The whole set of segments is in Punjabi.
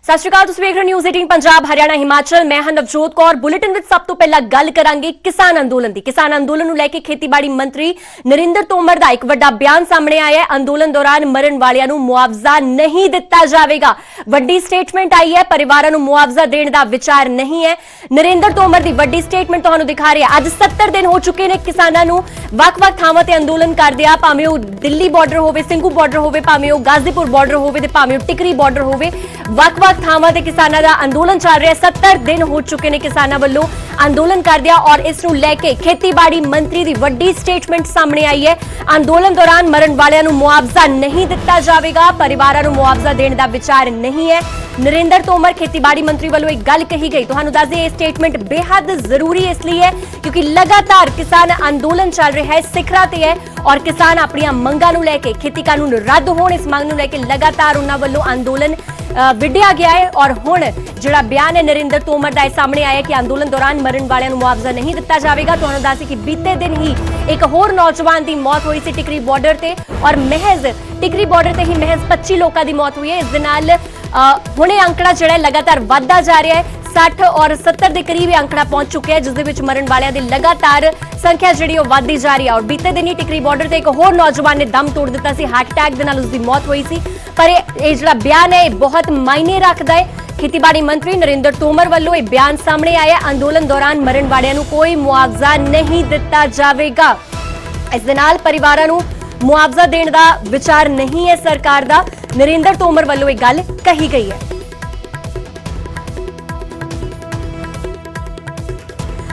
सत श्री अकाल, तुसीं वेख रहे हो न्यूज़ 18 पंजाब हरियाणा हिमाचल। मैं हां नवजोत कौर। बुलेटिन विच सब तो पहला गल करांगे किसान अंदोलन दी। किसान अंदोलन नूं लैके खेतीबाड़ी मंत्री नरिंद्र तोमर दा एक वड्डा बयान सामने आया है। अंदोलन दौरान मरण वालियां नूं मुआवजा नहीं दिता जावेगा। वड्डी स्टेटमेंट आई है, परिवारां नूं मुआवजा देण दा विचार नहीं है। नरिंद्र तोमर दी वड्डी स्टेटमेंट तुहानूं दिखा रहे हैं। अज 70 दिन हो चुके ने किसानां नूं वख-वख थावां ते अंदोलन करदिआं, भावें ओह दिल्ली बॉर्डर होवे, सिंघू बॉर्डर होवे, भावें ओह गाजीपुर बॉर्डर होवे ते भावें ओह टिकरी बॉर्डर होवे, वख-वख थावां ते किसानां दा अंदोलन चल रहा है। 70 दिन हो चुके ने किसानां वल्लों अंदोलन करदिआं और इस नूं लैके खेतीबाड़ी मंत्री दी वड्डी स्टेटमेंट सामने आई है। अंदोलन दौरान मरण वालियां नूं मुआवजा नहीं दिता जावेगा, परिवारां नूं मुआवजा देण दा विचार नहीं है। नरिंद्र तोमर खेतीबाड़ी मंत्री वालों एक गल कही गई। तुहानूं दस दे, स्टेटमेंट बेहद जरूरी इसलिए है क्योंकि लगातार किसान अंदोलन चल रहा है, सिखरा ते है और किसान अपनी मंगां नूं लैके खेती कानून रद्द होण इस मांग नूं लैके लगातार उन्हां वल्लों अंदोलन विढ़िया गया है। और हुण जिहड़ा बयान है नरिंद्र तोमर दा सामने आया कि अंदोलन दौरान मरण वालियां नूं मुआवजा नहीं दिता जावेगा। तुहानूं दस दे कि बीते दिन ही एक होर नौजवान की मौत हुई सी टिकरी बॉर्डर ते और महज टिकरी बॉर्डर ते ही महज 25 लोगों की मौत हुई है। इस दे नाल हुणे आंकड़ा जिहड़ा लगातार वधदा जा रहा है। 60 और 70 के करीब आंकड़ा पहुंच चुके हैं, जिस दे विच मरण वालियां दी लगातार संख्या जिहड़ी ओह वधदी जा रही है। और बीते दिन ही टिकरी बॉर्डर ते एक होर नौजवान ने दम तोड़ दिता सी, हार्ट अटैक दे नाल उसदी मौत हुई सी। पर ये जिहड़ा बयान है बहुत मायने रखदा है। खेतीबाड़ी मंत्री नरिंद्र तोमर वालों यह बयान सामने आया, अंदोलन दौरान मरण वालियां नूं कोई मुआवजा नहीं दिता जावेगा। इस दे नाल परिवारां नूं मुआवजा देण दा विचार नहीं है सरकार दा। नरिंद्र तोमर वालों यह गल कही गई है।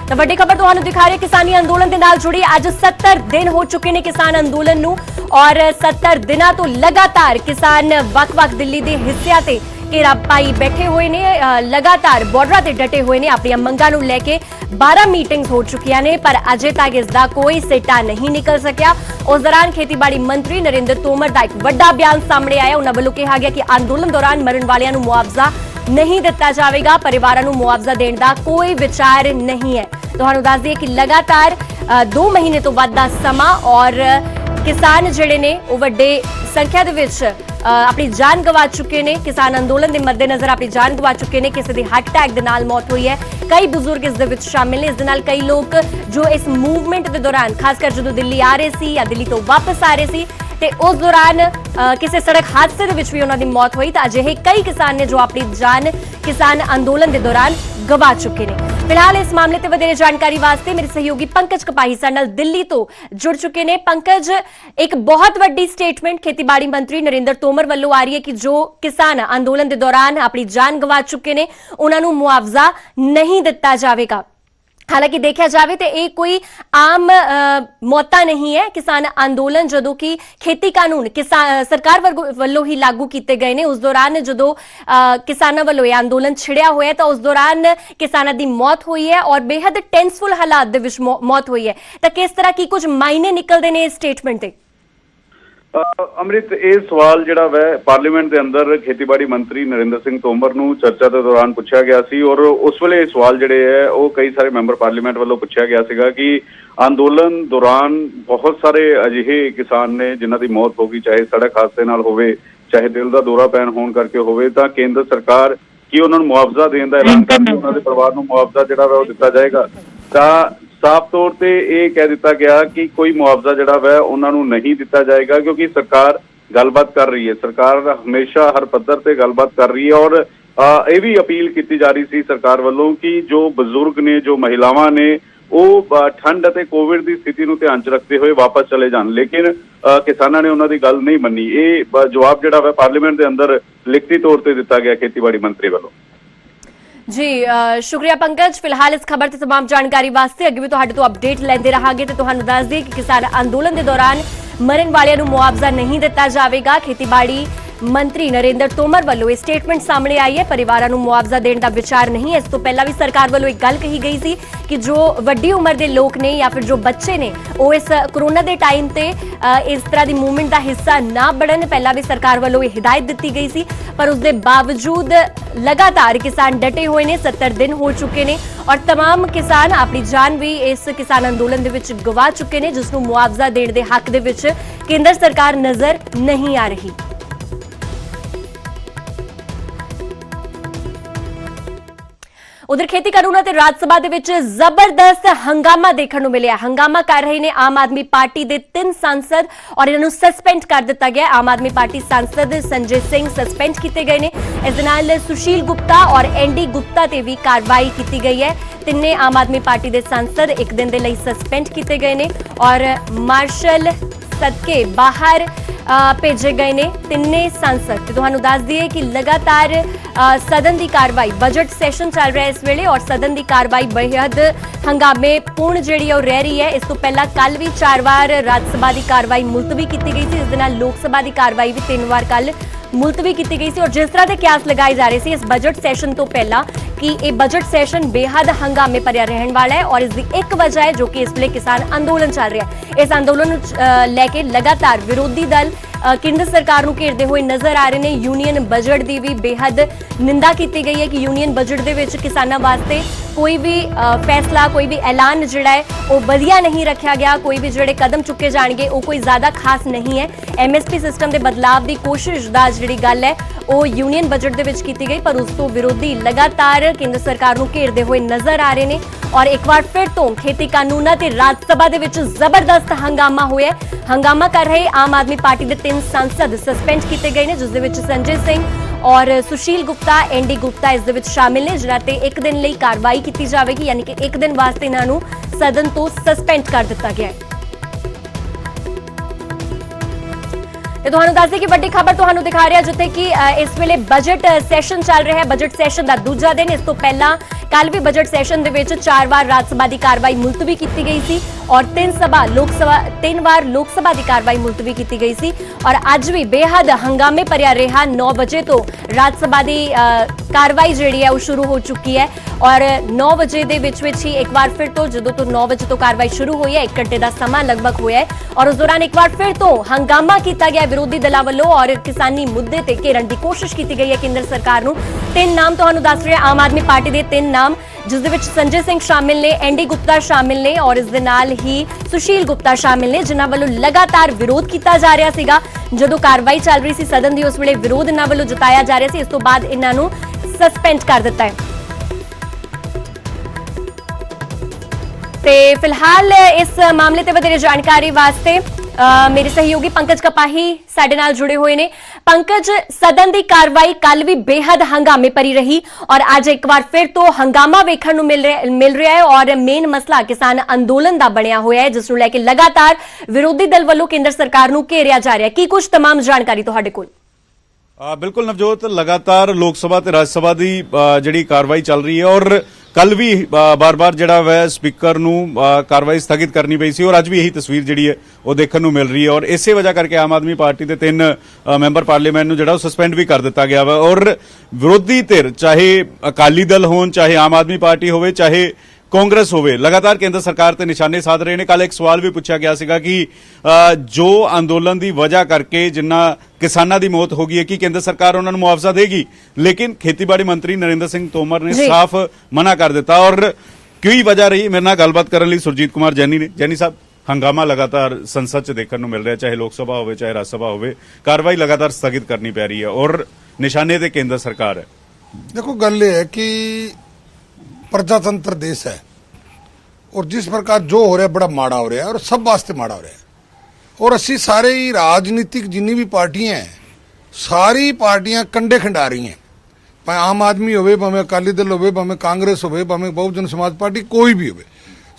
तो वड्डी खबर तुहानूं दिखा रही है किसानी अंदोलन दे नाल जुड़ी। अज 70 दिन हो चुके ने किसान अंदोलन नूं और 70 दिनां तो लगातार किसान वख-वख दिल्ली दे हिस्सिਆਂ ते घेरा पाई बैठे हुए ने, लगातार बॉर्डर ते डटे हुए ने, अपनी मंगां नूं लैके 12 मीटिंग्स हो चुकियां ने पर अजे तक इसका कोई सिटा नहीं निकल सकिया। उस दौरान खेतीबाड़ी मंत्री नरिंद्र तोमर का एक वड्डा बयान सामने आया। उन्होंने वालों कहा गया कि अंदोलन दौरान मरण वालियां नूं मुआवजा नहीं दिता जाएगा, परिवारां नूं मुआवजा देण दा कोई विचार नहीं है। तुहानूं दस दईए कि लगातार 2 महीने तो वध दा समा और किसान जिहड़े ने ओह वड्डे संख्या दे विच अपनी जान गवा चुके ने। किसान अंदोलन के मद्देनजर अपनी जान गवा चुके हैं। किसी की हार्ट अटैक के नाल मौत हुई है, कई बुजुर्ग इस दे विच शामिल ने। इस दे नाल कई लोग जो इस मूवमेंट के दौरान खासकर जो दिल्ली आ रहे सी या दिल्ली तो वापस आ रहे सी ते उस दौरान किसी सड़क हादसे दे विच भी उन्हां दी मौत हुई। तो अजिहे कई किसान ने जो अपनी जान किसान अंदोलन के दौरान गवा चुके हैं। फिलहाल इस मामले ते वधेरे जानकारी वास्ते मेरे सहयोगी पंकज कपाही साडे नाल दिल्ली तो जुड़ चुके हैं। पंकज, एक बहुत वड्डी स्टेटमेंट खेतीबाड़ी मंत्री नरिंद्र तोमर वालों आ रही है कि जो किसान अंदोलन के दौरान अपनी जान गवा चुके हैं उन्हां नूं मुआवजा नहीं दिता जाएगा। हालांकि देखा जाए तो यह कोई आम मौता नहीं है। किसान अंदोलन जदों कि खेती कानून सरकार वालों ही लागू किए गए ने, उस दौरान जदों किसानों वालों यह अंदोलन छिड़िया होया तो उस दौरान किसानों की मौत हुई है और बेहद टेंसफुल हालात दे विच मौत हुई है। तो किस तरह की कुछ मायने निकलते हैं इस स्टेटमेंट से? अमृत, ये सवाल जिहड़ा वै पार्लीमेंट के अंदर खेतीबाड़ी मंत्री नरिंद्र सिंह तोमर नूं चर्चा के दौरान पूछा गया सी और उस वेले सवाल जिहड़े है वो कई सारे मैंबर पार्लीमेंट वालों पूछा गया सीगा कि अंदोलन दौरान बहुत सारे अजिहे किसान ने जिन्हां दी मौत हो गई, चाहे सड़क हादसे नाल होवे, चाहे दिल का दौरा पैण होण करके होवे, तां केंद्र सरकार की उन्हां नूं मुआवजा देण दा ऐलान करके उन्हां दे परिवार नूं मुआवजा जिहड़ा वै दिता जाएगा। तां साफ तौर पर यह कह दिता गया कि कोई मुआवजा जिहड़ा वै उन्होंने नहीं दिता जाएगा क्योंकि सरकार गलबात कर रही है। सरकार हमेशा हर पद्धर से गलबात कर रही है और यह भी अपील की जा रही थी सरकार वालों कि जो बजुर्ग ने, जो महिलावां ने, वो ठंड और कोविड की स्थिति को ध्यान च रखते हुए वापस चले जान, लेकिन किसानों ने उन्होंने गल नहीं मनी। ये जवाब जिहड़ा वै पार्लीमेंट के अंदर लिखती तौर पर दिता गया खेतीबाड़ी मंत्री वालों। जी शुक्रिया पंकज। फिलहाल इस खबर से तमाम जानकारी वास्ते अगे भी तुहाडे तो अपडेट लेंदे रहांगे ते तुहानूं दस दईए कि किसान अंदोलन के दौरान मरण वालियां नूं मुआवजा नहीं दिता जाएगा। खेतीबाड़ी मंत्री नरिंद्र तोमर वालों यह स्टेटमेंट सामने आई है, परिवारां नूं मुआवजा देण दा विचार नहीं है। इस तो पहला भी सरकार वालों एक गल कही गई सी कि जो वड्डी उम्र के लोग ने या फिर जो बच्चे ने वो इस कोरोना के टाइम ते इस तरह की मूवमेंट का हिस्सा ना बनन, पहला भी सरकार वालों यह हिदायत दी गई सी पर उसके बावजूद लगातार किसान डटे हुए ने। 70 दिन हो चुके हैं और तमाम किसान अपनी जान भी इस किसान अंदोलन दे विच गवा चुके हैं, जिसनूं मुआवजा देण दे हक दे विच केंद्र सरकार नजर नहीं आ रही। ਉਧਰ ਖੇਤੀ ਕਾਨੂੰਨਾਂ ਤੇ ਰਾਜ ਸਭਾ ਦੇ ਵਿੱਚ ਜ਼ਬਰਦਸਤ ਹੰਗਾਮਾ ਦੇਖਣ ਨੂੰ ਮਿਲਿਆ। ਹੰਗਾਮਾ ਕਰ ਰਹੇ ਨੇ ਆਮ ਆਦਮੀ ਪਾਰਟੀ ਦੇ 3 ਸਾਂਸਦ ਔਰ ਇਹਨਾਂ ਨੂੰ ਸਸਪੈਂਡ ਕਰ ਦਿੱਤਾ ਗਿਆ। ਆਮ ਆਦਮੀ ਪਾਰਟੀ ਸਾਂਸਦ ਸੰਜੇ ਸਿੰਘ ਸਸਪੈਂਡ ਕੀਤੇ ਗਏ ਨੇ। ਇਸ ਦੇ ਨਾਲ ਸੁਸ਼ੀਲ ਗੁਪਤਾ ਔਰ ਐਨਡੀ ਗੁਪਤਾ ਤੇ ਵੀ ਕਾਰਵਾਈ ਕੀਤੀ ਗਈ ਹੈ। ਤਿੰਨੇ ਆਮ ਆਦਮੀ ਪਾਰਟੀ ਦੇ ਸਾਂਸਦ ਇੱਕ ਦਿਨ ਦੇ ਲਈ ਸਸਪੈਂਡ ਕੀਤੇ ਗਏ ਨੇ ਔਰ ਮਾਰਸ਼ਲ ਸਦਕੇ ਬਾਹਰ ਭੇजे गए ने तिन्ने सांसद। ते तुहानू दस दिए कि लगातार सदन की कार्रवाई बजट सैशन चल रहा है इस वेले और सदन की कार्रवाई बेहद हंगामेपूर्ण जिहड़ी रह रही है। इस तो पहला कल भी 4 बार राज्य सभा की कार्रवाई मुलतवी की गई थी। इस दे नाल लोक सभा की कार्रवाई भी 3 बार कल मुलतवी की गई थी और जिस तरह के क्यास लगाए जा रहे थे इस बजट सैशन तो पहला कि यह बजट सैशन बेहद हंगामे भरिया रहने वाला है और इसकी एक वजह है जो कि इस वेले किसान अंदोलन चल रहा है। इस अंदोलन लैके लगातार विरोधी दल केंद्र सरकार को घेरते हुए नजर आ रहे हैं। यूनियन बजट की भी बेहद निंदा की गई है कि यूनियन बजट के विच किसानों वास्ते कोई भी फैसला कोई भी ऐलान जिहड़ा है वो वधिया नहीं रखा गया। कोई भी जिहड़े कदम चुके जाएंगे वो कोई ज्यादा खास नहीं है। MSP सिस्टम के बदलाव की कोशिश दा जिहड़ी गल है वो यूनियन बजट के विच की गई पर उस तो विरोधी लगातार केंद्र सरकार को घेरते हुए नजर आ रहे हैं और एक बार फिर तो खेती कानूनां ते राज सभा दे विच जबरदस्त हंगामा होया। हंगामा कर रहे आम आदमी पार्टी के 3 सांसद सस्पेंड किए गए हैं जिस दे विच संजय सिंह और सुशील गुप्ता एनडी गुप्ता इस दे विच शामिल ने जिन्हां ते एक दिन लई कार्रवाई की जाएगी यानी कि एक दिन वास्ते इन्हां नूं सदन तो सस्पेंड कर दिता गया है। ਤੇ ਤੁਹਾਨੂੰ ਦੱਸ ਦਈਏ ਕਿ ਵੱਡੀ ਖਬਰ ਤੁਹਾਨੂੰ ਦਿਖਾ ਰਿਹਾ ਜਿੱਥੇ ਕਿ ਇਸ ਵੇਲੇ ਬਜਟ ਸੈਸ਼ਨ ਚੱਲ ਰਿਹਾ ਹੈ। ਬਜਟ ਸੈਸ਼ਨ ਦਾ ਦੂਜਾ ਦਿਨ। ਇਸ ਤੋਂ ਪਹਿਲਾਂ ਕੱਲ ਵੀ ਬਜਟ ਸੈਸ਼ਨ ਦੇ ਵਿੱਚ 4 ਵਾਰ ਰਾਜ ਸਭਾ ਦੀ ਕਾਰਵਾਈ ਮੁਲਤਵੀ ਕੀਤੀ ਗਈ ਸੀ ਔਰ 3 ਵਾਰ ਲੋਕ ਸਭਾ ਦੀ ਕਾਰਵਾਈ ਮੁਲਤਵੀ ਕੀਤੀ ਗਈ ਸੀ ਔਰ ਅੱਜ ਵੀ ਬੇहद ਹੰਗਾਮੇ ਭਰਿਆ ਰਿਹਾ। 9 ਵਜੇ ਤੋਂ ਰਾਜ ਸਭਾ ਦੀ ਕਾਰਵਾਈ ਜਿਹੜੀ ਹੈ ਉਹ ਸ਼ੁਰੂ ਹੋ ਚੁੱਕੀ ਹੈ ਔਰ 9 ਵਜੇ ਦੇ ਵਿੱਚ ਹੀ ਇੱਕ ਵਾਰ ਫਿਰ ਤੋਂ ਜਦੋਂ ਤੋਂ 9 ਵਜੇ ਤੋਂ ਕਾਰਵਾਈ ਸ਼ੁਰੂ ਹੋਈ ਹੈ 1 ਘੰਟੇ ਦਾ ਸਮਾਂ ਲਗਭਗ ਹੋਇਆ ਹੈ ਔਰ ਉਸ ਦੌਰਾਨ ਇੱਕ ਵਾਰ ਫਿਰ ਤੋਂ ਹੰਗਾਮਾ ਕੀਤਾ ਗਿਆ ਵਿਰੋਧੀ ਦਲਾਂ ਵੱਲੋਂ ਔਰ ਕਿਸਾਨੀ ਮੁੱਦੇ ਤੇ ਘੇਰਨ ਦੀ ਕੋਸ਼ਿਸ਼ ਕੀਤੀ ਗਈ ਹੈ ਕੇਂਦਰ ਸਰਕਾਰ ਨੂੰ। 3 ਨਾਮ ਤੁਹਾਨੂੰ ਦੱਸ ਰਿਹਾ ਆਮ ਆਦਮੀ ਪਾਰਟੀ ਦੇ 3 ਨਾਮ ਜਿਸ ਦੇ ਵਿੱਚ ਸੰਜੇ ਸਿੰਘ ਸ਼ਾਮਿਲ ਨੇ ਐਨਡੀ ਗੁਪਤਾ ਸ਼ਾਮਿਲ ਨੇ ਔਰ ਇਸ ਦੇ ਨਾਲ ਹੀ ਸੁਸ਼ੀਲ ਗੁਪਤਾ ਸ਼ਾਮਿਲ ਨੇ ਜਿਨ੍ਹਾਂ ਵੱਲੋਂ ਲਗਾਤਾਰ ਵਿਰੋਧ ਕੀਤਾ ਜਾ ਰਿਹਾ ਸੀਗਾ। ਜਦੋਂ ਕਾਰਵਾਈ ਚੱਲ ਰਹੀ ਸੀ ਸਦਨ ਦੀ ਉਸ ਵੇਲੇ ਵਿਰੋਧ ਇਹਨਾਂ ਵੱਲੋਂ ਜਤਾਇਆ ਜਾ ਰਿਹਾ ਸੀ। ਇਸ ਤੋਂ ਬਾਅਦ ਇਹਨਾਂ ਨੂੰ ਸਸਪੈਂਡ ਕਰ ਦਿੱਤਾ ਹੈ। ਤੇ ਫਿਲਹਾਲ ਇਸ ਮਾਮਲੇ ਤੇ ਵਧੇਰੇ ਜਾਣਕਾਰੀ ਵਾਸਤੇ ਮੇਰੇ ਸਹਿਯੋਗੀ ਪੰਕਜ ਕਪਾਹੀ ਸਾਡੇ ਨਾਲ ਜੁੜੇ ਹੋਏ ਨੇ। ਪੰਕਜ, ਸਦਨ ਦੀ ਕਾਰਵਾਈ ਕੱਲ ਵੀ ਬੇहद ਹੰਗਾਮੇ ਭਰੀ ਰਹੀ ਔਰ ਅੱਜ ਇੱਕ ਵਾਰ ਫਿਰ ਤੋਂ ਹੰਗਾਮਾ ਵੇਖਣ ਨੂੰ ਮਿਲ ਰਿਹਾ ਹੈ ਔਰ ਮੇਨ ਮਸਲਾ ਕਿਸਾਨ ਅੰਦੋਲਨ ਦਾ ਬਣਿਆ ਹੋਇਆ ਹੈ ਜਿਸ ਨੂੰ ਲੈ ਕੇ ਲਗਾਤਾਰ ਵਿਰੋਧੀ ਦਲ ਵੱਲੋਂ ਕੇਂਦਰ ਸਰਕਾਰ ਨੂੰ ਘੇਰਿਆ ਜਾ ਰਿਹਾ ਹੈ। ਕੀ ਕੁਝ तमाम ਜਾਣਕਾਰੀ ਤੁਹਾਡੇ ਕੋਲ? बिल्कुल नवजोत, लगातार लोक सभा ते राज्य सभा की जिहड़ी कार्रवाई चल रही है और कल भी बार बार जिहड़ा वै स्पीकर नूं कार्रवाई स्थगित करनी पई सी और अज भी यही तस्वीर जिहड़ी है वो देखने नूं मिल रही है और इसे वजह करके आम आदमी पार्टी के 3 मैंबर पार्लीमेंट नूं जिहड़ा सस्पेंड भी कर दिता गया वा और विरोधी धिर चाहे अकाली दल होण चाहे आम आदमी पार्टी होवे चाहे कांग्रेस होवे लगातार केंद्र सरकार ते निशाने साध रहे ने। कल एक सवाल भी पूछा गया सीगा कि जो अंदोलन की वजह करके जिन्ना किसानां दी मौत हो गई है कि केंद्र सरकार उन्हां नूं मुआवजा देगी, लेकिन खेतीबाड़ी मंत्री नरिंदर सिंह तोमर ने साफ मना कर दिता और की वजह रही। मेरे नाल गलबात करने लई सुरजीत कुमार जैनी ने। जैनी साहब, हंगामा लगातार संसद च देखने नूं मिल रहा है, चाहे लोक सभा होवे चाहे राज्य सभा होवे, कार्रवाई लगातार स्थगित करनी पै रही है और निशाने ते केंद्र सरकार है। देखो, गल ये है कि प्रजातंत्र देश है और जिस प्रकार जो हो रहा है बड़ा माड़ा हो रहा है और सब वास्ते माड़ा हो रहा है और असी सारे ही राजनीतिक जिन्नी भी पार्टियां हैं सारी पार्टियां कंडे खंडा रही हैं, भावे आम आदमी होवे भावे अकाली दल होवे भावे कांग्रेस होवे भावे बहुजन समाज पार्टी कोई भी होवे,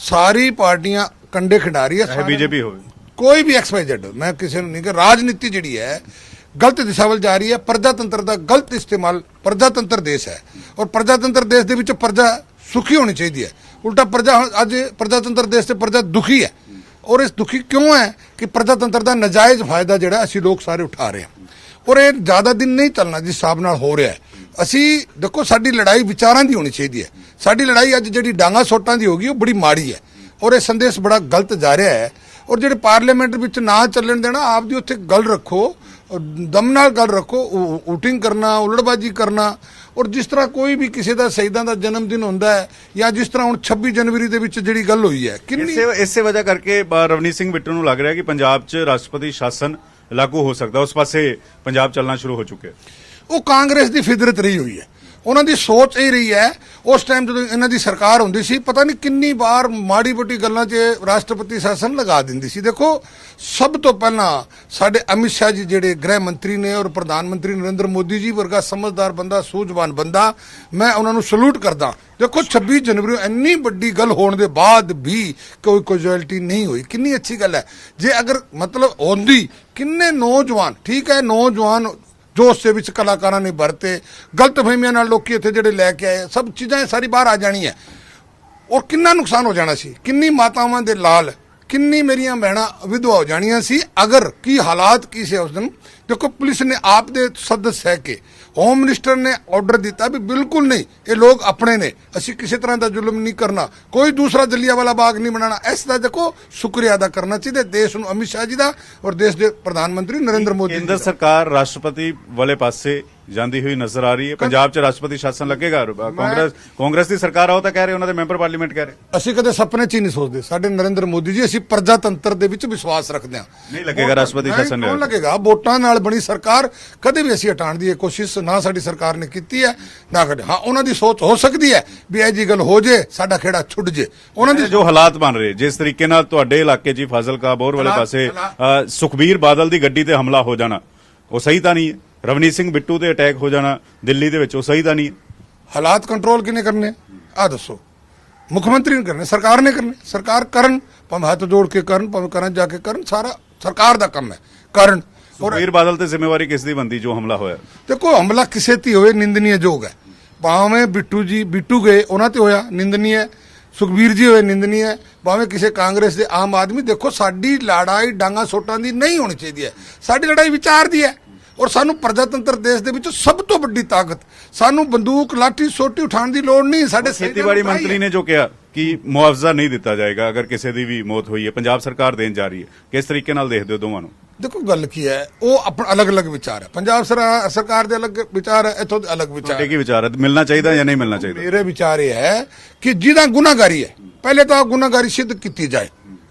सारी पार्टियां कंडे खंडा रही है। बीजेपी होवे कोई भी XYZ, मैं किसी ने नहीं कहा, राजनीति जिहड़ी है गलत दिशा वल जा रही है। प्रजातंत्र का गलत इस्तेमाल, प्रजातंत्र देश है और प्रजातंत्र देश दे विच प्रजा सुखी होनी चाहिए है, उल्टा प्रजा अज प्रजातंत्र देश से प्रजा दुखी है और इस दुखी क्यों है कि प्रजातंत्र का नजायज़ फायदा जो असी लोग सारे उठा रहे हैं और ये ज़्यादा दिन नहीं चलना जिस हिसाब नाल हो रहा है। असी देखो, साडी लड़ाई विचारां दी होनी चाहिए है, साडी लड़ाई अज जिहड़ी डांगा सोटां दी होगी वो बड़ी माड़ी है और यह संदेश बड़ा गलत जा रहा है और जिहड़े पार्लीमेंट विच ना चलन देना, आप दी उत्थे गल रखो, दम नाल गल रखो। वोटिंग करना, उलड़बाजी करना और जिस तरह कोई भी किसी का शहीदां का जन्मदिन होंदा है या जिस तरह हुण 26 जनवरी दे विच जिहड़ी गल होई है किन्नी इसे वजह करके रवनीत सिंह बिट्टू नूं लग रहा है कि पंजाब च राष्ट्रपति शासन लागू हो सकता है, उस पासे पंजाब चलना शुरू हो चुके। वो कांग्रेस की फितरत रही हुई है ਉਹਨਾਂ ਦੀ ਸੋਚ ਇਹ ਰਹੀ ਹੈ। ਉਸ ਟਾਈਮ ਜਦੋਂ ਇਹਨਾਂ ਦੀ ਸਰਕਾਰ ਹੁੰਦੀ ਸੀ, ਪਤਾ ਨਹੀਂ ਕਿੰਨੀ ਵਾਰ ਮਾੜੀ ਮੋਟੀ ਗੱਲਾਂ 'ਚ ਰਾਸ਼ਟਰਪਤੀ ਸ਼ਾਸਨ ਲਗਾ ਦਿੰਦੀ ਸੀ। ਦੇਖੋ, ਸਭ ਤੋਂ ਪਹਿਲਾਂ ਸਾਡੇ ਅਮਿਤ ਸ਼ਾਹ ਜੀ ਜਿਹੜੇ ਗ੍ਰਹਿ ਮੰਤਰੀ ਨੇ, ਔਰ ਪ੍ਰਧਾਨ ਮੰਤਰੀ ਨਰਿੰਦਰ ਮੋਦੀ ਜੀ ਵਰਗਾ ਸਮਝਦਾਰ ਬੰਦਾ, ਸੂਝਵਾਨ ਬੰਦਾ, ਮੈਂ ਉਹਨਾਂ ਨੂੰ ਸਲੂਟ ਕਰਦਾ। ਦੇਖੋ, 26 ਜਨਵਰੀ ਨੂੰ ਇੰਨੀ ਵੱਡੀ ਗੱਲ ਹੋਣ ਦੇ ਬਾਅਦ ਵੀ ਕੋਈ ਕੈਜੁਅਲਟੀ ਨਹੀਂ ਹੋਈ, ਕਿੰਨੀ ਅੱਛੀ ਗੱਲ ਹੈ। ਜੇ ਅਗਰ ਮਤਲਬ ਹੁੰਦੀ, ਕਿੰਨੇ ਨੌਜਵਾਨ, ਠੀਕ ਹੈ, ਨੌਜਵਾਨ ਜੋਸ਼ ਦੇ ਵਿੱਚ ਕਲਾਕਾਰਾਂ ਨੇ ਵਰਤੇ, ਗਲਤਫਹਿਮੀਆਂ ਨਾਲ ਲੋਕੀ ਇੱਥੇ ਜਿਹੜੇ ਲੈ ਕੇ ਆਏ, ਸਭ ਚੀਜ਼ਾਂ ਸਾਰੀ ਬਾਹਰ ਆ ਜਾਣੀ ਹੈ। ਔਰ ਕਿੰਨਾ ਨੁਕਸਾਨ ਹੋ ਜਾਣਾ ਸੀ, ਕਿੰਨੀ ਮਾਤਾਵਾਂ ਦੇ ਲਾਲ, ਕਿੰਨੀ ਮੇਰੀਆਂ ਭੈਣਾਂ ਵਿਧਵਾ ਹੋ ਜਾਣੀਆਂ ਸੀ। ਅਗਰ ਕੀ ਹਾਲਾਤ ਕੀ ਸੀ ਉਸ ਦਿਨ। ਦੇਖੋ, ਪੁਲਿਸ ਨੇ ਆਪ ਦੇ ਸਦਸ ਹੈ ਕਿ ਹੋਮ ਮਿਨਿਸਟਰ ਨੇ ਆਰਡਰ ਦਿੱਤਾ ਵੀ ਬਿਲਕੁਲ ਨਹੀਂ, ਇਹ ਲੋਕ ਆਪਣੇ ਨੇ, ਅਸੀਂ ਕਿਸੇ ਤਰ੍ਹਾਂ ਦਾ ਜ਼ੁਲਮ ਨਹੀਂ ਕਰਨਾ, ਕੋਈ ਦੂਸਰਾ ਜੱਲਿਆਂਵਾਲਾ ਬਾਗ ਨਹੀਂ ਬਣਾਉਣਾ। ਇਸ ਦਾ ਦੇਖੋ ਸ਼ੁਕਰੀਆ ਅਦਾ ਕਰਨਾ ਚਾਹੀਦਾ ਦੇਸ਼ ਨੂੰ, ਅਮਿਤ ਸ਼ਾਹ ਜੀ ਦਾ ਔਰ ਦੇਸ਼ ਦੇ ਪ੍ਰਧਾਨ ਮੰਤਰੀ ਨਰਿੰਦਰ ਮੋਦੀ ਜੀ ਦਾ। ਕੇਂਦਰ ਸਰਕਾਰ ਰਾਸ਼ਟਰਪਤੀ ਵਾਲੇ ਪਾਸੇ ਜਾਂਦੀ ਹੋਈ ਨਜ਼ਰ ਆ ਰਹੀ ਹੈ। ਪੰਜਾਬ 'ਚ ਰਾਸ਼ਟਰਪਤੀ ਸ਼ਾਸਨ ਲੱਗੇਗਾ। ਕਾਂਗਰਸ ਦੀ ਸਰਕਾਰ ਆ, ਉਹ ਤਾਂ ਕਹਿ ਰਹੇ, ਉਹਨਾਂ ਦੇ ਮੈਂਬਰ ਪਾਰਲੀਮੈਂਟ ਕਹਿ ਰਹੇ। ਅਸੀਂ ਕਦੇ ਸੁਪਨੇ 'ਚ ਹੀ ਨਹੀਂ ਸੋਚਦੇ। ਸਾਡੇ ਨਰਿੰਦਰ ਮੋਦੀ ਜੀ, ਅਸੀਂ ਪ੍ਰਜਾਤੰਤਰ ਦੇ ਵਿੱਚ ਵਿਸ਼ਵਾਸ ਰੱਖਦੇ ਹਾਂ। ਨਹੀਂ ਲੱਗੇਗਾ ਰਾਸ਼ਟਰਪਤੀ ਸ਼ਾਸਨ ਕਿਉਂ ਲੱਗੇਗਾ? ਵੋਟਾਂ ਨਾਲ ਬਣੀ ਸਰਕਾਰ ਕਦੇ ਵੀ ਅਸੀਂ ਹਟਾਉਣ ਦੀ ਕੋਸ਼ਿਸ਼ ਨਾ ਸਾਡੀ ਸਰਕਾਰ ਨੇ ਕੀਤੀ ਹੈ, ਨਾ ਕਦੇ। ਹਾਂ, ਉਹਨਾਂ ਦੀ ਸੋਚ ਹੋ ਸਕਦੀ ਹੈ ਵੀ ਇਹ ਜੀ ਗੱਲ ਹੋ ਜੇ, ਸਾਡਾ ਖੇੜਾ ਛੁੱਟ ਜੇ। ਉਹਨਾਂ ਦੀ ਜੋ ਹਾਲਾਤ ਬਣ ਰਹੇ, ਜਿਸ ਤਰੀਕੇ ਨਾਲ ਤੁਹਾਡੇ ਇਲਾਕੇ 'ਚ ਹੀ ਫਾਜ਼ਿਲਕਾ ਬੋਰ ਵਾਲੇ ਪਾਸੇ ਸੁਖਬੀਰ ਬਾਦਲ ਦੀ ਗੱਡੀ ਤੇ ਹਮਲਾ ਹੋ ਜਾਣਾ, ਉਹ ਸਹੀ ਤਾਂ ਨਹੀਂ ਹੈ। ਰਵਨੀਤ ਸਿੰਘ ਬਿੱਟੂ ਤੇ ਅਟੈਕ ਹੋ ਜਾਣਾ ਦਿੱਲੀ ਦੇ ਵਿੱਚ, ਉਹ ਸਹੀ ਤਾਂ ਨਹੀਂ ਹੈ। ਹਾਲਾਤ ਕੰਟਰੋਲ ਕਿਨੇ ਕਰਨੇ ਆ ਦੱਸੋ? ਮੁੱਖ ਮੰਤਰੀ ਨੇ ਕਰਨੇ, ਸਰਕਾਰ ਨੇ ਕਰਨੇ। ਸਰਕਾਰ ਕਰਨ, ਭਾਵੇਂ ਹੱਥ ਜੋੜ ਕੇ ਕਰਨ, ਭਾਵੇਂ ਕਰਨ ਜਾ ਕੇ ਕਰਨ, ਸਾਰਾ ਸਰਕਾਰ ਦਾ ਕੰਮ ਹੈ ਕਰਨ। ਸੁਖਬੀਰ ਬਾਦਲ ਤੇ ਜ਼ਿੰਮੇਵਾਰੀ ਕਿਸ ਦੀ ਬਣਦੀ ਜੋ ਹਮਲਾ ਹੋਇਆ? ਦੇਖੋ, ਹਮਲਾ ਕਿਸੇ ਤੇ ਹੋਵੇ ਨਿੰਦਨੀਯੋਗ ਹੈ। ਭਾਵੇਂ ਬਿੱਟੂ ਗਏ ਉਹਨਾਂ ਤੇ ਹੋਇਆ, ਨਿੰਦਨੀय ਹੈ। ਸੁਖਬੀਰ ਜੀ ਹੋਏ, ਨਿੰਦਨੀय ਹੈ। ਭਾਵੇਂ ਕਿਸੇ ਕਾਂਗਰਸ ਦੇ ਆਮ ਆਦਮੀ। ਦੇਖੋ, ਸਾਡੀ ਲੜਾਈ ਡਾਂਗਾ ਸੋਟਾਂ ਦੀ ਨਹੀਂ ਹੋਣੀ ਚਾਹੀਦੀ ਹੈ, ਸਾਡੀ ਲੜਾਈ ਵਿਚਾਰ ਦੀ ਹੈ। ਔਰ ਸਾਨੂੰ ਪ੍ਰਜਾਤੰਤਰ ਦੇਸ਼ ਦੇ ਵਿੱਚ ਸਭ ਤੋਂ ਵੱਡੀ ਤਾਕਤ, ਸਾਨੂੰ ਬੰਦੂਕ ਲਾਠੀ ਸੋਟੀ ਉਠਾਉਣ ਦੀ ਲੋੜ ਨਹੀਂ। ਸਾਡੇ ਖੇਤੀਬਾੜੀ ਮੰਤਰੀ ਨੇ ਜੋ ਕਿਹਾ ਕਿ ਮੁਆਵਜ਼ਾ ਨਹੀਂ ਦਿੱਤਾ ਜਾਏਗਾ ਅਗਰ ਕਿਸੇ ਦੀ ਵੀ ਮੌਤ ਹੋਈ ਹੈ, ਪੰਜਾਬ ਸਰਕਾਰ ਦੇਣ ਜਾ ਰਹੀ ਹੈ, ਕਿਸ ਤਰੀਕੇ ਨਾਲ ਦੇਖਦੇ ਹੋ ਦੋਵਾਂ ਨੂੰ? ਦੇਖੋ, ਗੱਲ ਕੀ ਹੈ, ਉਹ ਆਪਣਾ ਅਲੱਗ-ਅਲੱਗ ਵਿਚਾਰ ਹੈ। ਪੰਜਾਬ ਸਰਕਾਰ ਦੇ ਅਲੱਗ ਵਿਚਾਰ ਹੈ, ਇੱਥੋਂ ਦੇ ਅਲੱਗ ਵਿਚਾਰ ਹੈ। ਕੀ ਵਿਚਾਰ ਹੈ, ਮਿਲਣਾ ਚਾਹੀਦਾ ਜਾਂ ਨਹੀਂ ਮਿਲਣਾ ਚਾਹੀਦਾ? ਮੇਰੇ ਵਿਚਾਰ ਇਹ ਹੈ ਕਿ ਜਿਹਦਾ ਗੁਨਾਹਗਾਰੀ ਹੈ, ਪਹਿਲੇ ਤਾਂ ਗੁਨਾਹਗਾਰੀ ਸਿੱਧ ਕੀਤੀ ਜਾਏ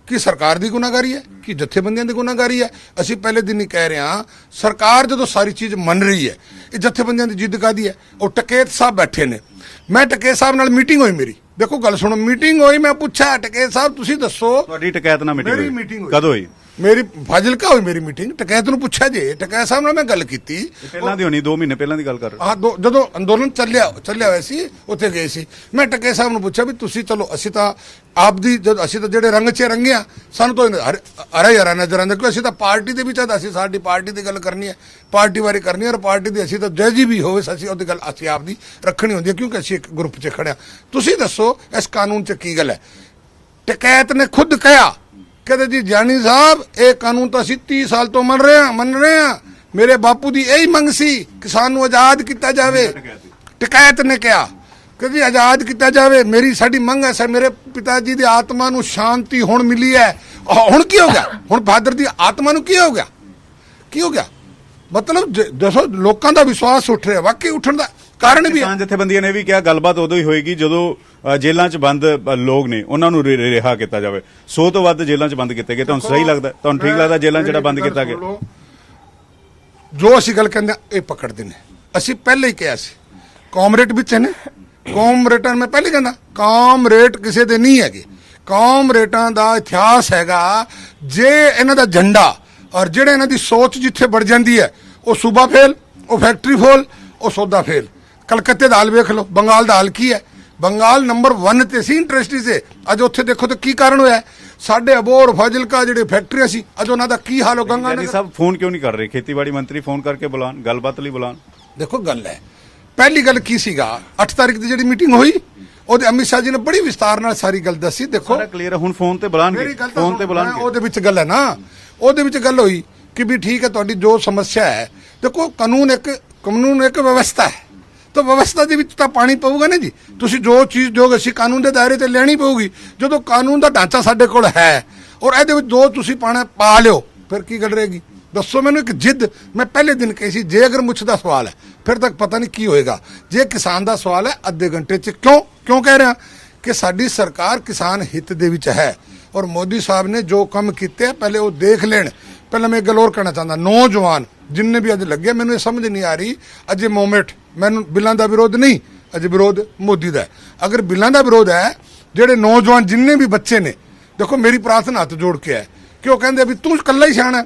ਕਿ ਸਰਕਾਰ ਦੀ ਗੁਨਾਹਗਾਰੀ ਹੈ ਕਿ ਜਥੇਬੰਦੀਆਂ ਦੀ ਗੁਨਾਹਗਾਰੀ ਹੈ। ਅਸੀਂ ਪਹਿਲੇ ਦਿਨ ਹੀ ਕਹਿ ਰਹੇ ਹਾਂ, ਸਰਕਾਰ ਜਦੋਂ ਸਾਰੀ ਚੀਜ਼ ਮੰਨ ਰਹੀ ਹੈ, ਇਹ ਜਥੇਬੰਦੀਆਂ ਦੀ ਜਿੱਦ ਕਾਹਦੀ ਹੈ? ਉਹ ਟਕੇਤ ਸਾਹਿਬ ਬੈਠੇ ਨੇ, ਮੈਂ ਟਕੇਤ ਸਾਹਿਬ ਨਾਲ ਮੀਟਿੰਗ ਹੋਈ ਮੇਰੀ। ਦੇਖੋ, ਗੱਲ ਸੁਣੋ, ਮੀਟਿੰਗ ਹੋਈ, ਮੈਂ ਪੁੱਛਿਆ ਟਕੇਤ ਸਾਹਿਬ ਤੁਸੀਂ ਦੱਸੋ। ਤੁਹਾਡੀ ਟਕੈਤ ਨਾਲ ਮੇਰੀ ਮੀਟਿੰਗ ਮੀਟਿੰਗ ਹੋਈ। ਕਦੋਂ ਹੋਈ? ਮੇਰੀ ਫਾਜ਼ਿਲਕਾ ਹੋਈ ਮੇਰੀ ਮੀਟਿੰਗ। ਟਕੈਤ ਨੂੰ ਪੁੱਛਿਆ ਜੇ, ਟਕੈਤ ਸਾਹਿਬ ਨਾਲ ਮੈਂ ਗੱਲ ਕੀਤੀ। ਪਹਿਲਾਂ ਦੀ ਹੋਣੀ, 2 ਮਹੀਨੇ ਪਹਿਲਾਂ ਦੀ ਗੱਲ ਕਰ ਰਹੇ। ਹਾਂ, ਜਦੋਂ ਅੰਦੋਲਨ ਚੱਲਿਆ ਹੋਇਆ ਸੀ, ਉੱਥੇ ਗਏ ਸੀ। ਮੈਂ ਟਕੈਤ ਸਾਹਿਬ ਨੂੰ ਪੁੱਛਿਆ ਵੀ ਤੁਸੀਂ ਚਲੋ, ਅਸੀਂ ਤਾਂ ਆਪਦੀ ਜਦ ਅਸੀਂ ਤਾਂ ਜਿਹੜੇ ਰੰਗ 'ਚ ਰੰਗਿਆ, ਸਾਨੂੰ ਤਾਂ ਹਰਾ ਨਜ਼ਰ ਆਉਂਦਾ ਕਿ ਅਸੀਂ ਤਾਂ ਪਾਰਟੀ ਦੇ ਵਿੱਚ, ਅਸੀਂ ਸਾਡੀ ਪਾਰਟੀ ਦੀ ਗੱਲ ਕਰਨੀ ਹੈ, ਪਾਰਟੀ ਬਾਰੇ ਕਰਨੀ ਹੈ। ਔਰ ਪਾਰਟੀ ਦੀ ਅਸੀਂ ਤਾਂ ਜੈ ਜੀ ਵੀ ਹੋਵੇ, ਅਸੀਂ ਉਹਦੀ ਗੱਲ ਅਸੀਂ ਆਪਦੀ ਰੱਖਣੀ ਹੁੰਦੀ ਹੈ, ਕਿਉਂਕਿ ਅਸੀਂ ਇੱਕ ਗਰੁੱਪ 'ਚ ਖੜਿਆ। ਤੁਸੀਂ ਦੱਸੋ ਇਸ ਕਾਨੂੰਨ 'ਚ ਕੀ ਗੱਲ ਹੈ? ਟਕੈਤ ਨੇ ਖੁਦ ਕਿਹਾ, ਕਹਿੰਦੇ ਜੀ ਜਾਨੀ ਸਾਹਿਬ, ਇਹ ਕਾਨੂੰਨ ਤਾਂ ਅਸੀਂ 30 ਸਾਲ ਤੋਂ ਮੰਨ ਰਹੇ ਹਾਂ। ਮੇਰੇ ਬਾਪੂ ਦੀ ਇਹੀ ਮੰਗ ਸੀ ਕਿ ਸਾਨੂੰ ਆਜ਼ਾਦ ਕੀਤਾ ਜਾਵੇ। ਟਕੈਤ ਨੇ ਕਿਹਾ ਕਿ ਜੀ ਆਜ਼ਾਦ ਕੀਤਾ ਜਾਵੇ, ਸਾਡੀ ਮੰਗ ਹੈ। ਮੇਰੇ ਪਿਤਾ ਜੀ ਦੀ ਆਤਮਾ ਨੂੰ ਸ਼ਾਂਤੀ ਹੁਣ ਮਿਲੀ ਹੈ। ਹੁਣ ਕੀ ਹੋ ਗਿਆ? ਹੁਣ ਬਹਾਦਰ ਦੀ ਆਤਮਾ ਨੂੰ ਕੀ ਹੋ ਗਿਆ? ਕੀ ਹੋ ਗਿਆ? ਮਤਲਬ ਦੱਸੋ, ਲੋਕਾਂ ਦਾ ਵਿਸ਼ਵਾਸ ਉੱਠ ਰਿਹਾ। ਵਾਕਈ ਉੱਠਣ ਦਾ ਕਾਰਨ ਵੀ ਕਿਸਾਨ ਜਥੇਬੰਦੀਆਂ ਨੇ ਵੀ ਕਿਹਾ ਗੱਲਬਾਤ ਉਦੋਂ ਹੀ ਹੋਏਗੀ ਜਦੋਂ ਜੇਲ੍ਹਾਂ 'ਚ ਬੰਦ ਲੋਕ ਨੇ ਉਹਨਾਂ ਨੂੰ ਰਿਹਾ ਕੀਤਾ ਜਾਵੇ। 100 ਤੋਂ ਵੱਧ ਜੇਲ੍ਹਾਂ 'ਚ ਬੰਦ ਕੀਤੇ ਗਏ। ਤੁਹਾਨੂੰ ਸਹੀ ਲੱਗਦਾ? ਤੁਹਾਨੂੰ ਠੀਕ ਲੱਗਦਾ ਜੇਲ੍ਹਾਂ ਜਿਹੜਾ ਬੰਦ ਕੀਤਾ ਗਿਆ? ਜੋ ਅਸੀਂ ਗੱਲ ਕਹਿੰਦੇ ਇਹ ਪਕੜਦੇ ਨੇ। ਅਸੀਂ ਪਹਿਲੇ ਹੀ ਕਿਹਾ ਸੀ, ਕਾਮਰੇਡ ਵਿੱਚ ਨੇ, ਕਾਮਰੇਟਾਂ ਮੈਂ ਪਹਿਲੇ ਕਹਿੰਦਾ, ਕਾਮਰੇਟ ਕਿਸੇ ਦੇ ਨਹੀਂ ਹੈਗੇ। ਕਾਮਰੇਟਾਂ ਦਾ ਇਤਿਹਾਸ ਹੈਗਾ। ਜੇ ਇਹਨਾਂ ਦਾ ਝੰਡਾ ਔਰ ਜਿਹੜੇ ਇਹਨਾਂ ਦੀ ਸੋਚ ਜਿੱਥੇ ਵੜ ਜਾਂਦੀ ਹੈ, ਉਹ ਸੂਬਾ ਫੇਲ, ਉਹ ਫੈਕਟਰੀ ਫੋਲ, ਉਹ ਸੌਦਾ ਫੇਲ। ਕਲਕੱਤੇ ਦਾ ਹਾਲ ਵੇਖ ਲਓ, ਬੰਗਾਲ ਦਾ ਹਾਲ ਕੀ ਹੈ? ਬੰਗਾਲ ਨੰਬਰ 1 ਤੇ ਸੀ ਇੰਡਸਟਰੀ ਤੇ। ਅੱਜ ਉੱਥੇ ਦੇਖੋ ਤਾਂ ਕੀ ਕਾਰਨ ਹੋਇਆ। ਸਾਡੇ ਅਬੋਰ ਫਾਜ਼ਿਲਕਾ ਜਿਹੜੇ ਫੈਕਟਰੀਆਂ ਸੀ, ਅੱਜ ਉਹਨਾਂ ਦਾ ਕੀ ਹਾਲ ਹੋ ਗੰਗਾ ਨਗਰ। ਸਾਹਿਬ ਫੋਨ ਕਿਉਂ ਨਹੀਂ ਕਰ ਰਹੇ? ਖੇਤੀਬਾੜੀ ਮੰਤਰੀ ਫੋਨ ਕਰਕੇ ਬੁਲਾਣ, ਗੱਲਬਾਤ ਲਈ ਬੁਲਾਣ। ਦੇਖੋ, ਗੱਲ ਹੈ, ਪਹਿਲੀ ਗੱਲ ਕੀ ਸੀਗਾ, 8 ਤਾਰੀਖ ਦੀ ਜਿਹੜੀ ਮੀਟਿੰਗ ਹੋਈ, ਉਹਦੇ ਅਮਿਤ ਸ਼ਾਹ ਜੀ ਨੇ ਬੜੀ ਵਿਸਤਾਰ ਨਾਲ ਸਾਰੀ ਗੱਲ ਦੱਸੀ। ਦੇਖੋ, ਸਾਰਾ ਕਲੀਅਰ ਹੈ। ਹੁਣ ਫੋਨ ਤੇ ਬੁਲਾਣਗੇ, ਫੋਨ ਤੇ ਬੁਲਾਣਗੇ। ਉਹਦੇ ਵਿੱਚ ਗੱਲ ਹੈ ਨਾ, ਉਹਦੇ ਵਿੱਚ ਗੱਲ ਹੋਈ ਕਿ ਵੀ ਠੀਕ ਹੈ, ਤੁਹਾਡੀ ਜੋ ਸਮੱਸਿਆ ਹੈ। ਦੇਖੋ, ਕਾਨੂੰਨ ਇੱਕ ਵਿਵਸਥਾ ਹੈ, ਤਾਂ ਵਿਵਸਥਾ ਦੇ ਵਿੱਚ ਤਾਂ ਪਾਣੀ ਪਊਗਾ ਨਾ ਜੀ। ਤੁਸੀਂ ਜੋ ਚੀਜ਼ ਜੋ ਅਸੀਂ ਕਾਨੂੰਨ ਦੇ ਦਾਇਰੇ ਤੇ ਲੈਣੀ ਪਊਗੀ। ਜਦੋਂ ਕਾਨੂੰਨ ਦਾ ਢਾਂਚਾ ਸਾਡੇ ਕੋਲ ਹੈ ਔਰ ਇਹਦੇ ਵਿੱਚ ਜੋ ਤੁਸੀਂ ਪਾਣਾ ਪਾ ਲਿਓ, ਫਿਰ ਕੀ ਗੱਲ ਰਹੇਗੀ? ਦੱਸੋ ਮੈਨੂੰ। ਇੱਕ ਜਿੱਦ ਮੈਂ ਪਹਿਲੇ ਦਿਨ ਕਹੀ ਸੀ, ਜੇ ਅਗਰ ਮੁੱਛ ਦਾ ਸਵਾਲ ਹੈ ਫਿਰ ਤੱਕ ਪਤਾ ਨਹੀਂ ਕੀ ਹੋਏਗਾ। ਜੇ ਕਿਸਾਨ ਦਾ ਸਵਾਲ ਹੈ, ਅੱਧੇ ਘੰਟੇ 'ਚ ਕਿਉਂ ਕਹਿ ਰਿਹਾ ਕਿ ਸਾਡੀ ਸਰਕਾਰ ਕਿਸਾਨ ਹਿੱਤ ਦੇ ਵਿੱਚ ਹੈ। ਔਰ ਮੋਦੀ ਸਾਹਿਬ ਨੇ ਜੋ ਕੰਮ ਕੀਤੇ ਪਹਿਲੇ ਉਹ ਦੇਖ ਲੈਣ ਪਹਿਲਾਂ ਮੈਂ ਇੱਕ ਗੱਲ ਹੋਰ ਕਹਿਣਾ ਚਾਹੁੰਦਾ, ਨੌਜਵਾਨ ਜਿੰਨੇ ਵੀ ਅੱਜ ਲੱਗੇ, ਮੈਨੂੰ ਇਹ ਸਮਝ ਨਹੀਂ ਆ ਰਹੀ ਅਜੇ ਮੂਵਮੈਂਟ, ਮੈਨੂੰ ਬਿੱਲਾਂ ਦਾ ਵਿਰੋਧ ਨਹੀਂ, ਅਜੇ ਵਿਰੋਧ ਮੋਦੀ ਦਾ ਹੈ। ਅਗਰ ਬਿੱਲਾਂ ਦਾ ਵਿਰੋਧ ਹੈ, ਜਿਹੜੇ ਨੌਜਵਾਨ ਜਿੰਨੇ ਵੀ ਬੱਚੇ ਨੇ, ਦੇਖੋ ਮੇਰੀ ਪ੍ਰਾਰਥਨਾ ਹੱਥ ਜੋੜ ਕੇ ਹੈ ਕਿ ਉਹ ਕਹਿੰਦੇ ਵੀ ਤੂੰ ਇਕੱਲਾ ਹੀ ਸਿਆਣਾ,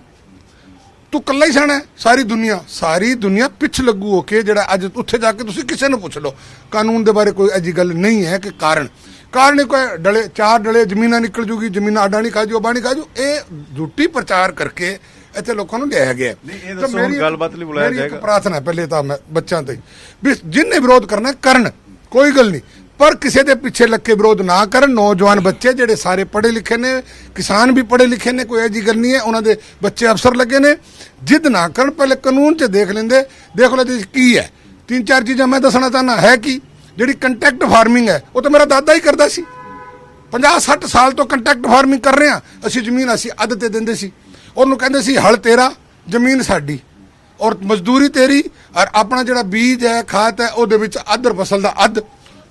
ਤੂੰ ਇਕੱਲਾ ਹੀ ਸਿਆਣਾ, ਸਾਰੀ ਦੁਨੀਆ ਪਿੱਛ ਲੱਗੂ ਹੋ ਕੇ, ਜਿਹੜਾ ਅੱਜ ਉੱਥੇ ਜਾ ਕੇ ਤੁਸੀਂ ਕਿਸੇ ਨੂੰ ਪੁੱਛ ਲਓ, ਕਾਨੂੰਨ ਦੇ ਬਾਰੇ ਕੋਈ ਅਜੀ ਗੱਲ ਨਹੀਂ ਹੈ ਕਿ ਕਾਰਨ ਕੋਈ ਡਲੇ, 4 ਡਲੇ ਜ਼ਮੀਨਾਂ ਨਿਕਲ ਜੂਗੀ, ਜ਼ਮੀਨਾਂ ਅਡਾਣੀ ਖਾ ਜੂ, ਅਬਾਣੀ ਖਾ ਜੂ, ਇਹ ਝੂਠੀ ਪ੍ਰਚਾਰ ਕਰਕੇ ਇੱਥੇ ਲੋਕਾਂ ਨੂੰ ਲਿਆਇਆ ਗਿਆ। ਇਹ ਦੱਸੋ ਹੁਣ ਗੱਲਬਾਤ ਲਈ ਬੁਲਾਇਆ ਜਾਏਗਾ। ਪ੍ਰਾਰਥਨਾ ਪਹਿਲੇ ਤਾਂ ਮੈਂ ਬੱਚਿਆਂ ਤੇ ਵੀ ਜਿੰਨੇ ਵਿਰੋਧ ਕਰਨਾ ਕਰਨ, ਕੋਈ ਗੱਲ ਨਹੀਂ, ਪਰ ਕਿਸੇ ਦੇ ਪਿੱਛੇ ਲੱਗ ਕੇ ਵਿਰੋਧ ਨਾ ਕਰਨ। ਨੌਜਵਾਨ ਬੱਚੇ ਜਿਹੜੇ ਸਾਰੇ ਪੜ੍ਹੇ ਲਿਖੇ ਨੇ, ਕਿਸਾਨ ਵੀ ਪੜ੍ਹੇ ਲਿਖੇ ਨੇ, ਕੋਈ ਐਜੀ ਗੱਲ ਨਹੀਂ ਹੈ, ਉਹਨਾਂ ਦੇ ਬੱਚੇ ਅਫਸਰ ਲੱਗੇ ਨੇ, ਜਿੱਦ ਨਾ ਕਰਨ, ਪਹਿਲੇ ਕਾਨੂੰਨ 'ਚ ਦੇਖ ਲੈਂਦੇ, ਦੇਖ ਲਓ ਇਹਦੇ 'ਚ ਕੀ ਹੈ। 3-4 ਚੀਜ਼ਾਂ ਮੈਂ ਦੱਸਣਾ ਚਾਹੁੰਦਾ ਹੈ ਕਿ ਜਿਹੜੀ ਕੰਟੈਕਟ ਫਾਰਮਿੰਗ ਹੈ, ਉਹ ਤਾਂ ਮੇਰਾ ਦਾਦਾ ਹੀ ਕਰਦਾ ਸੀ, 50-60 ਸਾਲ ਤੋਂ ਕੰਟੈਕਟ ਫਾਰਮਿੰਗ ਕਰ ਰਹੇ ਹਾਂ ਅਸੀਂ। ਜ਼ਮੀਨ ਅਸੀਂ ਅੱਧ ਤੇ ਦਿੰਦੇ ਸੀ, ਉਹਨੂੰ ਕਹਿੰਦੇ ਸੀ ਹਲ ਤੇਰਾ ਜ਼ਮੀਨ ਸਾਡੀ, ਔਰ ਮਜ਼ਦੂਰੀ ਤੇਰੀ, ਔਰ ਆਪਣਾ ਜਿਹੜਾ ਬੀਜ ਹੈ, ਖਾਦ ਹੈ, ਉਹਦੇ ਵਿੱਚ ਅੱਧ ਫਸਲ ਦਾ ਅੱਧ।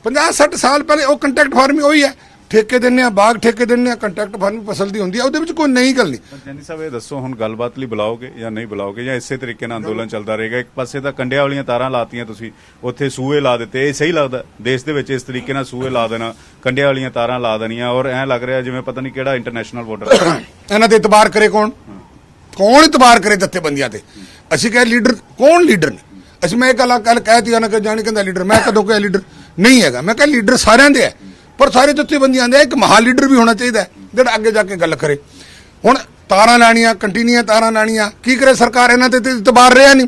50-60 ਸਾਲ ਪਹਿਲੇ ਉਹ ਕੰਟੈਕਟ ਫਾਰਮਿੰਗ ਉਹੀ ਹੈ, ਠੇਕੇ ਦਿੰਦੇ ਆ, ਬਾਗ ਠੇਕੇ ਦਿੰਦੇ ਆ, ਕੰਟੈਕਟ ਫਾਰਮਿੰਗ ਫਸਲ ਦੀ ਹੁੰਦੀ ਹੈ, ਉਹਦੇ ਵਿੱਚ ਕੋਈ ਨਈ ਗੱਲ ਨਹੀਂ। ਜੈਨੀ ਸਾਹਿਬ ਇਹ ਦੱਸੋ ਹੁਣ ਗੱਲਬਾਤ ਲਈ ਬੁਲਾਓਗੇ ਜਾਂ ਨਹੀਂ ਬੁਲਾਓਗੇ, ਜਾਂ ਇਸੇ ਤਰੀਕੇ ਨਾਲ ਅੰਦੋਲਨ ਚੱਲਦਾ ਰਹੇਗਾ? ਇੱਕ ਪਾਸੇ ਤਾਂ ਕੰਡਿਆਂ ਵਾਲੀਆਂ ਤਾਰਾਂ ਲਾਤੀਆਂ ਤੁਸੀਂ, ਉੱਥੇ ਸੂਏ ਲਾ ਦਿੱਤੇ, ਇਹ ਸਹੀ ਲੱਗਦਾ ਦੇਸ਼ ਦੇ ਵਿੱਚ ਇਸ ਤਰੀਕੇ ਨਾਲ ਸੂਏ ਲਾ ਦੇਣਾ, ਕੰਡਿਆਂ ਵਾਲੀਆਂ ਤਾਰਾਂ ਲਾ ਦੇਣੀਆਂ, ਔਰ ਐਂ ਲੱਗ ਰਿਹਾ ਜਿਵੇਂ ਪਤਾ ਨਹੀਂ ਕਿਹੜਾ ਇੰਟਰਨੈਸ਼ਨਲ ਬਾਰਡਰ ਹੈ। ਇਹਨਾਂ ਤੇ ਇਤਬਾਰ ਕਰੇ ਕੌਣ ਇਤਬਾਰ ਕਰੇ ਜਥੇਬੰਦੀਆਂ ਤੇ? ਅਸੀਂ ਕਹੇ ਲੀਡਰ ਕੌਣ ਲੀਡਰ ਨੇ? ਅਸੀਂ ਮੈਂ ਕੱਲ ਕਹਿਤੀ ਨਾ ਕਿ ਜਾਣੀ ਕਹਿੰਦਾ ਲੀਡਰ, ਮੈਂ ਕਦੋਂ ਕਿਹਾ ਲੀਡਰ ਨਹੀਂ ਹੈਗਾ, ਮੈਂ ਕਿਹਾ ਲੀਡਰ ਸਾਰਿਆਂ ਦੇ ਹੈ, ਪਰ ਸਾਰੇ ਜਥੇਬੰਦੀਆਂ ਦੇ ਇੱਕ ਮਹਾ ਲੀਡਰ ਵੀ ਹੋਣਾ ਚਾਹੀਦਾ ਜਿਹੜਾ ਅੱਗੇ ਜਾ ਕੇ ਗੱਲ ਕਰੇ। ਹੁਣ ਤਾਰਾਂ ਲਾਣੀਆਂ, ਕੰਟੀਨੀਆਂ ਤਾਰਾਂ ਲਾਣੀਆਂ, ਕੀ ਕਰੇ ਸਰਕਾਰ? ਇਹਨਾਂ ਤੇ ਇਤਬਾਰ ਰਿਹਾ ਨਹੀਂ,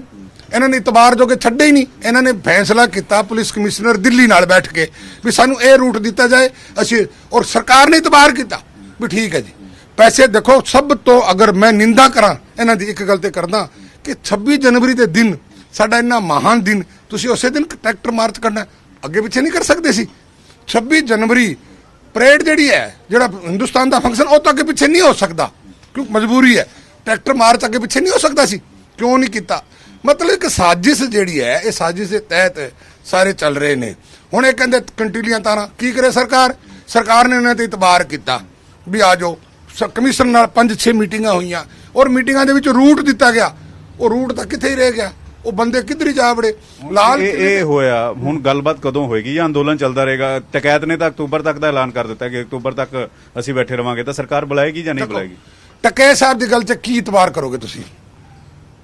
ਇਹਨਾਂ ਨੇ ਇਤਬਾਰ ਜੋ ਕਿ ਛੱਡੇ ਹੀ ਨਹੀਂ। ਇਹਨਾਂ ਨੇ ਫੈਸਲਾ ਕੀਤਾ ਪੁਲਿਸ ਕਮਿਸ਼ਨਰ ਦਿੱਲੀ ਨਾਲ ਬੈਠ ਕੇ ਵੀ ਸਾਨੂੰ ਇਹ ਰੂਟ ਦਿੱਤਾ ਜਾਏ, ਅਸੀਂ, ਔਰ ਸਰਕਾਰ ਨੇ ਇਤਬਾਰ ਕੀਤਾ ਵੀ ਠੀਕ ਹੈ ਜੀ। ਪੈਸੇ ਦੇਖੋ, ਸਭ ਤੋਂ ਅਗਰ ਮੈਂ ਨਿੰਦਾ ਕਰਾਂ ਇਹਨਾਂ ਦੀ, ਇੱਕ ਗੱਲ ਤੇ ਕਰਦਾ ਕਿ 26 ਜਨਵਰੀ ਦੇ ਦਿਨ, ਸਾਡਾ ਇੰਨਾ ਮਹਾਨ ਦਿਨ, ਤੁਸੀਂ ਉਸੇ ਦਿਨ ਟਰੈਕਟਰ ਮਾਰਚ ਕਰਨਾ, ਅੱਗੇ ਪਿੱਛੇ ਨਹੀਂ ਕਰ ਸਕਦੇ ਸੀ। 26 ਜਨਵਰੀ ਪਰੇਡ ਜਿਹੜੀ ਹੈ, ਜਿਹੜਾ ਹਿੰਦੁਸਤਾਨ ਦਾ ਫੰਕਸ਼ਨ, ਉਹ ਤਾਂ ਅੱਗੇ ਪਿੱਛੇ ਨਹੀਂ ਹੋ ਸਕਦਾ ਕਿਉਂਕਿ ਮਜਬੂਰੀ ਹੈ। ਟਰੈਕਟਰ ਮਾਰਚ ਅੱਗੇ ਪਿੱਛੇ ਨਹੀਂ ਹੋ ਸਕਦਾ ਸੀ, ਕਿਉਂ ਨਹੀਂ ਕੀਤਾ? ਮਤਲਬ ਕਿ ਸਾਜ਼ਿਸ਼ ਜਿਹੜੀ ਹੈ, ਇਹ ਸਾਜ਼ਿਸ਼ ਦੇ ਤਹਿਤ ਸਾਰੇ ਚੱਲ ਰਹੇ ਨੇ। ਹੁਣ ਇਹ ਕਹਿੰਦੇ ਕੰਟੀਲੀਆਂ ਤਾਰਾਂ, ਕੀ ਕਰੇ ਸਰਕਾਰ? ਸਰਕਾਰ ਨੇ ਇਹਨਾਂ ਤੇ ਇਤਬਾਰ ਕੀਤਾ ਵੀ ਆ ਜਾਓ। ਕਮਿਸ਼ਨ ਨਾਲ 5-6 ਮੀਟਿੰਗਾਂ ਹੋਈਆਂ, ਔਰ ਮੀਟਿੰਗਾਂ ਦੇ ਵਿੱਚ ਰੂਟ ਦਿੱਤਾ ਗਿਆ, ਉਹ ਰੂਟ ਤਾਂ ਕਿੱਥੇ ਹੀ ਰਹਿ ਗਿਆ, ਉਹ ਬੰਦੇ ਕਿੱਧਰ ਹੀ ਜਾ ਵੜੇ। ਲਾਲ ਇਹ ਹੋਇਆ, ਹੁਣ ਗੱਲਬਾਤ ਕਦੋਂ ਹੋਏਗੀ ਜਾਂ ਅੰਦੋਲਨ ਚੱਲਦਾ ਰਹੇਗਾ? ਟਕੈਤ ਨੇ ਤਾਂ ਅਕਤੂਬਰ ਤੱਕ ਦਾ ਐਲਾਨ ਕਰ ਦਿੱਤਾ ਕਿ ਅਕਤੂਬਰ ਤੱਕ ਅਸੀਂ ਬੈਠੇ ਰਵਾਂਗੇ, ਤਾਂ ਸਰਕਾਰ ਬੁਲਾਏਗੀ ਜਾਂ ਨਹੀਂ ਬੁਲਾਏਗੀ? ਟਕੈ ਸਾਹਿਬ ਦੀ ਗੱਲ 'ਚ ਕੀ ਇਤਬਾਰ ਕਰੋਗੇ ਤੁਸੀਂ?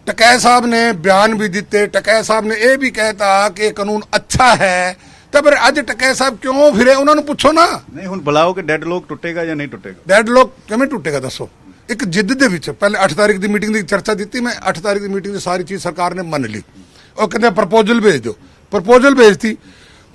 ਟਕੈ ਸਾਹਿਬ ਨੇ ਬਿਆਨ ਵੀ ਦਿੱਤੇ, ਟਕੈ ਸਾਹਿਬ ਨੇ ਇਹ ਵੀ ਕਹਿਤਾ ਕਿ ਇਹ ਕਾਨੂੰਨ ਅੱਛਾ ਹੈ, ਤਾਂ ਫਿਰ ਅੱਜ ਟਕੈ ਸਾਹਿਬ ਕਿਉਂ ਫਿਰੇ? ਉਹਨਾਂ ਨੂੰ ਪੁੱਛੋ ਨਾ। ਨਹੀਂ, ਹੁਣ ਬੁਲਾਓ ਕਿ ਡੈਡ ਲੋਕ ਟੁੱਟੇਗਾ ਜਾਂ ਨਹੀਂ ਟੁੱਟੇਗਾ? ਡੈਡ ਲੋਕ ਕਿਵੇਂ ਟੁੱਟੇਗਾ ਦੱਸੋ? ਇੱਕ ਜਿੱਦ ਦੇ ਵਿੱਚ ਪਹਿਲੇ 8 ਤਾਰੀਖ ਦੀ ਮੀਟਿੰਗ ਦੀ ਚਰਚਾ ਦਿੱਤੀ ਮੈਂ, 8 ਤਾਰੀਖ ਦੀ ਮੀਟਿੰਗ ਦੀ ਸਾਰੀ ਚੀਜ਼ ਸਰਕਾਰ ਨੇ ਮੰਨ ਲਈ। ਉਹ ਕਹਿੰਦੇ ਪ੍ਰਪੋਜ਼ਲ ਭੇਜ ਦਿਓ, ਪ੍ਰਪੋਜ਼ਲ ਭੇਜਤੀ।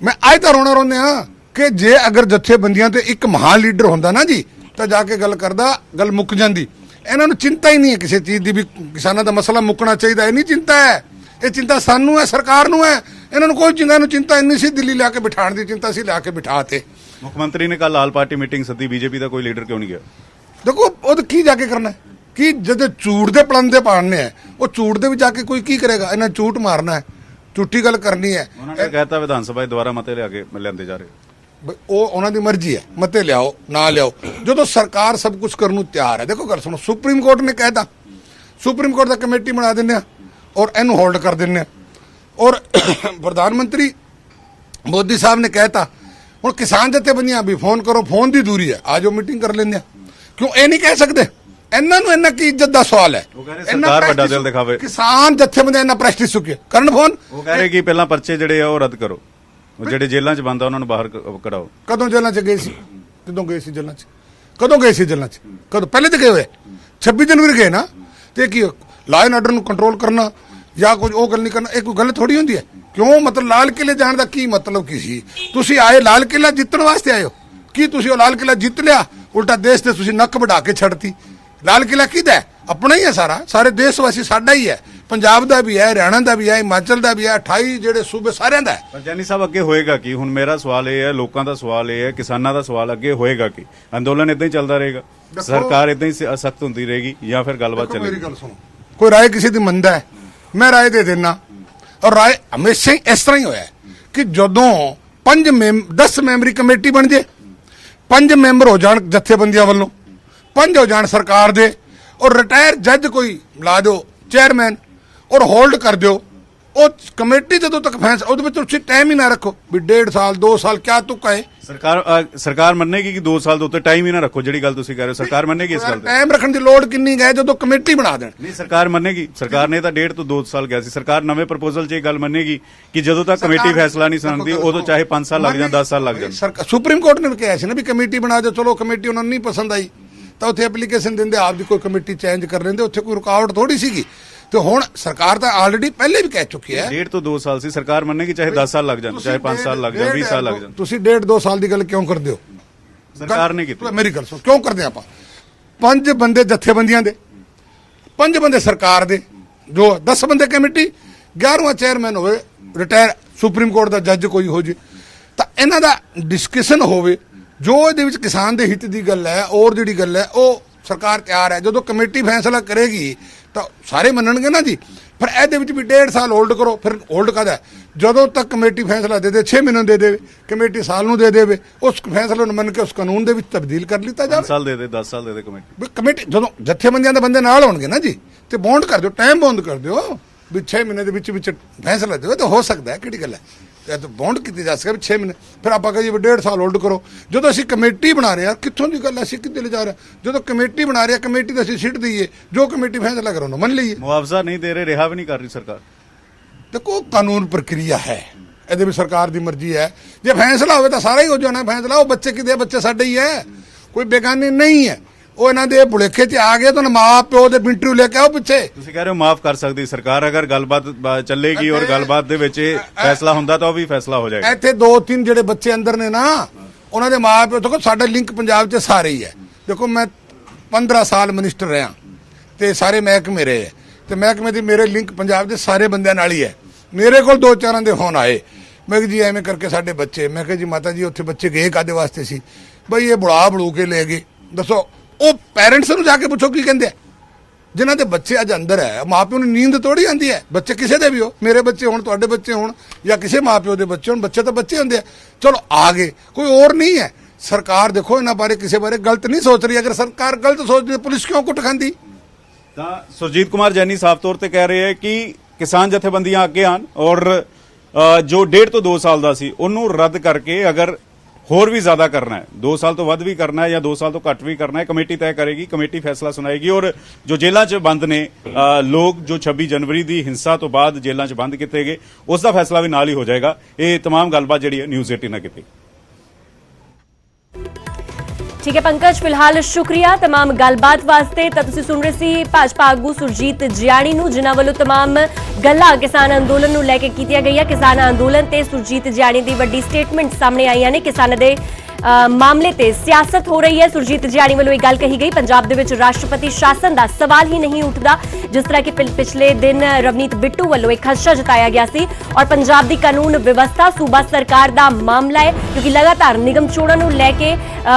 ਮੈਂ ਅੱਜ ਤਾਂ ਰੋਣਾ ਰੋਂਦੇ ਹਾਂ ਕਿ ਜੇ ਅਗਰ ਜਥੇਬੰਦੀਆਂ ਤੇ ਇੱਕ ਮਹਾਨ ਲੀਡਰ ਹੁੰਦਾ ਨਾ ਜੀ, ਤਾਂ ਜਾ ਕੇ ਗੱਲ ਕਰਦਾ, ਗੱਲ ਮੁੱਕ ਜਾਂਦੀ। ਇਹਨਾਂ ਨੂੰ ਚਿੰਤਾ ਹੀ ਨਹੀਂ ਹੈ ਕਿਸੇ ਚੀਜ਼ ਦੀ ਵੀ ਕਿਸਾਨਾਂ ਦਾ ਮਸਲਾ ਮੁੱਕਣਾ ਚਾਹੀਦਾ, ਇਹ ਨਹੀਂ ਚਿੰਤਾ ਹੈ। ਇਹ ਚਿੰਤਾ ਸਾਨੂੰ ਹੈ, ਸਰਕਾਰ ਨੂੰ ਹੈ। ਇਹਨਾਂ ਨੂੰ ਕੋਈ ਚਿੰਤਾ ਇੰਨੀ ਸੀ, ਦਿੱਲੀ ਲਿਆ ਕੇ ਬਿਠਾਉਣ ਦੀ ਚਿੰਤਾ ਸੀ, ਲਿਆ ਕੇ ਬਿਠਾ ਤੇ। ਮੁੱਖ ਮੰਤਰੀ ਨੇ ਕੱਲ ਆਲ ਪਾਰਟੀ ਮੀਟਿੰਗ ਸੱਦੀ, ਬੀਜੇਪੀ ਦਾ ਕੋਈ ਲੀਡਰ ਕਿਉਂ ਨਹੀਂ ਗਿਆ? ਦੇਖੋ ਉਹ ਕੀ ਜਾ ਕੇ ਕਰਨਾ, ਕੀ ਜਦੋਂ ਝੂਠ ਦੇ ਪਲੰਦੇ ਪਾੜਨੇ ਆ, ਉਹ ਝੂਠ ਦੇ ਵਿੱਚ ਜਾ ਕੇ ਕੋਈ ਕੀ ਕਰੇਗਾ? ਇਹਨਾਂ ਝੂਠ ਮਾਰਨਾ ਹੈ, ਝੂਠੀ ਗੱਲ ਕਰਨੀ ਹੈ। ਉਹਨਾਂ ਨੇ ਕਹਿਤਾ ਵਿਧਾਨ ਸਭਾ ਦੇ ਦੁਆਰਾ ਮਤੇ ਲਿਆ ਕੇ ਲਿਆਂਦੇ ਜਾ ਰਹੇ। ਉਹ ਉਹਨਾਂ ਦੀ ਮਰਜ਼ੀ ਹੈ, ਮਤੇ ਲਿਆਓ ਨਾ ਲਿਆਓ, ਜਦੋਂ ਸਰਕਾਰ ਸਭ ਕੁਝ ਕਰਨ ਨੂੰ ਤਿਆਰ ਹੈ। ਦੇਖੋ ਗੱਲ ਸੁਣੋ, ਸੁਪਰੀਮ ਕੋਰਟ ਨੇ ਕਹਿਤਾ, ਸੁਪਰੀਮ ਕੋਰਟ ਦਾ ਕਮੇਟੀ ਬਣਾ ਦਿੰਦੇ ਆ ਔਰ ਇਹਨੂੰ ਹੋਲਡ ਕਰ ਦਿੰਦੇ ਆ, ਔਰ ਪ੍ਰਧਾਨ ਮੰਤਰੀ ਮੋਦੀ ਸਾਹਿਬ ਨੇ ਕਹਿਤਾ ਹੁਣ ਕਿਸਾਨ ਜਥੇਬੰਦੀਆਂ ਵੀ ਫੋਨ ਕਰੋ, ਫੋਨ ਦੀ ਦੂਰੀ ਹੈ, ਆ ਜਾਓ ਮੀਟਿੰਗ ਕਰ ਲੈਂਦੇ ਆ। ਕਿਉਂ ਇਹ ਨਹੀਂ ਕਹਿ ਸਕਦੇ? ਇਹਨਾਂ ਨੂੰ ਇਹਨਾਂ ਕੀ ਇੱਜ਼ਤ ਦਾ ਸਵਾਲ ਹੈ? ਸਰਕਾਰ ਵੱਡਾ ਦਿਲ ਦਿਖਾਵੇ, ਕਿਸਾਨ ਜਥੇਬੰਦੀਆਂ ਇਹਨਾਂ ਪ੍ਰੈਸਟੀਜ ਚੁੱਕੇ ਕਰਨ ਫੋਨ। ਉਹ ਕਹਿ ਰਹੇ ਕਿ ਪਹਿਲਾਂ ਪਰਚੇ ਜਿਹੜੇ ਆ ਉਹ ਰੱਦ ਕਰੋ, ਜਿਹੜੇ ਜੇਲ੍ਹਾਂ 'ਚ ਬੰਦ ਆ ਉਹਨਾਂ ਨੂੰ ਬਾਹਰ ਕਢਾਓ। ਕਦੋਂ ਜੇਲ੍ਹਾਂ 'ਚ ਗਏ ਸੀ? ਕਦੋਂ ਗਏ ਸੀ ਜੇਲ੍ਹਾਂ 'ਚ? ਕਦੋਂ ਗਏ ਸੀ ਜੇਲ੍ਹਾਂ 'ਚ? ਕਦੋਂ? ਪਹਿਲੇ ਤਾਂ ਗਏ ਹੋਏ 26 ਜਨਵਰੀ ਗਏ ਨਾ। ਤੇ ਕੀ ਲਾਅ ਐਂਡ ਆਰਡਰ ਨੂੰ ਕੰਟਰੋਲ ਕਰਨਾ ਜਾਂ ਕੁਝ ਉਹ ਗੱਲ ਨਹੀਂ ਕਰਨਾ, ਇਹ ਕੋਈ ਗੱਲ ਥੋੜੀ ਹੁੰਦੀ ਹੈ। ਕਿਉਂ? ਮਤਲਬ ਲਾਲ ਕਿਲੇ ਜਾਣ ਦਾ ਕੀ ਮਤਲਬ ਕੀ ਸੀ? ਤੁਸੀਂ ਆਏ ਲਾਲ ਕਿਲਾ ਜਿੱਤਣ ਵਾਸਤੇ ਆਏ ਹੋ? ਕੀ ਤੁਸੀਂ ਉਹ ਲਾਲ ਕਿਲਾ ਜਿੱਤ ਲਿਆ? ਉਲਟਾ ਦੇਸ਼ ਤੇ ਤੁਸੀਂ ਨੱਕ ਵਢਾ ਕੇ ਛੱਡਤੀ। ਲਾਲ ਕਿਲਾ ਕਿਹਦਾ ਹੈ? ਆਪਣਾ ਹੀ ਹੈ ਸਾਰਾ, ਸਾਰੇ ਦੇਸ਼ ਵਾਸੀ ਸਾਡਾ ਹੀ ਹੈ। ਪੰਜਾਬ ਦਾ ਵੀ ਹੈ, ਹਰਿਆਣਾ ਦਾ ਵੀ ਹੈ, ਹਿਮਾਚਲ ਦਾ ਵੀ ਹੈ, 28 ਜਿਹੜੇ ਸੂਬੇ ਸਾਰਿਆਂ ਦਾ ਹੈ। ਪਰ ਜੈਨੀ ਸਾਹਿਬ ਅੱਗੇ ਹੋਏਗਾ ਕੀ? ਹੁਣ ਮੇਰਾ ਸਵਾਲ ਇਹ ਹੈ, ਲੋਕਾਂ ਦਾ ਸਵਾਲ ਇਹ ਹੈ, ਕਿਸਾਨਾਂ ਦਾ ਸਵਾਲ ਅੱਗੇ ਹੋਏਗਾ ਕੀ? ਅੰਦੋਲਨ ਇਦਾਂ ਹੀ ਚੱਲਦਾ ਰਹੇਗਾ, ਸਰਕਾਰ ਇਦਾਂ ਹੀ ਸਖਤ ਹੁੰਦੀ ਰਹੇਗੀ, ਜਾਂ ਫਿਰ ਗੱਲਬਾਤ ਚੱਲੇਗੀ? ਮੇਰੀ ਗੱਲ ਸੁਣੋ, ਕੋਈ ਰਾਏ ਕਿਸੇ ਦੀ ਮੰਨਦਾ ਹੈ, ਮੈਂ ਰਾਏ ਦੇ ਦੇਣਾ, ਔਰ ਰਾਏ ਹਮੇਸ਼ਾ ਹੀ ਇਸ ਤਰ੍ਹਾਂ ਹੀ ਹੋਇਆ ਕਿ ਜਦੋਂ 10 ਮੈਂਬਰੀ ਕਮੇਟੀ ਬਣ ਜੇ, 5 ਮੈਂਬਰ ਹੋ ਜਾਣ ਜਥੇਬੰਦੀਆਂ ਵੱਲੋਂ, 5 ਹੋ ਜਾਣ ਸਰਕਾਰ ਦੇ, और रिटायर जज कोई ला दो चेयरमैन और होल्ड कर दो ਉਹ ਕਮੇਟੀ ਜਦੋਂ ਤੱਕ ਫੈਸਲਾ ਉਹਦੇ ਵਿੱਚ ਤੁਸੀਂ ਟਾਈਮ ਹੀ ਨਾ ਰੱਖੋ ਵੀ 1.5 ਸਾਲ 2 ਸਾਲ ਕਿਆ ਤੁੱਕਾ ਹੈ ਸਰਕਾਰ ਮੰਨੇਗੀ ਕਿ 2 ਸਾਲ ਦੇ ਉੱਤੇ ਟਾਈਮ ਹੀ ਨਾ ਰੱਖੋ, ਜਿਹੜੀ ਗੱਲ ਤੁਸੀਂ ਕਹਿ ਰਹੇ ਹੋ ਸਰਕਾਰ ਮੰਨੇਗੀ ਇਸ ਗੱਲ ਤੇ? ਟਾਈਮ ਰੱਖਣ ਦੀ ਲੋੜ ਕਿੰਨੀ ਹੈ ਜਦੋਂ ਕਮੇਟੀ ਬਣਾ ਦੇਣ। ਨਹੀਂ, ਸਰਕਾਰ ਮੰਨੇਗੀ। ਸਰਕਾਰ ਨੇ ਤਾਂ 1.5 ਤੋਂ 2 ਸਾਲ ਕਿਹਾ ਸੀ। ਸਰਕਾਰ ਨਵੇਂ ਪ੍ਰਪੋਜ਼ਲ 'ਚ ਇਹ ਗੱਲ ਮੰਨੇਗੀ ਕਿ ਜਦੋਂ ਤੱਕ ਕਮੇਟੀ ਫੈਸਲਾ ਨਹੀਂ ਸੁਣਾਉਂਦੀ ਉਦੋਂ ਚਾਹੇ 5 ਸਾਲ ਲੱਗ ਜਾਣ 10 ਸਾਲ ਲੱਗ ਜਾਣ। ਸੁਪਰੀਮ ਕੋਰਟ ਨੇ ਵੀ ਕਿਹਾ ਸੀ ਨਾ ਵੀ ਕਮੇਟੀ ਬਣਾ ਦਿਓ, ਚਲੋ ਕਮੇਟੀ ਉਹਨਾਂ ਨੂੰ ਨਹੀਂ ਪਸੰਦ ਆਈ ਤਾਂ ਉੱਥੇ ਐਪਲੀਕੇਸ਼ਨ ਦਿੰਦੇ ਆਪ ਦੀ ਕੋਈ ਕਮੇਟੀ ਚੇਂਜ ਕਰ ਲੈਂਦੇ, ਉੱਥੇ ਕੋਈ ਰੁਕਾਵਟ ਥੋੜੀ ਸੀਗੀ। ਤੇ ਹੁਣ ਸਰਕਾਰ ਤਾਂ ਆਲਰੇਡੀ ਪਹਿਲੇ ਵੀ ਕਹਿ ਚੁੱਕੀ ਹੈ 1.5 ਤੋਂ 2 ਸਾਲ ਸੀ। ਸਰਕਾਰ ਮੰਨੇਗੀ ਚਾਹੇ 10 ਸਾਲ ਲੱਗ ਜਾਣ, ਚਾਹੇ 5 ਸਾਲ ਲੱਗ ਜਾਣ, 20 ਸਾਲ ਲੱਗ ਜਾਣ। ਤੁਸੀਂ 1.5-2 ਸਾਲ ਦੀ ਗੱਲ ਕਿਉਂ ਕਰਦੇ ਹੋ? ਸਰਕਾਰ ਨੇ ਕੀਤੀ। ਮੇਰੀ ਗੱਲ ਸੁਣ, ਕਿਉਂ ਕਰਦੇ ਆਪਾਂ? 5 ਬੰਦੇ ਜਥੇਬੰਦੀਆਂ ਦੇ, 5 ਬੰਦੇ ਸਰਕਾਰ ਦੇ, ਜੋ 10 ਬੰਦੇ ਕਮੇਟੀ, 11ਵਾਂ ਚੇਅਰਮੈਨ ਹੋਵੇ ਰਿਟਾਇਰ ਸੁਪਰੀਮ ਕੋਰਟ ਦਾ ਜੱਜ ਕੋਈ ਹੋ ਜੇ, ਤਾਂ ਇਹਨਾਂ ਦਾ ਡਿਸਕਸ਼ਨ ਹੋਵੇ। ਜੋ ਇਹਦੇ ਵਿੱਚ ਕਿਸਾਨ ਦੇ ਹਿੱਤ ਦੀ ਗੱਲ ਹੈ ਔਰ ਜਿਹੜੀ ਗੱਲ ਹੈ ਉਹ ਸਰਕਾਰ ਤਿਆਰ ਹੈ। ਜਦੋਂ ਕਮੇਟੀ ਫੈਸਲਾ ਕਰੇਗੀ ਤਾਂ ਸਾਰੇ ਮੰਨਣਗੇ ਨਾ ਜੀ। ਫਿਰ ਇਹਦੇ ਵਿੱਚ ਵੀ 1.5 ਸਾਲ ਹੋਲਡ ਕਰੋ। ਫਿਰ ਹੋਲਡ ਕਾਹਦਾ? ਜਦੋਂ ਤੱਕ ਕਮੇਟੀ ਫੈਸਲਾ ਦੇ 6 ਮਹੀਨੇ ਦੇ ਦੇਵੇ, ਕਮੇਟੀ ਸਾਲ ਨੂੰ ਦੇ ਦੇਵੇ, ਉਸ ਫੈਸਲੇ ਨੂੰ ਮੰਨ ਕੇ ਉਸ ਕਾਨੂੰਨ ਦੇ ਵਿੱਚ ਤਬਦੀਲ ਕਰ ਲਿੱਤਾ ਜਾਵੇ। 5 ਸਾਲ ਦੇ ਦੇ, 10 ਸਾਲ ਦੇ ਦੇ ਕਮੇਟੀ। ਕਮੇਟੀ ਜਦੋਂ ਜਥੇਬੰਦੀਆਂ ਦੇ ਬੰਦੇ ਨਾਲ ਹੋਣਗੇ ਨਾ ਜੀ, ਤੇ ਬੌਂਡ ਕਰ ਦਿਓ, ਟਾਈਮ ਬੌਂਡ ਕਰ ਦਿਓ ਵੀ 6 ਮਹੀਨੇ ਦੇ ਵਿੱਚ ਫੈਸਲਾ ਦਿਓ ਤਾਂ ਹੋ ਸਕਦਾ ਹੈ। ਕਿਹੜੀ ਗੱਲ ਹੈ? ਇਹ ਤਾਂ ਬੌਂਡ ਕੀਤੀ ਜਾ ਸਕਦਾ ਵੀ 6 ਮਹੀਨੇ। ਫਿਰ ਆਪਾਂ ਕਹੀਏ ਵੀ 1.5 ਸਾਲ ਹੋਲਡ ਕਰੋ। ਜਦੋਂ ਅਸੀਂ ਕਮੇਟੀ ਬਣਾ ਰਹੇ ਹਾਂ, ਕਿੱਥੋਂ ਦੀ ਗੱਲ ਅਸੀਂ ਕਿੱਥੇ ਲਿਜਾ ਰਹੇ? ਜਦੋਂ ਕਮੇਟੀ ਬਣਾ ਰਹੇ ਹਾਂ, ਕਮੇਟੀ ਦਾ ਅਸੀਂ ਸਿੱਟ ਦਈਏ, ਜੋ ਕਮੇਟੀ ਫੈਸਲਾ ਕਰਾਉਣਾ ਮੰਨ ਲਈਏ। ਮੁਆਵਜ਼ਾ ਨਹੀਂ ਦੇ ਰਹੇ, ਰਿਹਾ ਵੀ ਨਹੀਂ ਕਰ ਰਹੀ ਸਰਕਾਰ। ਦੇਖੋ ਕਾਨੂੰਨ ਪ੍ਰਕਿਰਿਆ ਹੈ, ਇਹਦੇ ਵਿੱਚ ਸਰਕਾਰ ਦੀ ਮਰਜ਼ੀ ਹੈ। ਜੇ ਫੈਸਲਾ ਹੋਵੇ ਤਾਂ ਸਾਰਾ ਹੀ ਹੋ ਜਾਣਾ ਫੈਸਲਾ। ਉਹ ਬੱਚੇ ਕਿਤੇ ਬੱਚੇ ਸਾਡੇ ਹੀ ਹੈ, ਕੋਈ ਬੇਗਾਨੇ ਨਹੀਂ ਹੈ। ਉਹ ਇਹਨਾਂ ਦੇ ਭੁਲੇਖੇ 'ਚ ਆ ਗਏ ਤਾਂ ਮਾਂ ਪਿਓ ਦੇ ਇੰਟਰਵਿਊ ਲੈ ਕੇ ਆਓ ਪਿੱਛੇ। ਤੁਸੀਂ ਕਹਿ ਰਹੇ ਹੋ ਮਾਫ ਕਰ ਸਕਦੀ ਸਰਕਾਰ, ਅਗਰ ਗੱਲਬਾਤ ਚੱਲੇਗੀ ਔਰ ਗੱਲਬਾਤ ਦੇ ਵਿੱਚ ਇਹ ਫੈਸਲਾ ਹੁੰਦਾ ਤਾਂ ਉਹ ਵੀ ਫੈਸਲਾ ਹੋ ਜਾਏਗਾ। ਇੱਥੇ 2-3 ਜਿਹੜੇ ਬੱਚੇ ਅੰਦਰ ਨੇ ਨਾ, ਉਹਨਾਂ ਦੇ ਮਾਂ ਪਿਓ, ਦੇਖੋ ਸਾਡਾ ਲਿੰਕ ਪੰਜਾਬ 'ਚ ਸਾਰੇ ਹੀ ਹੈ। ਦੇਖੋ ਮੈਂ 15 ਸਾਲ ਮਿਨਿਸਟਰ ਰਿਹਾ ਤੇ ਸਾਰੇ ਮਹਿਕਮੇ ਰਹੇ ਤੇ ਮਹਿਕਮੇ ਦੀ ਮੇਰੇ ਲਿੰਕ ਪੰਜਾਬ ਦੇ ਸਾਰੇ ਬੰਦਿਆਂ ਨਾਲ ਹੀ ਹੈ। ਮੇਰੇ ਕੋਲ 2-4 ਦੇ ਫੋਨ ਆਏ, ਮੈਂ ਕਿਹਾ ਜੀ ਐਵੇਂ ਕਰਕੇ ਸਾਡੇ ਬੱਚੇ, ਮੈਂ ਕਿਹਾ ਜੀ ਮਾਤਾ ਜੀ ਉੱਥੇ ਬੱਚੇ ਗਏ ਕਾਹਦੇ ਵਾਸਤੇ ਸੀ? ਬਈ ਇਹ ਬੁਲਾ ਕੇ ਲੈ ਗਏ। ਦੱਸੋ, ਉਹ ਪੈਰੈਂਟਸ ਨੂੰ ਜਾ ਕੇ ਪੁੱਛੋ ਕੀ ਕਹਿੰਦੇ ਆ। ਜਿਨ੍ਹਾਂ ਦੇ ਬੱਚੇ ਅੱਜ ਅੰਦਰ ਹੈ, ਮਾਂ ਪਿਓ ਨੂੰ ਨੀਂਦ ਥੋੜੀ ਆਉਂਦੀ ਹੈ। ਬੱਚੇ ਕਿਸੇ ਦੇ ਵੀ ਹੋ, ਮੇਰੇ ਬੱਚੇ ਹੋਣ, ਤੁਹਾਡੇ ਬੱਚੇ ਹੋਣ, ਜਾਂ ਕਿਸੇ ਮਾਂ ਪਿਓ ਦੇ ਬੱਚੇ ਹੋਣ, ਬੱਚੇ ਤਾਂ ਬੱਚੇ ਹੁੰਦੇ ਆ। ਚਲੋ ਆ ਗਏ, ਕੋਈ ਹੋਰ ਨਹੀਂ ਹੈ। ਸਰਕਾਰ ਦੇਖੋ ਇਹਨਾਂ ਬਾਰੇ ਕਿਸੇ ਬਾਰੇ ਗਲਤ ਨਹੀਂ ਸੋਚ ਰਹੀ। ਅਗਰ ਸਰਕਾਰ ਗਲਤ ਸੋਚਦੀ ਪੁਲਿਸ ਕਿਉਂ ਕੁੱਟ ਖਾਂਦੀ? ਤਾਂ ਸੁਰਜੀਤ ਕੁਮਾਰ ਜੈਨੀ ਸਾਫ਼ ਤੌਰ ਤੇ ਕਹਿ ਰਹੇ ਹੈ ਕਿ ਕਿਸਾਨ ਜਥੇਬੰਦੀਆਂ ਅੱਗੇ ਆਣ ਔਰ ਜੋ 1.5 ਤੋਂ 2 ਸਾਲ ਦਾ ਸੀ ਉਹਨੂੰ ਰੱਦ ਕਰਕੇ ਅਗਰ ਹੋਰ ਵੀ ਜ਼ਿਆਦਾ ਕਰਨਾ ਹੈ, 2 ਸਾਲ ਤੋਂ ਵੱਧ ਵੀ ਕਰਨਾ ਹੈ ਜਾਂ 2 ਸਾਲ ਤੋਂ ਘੱਟ ਵੀ ਕਰਨਾ ਹੈ, ਕਮੇਟੀ ਤੈਅ ਕਰੇਗੀ, ਕਮੇਟੀ ਫੈਸਲਾ ਸੁਣਾਏਗੀ। ਔਰ ਜੋ ਜੇਲ੍ਹਾਂ 'ਚ ਬੰਦ ਨੇ ਲੋਕ, ਜੋ 26 ਜਨਵਰੀ ਦੀ ਹਿੰਸਾ ਤੋਂ ਬਾਅਦ ਜੇਲ੍ਹਾਂ 'ਚ ਬੰਦ ਕੀਤੇ ਗਏ, ਉਸ ਦਾ ਫੈਸਲਾ ਵੀ ਨਾਲ ਹੀ ਹੋ ਜਾਏਗਾ। ਇਹ तमाम ਗੱਲਬਾਤ ਜਿਹੜੀ ਹੈ ਨਿਊਜ਼ 18 ਨਾਲ ਕੀਤੀ। ठीक है पंकज, फिलहाल शुक्रिया तमाम गलबात वास्ते। तो तुसीं सुन रहे सी भाजपा आगू सुरजीत जियाणी नूं, जिन्हां वल्लों तमाम गल्लां किसान अंदोलन नूं लैके कीतियां गईयां। किसान अंदोलन ते सुरजीत जियाणी दी वड्डी स्टेटमेंट सामने आईयां ने। किसानां दे मामले ते सियासत हो रही है। सुरजीत जियाणी वालों एक गल कही गई, पंजाब दे विच राष्ट्रपति शासन दा सवाल ही नहीं उठदा, जिस तरह कि पिछले दिन रवनीत बिट्टू वालों एक खदशा जताया गया सी। और पंजाब दी कानून व्यवस्था सूबा सरकार दा मामला है, क्योंकि लगातार निगम चोणां नूं लैके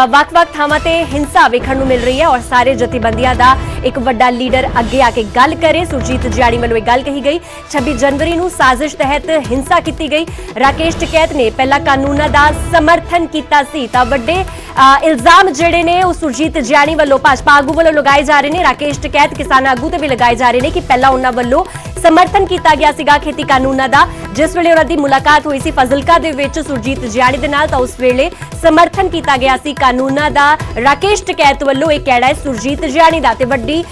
वख-वख थावां ते हिंसा वेखण नूं मिल रही है और सारे जथेबंदियां दा एक वड्डा लीडर अगे आके गल करे। सुरजीत जियाणी वालों एक गल कही गई, 26 जनवरी नूं साजिश तहत हिंसा की गई। राकेश टिकैत ने पहला कानूनां दा समर्थन कीता सी। तां वड्डे इल्जाम जिहड़े ने वो सुरजीत जियाणी वालों भाजपा आगू वालों लगाए जा रहे हैं। राकेश टिकैत किसान आगू ते भी लगाए जा रहे हैं कि पहला उन्हां वालों समर्थन किया गया सीगा खेती कानूनां दा। जिस वेले उन्हां दी मुलाकात हुई सी फजलका दे विच सुरजीत जियाणी दे नाल, तां उस वेले समर्थन किया गया सी कानूनां दा। राकेश टिकैत वालों एक कहना है सुरजीत जियाणी दा, ते वड्डी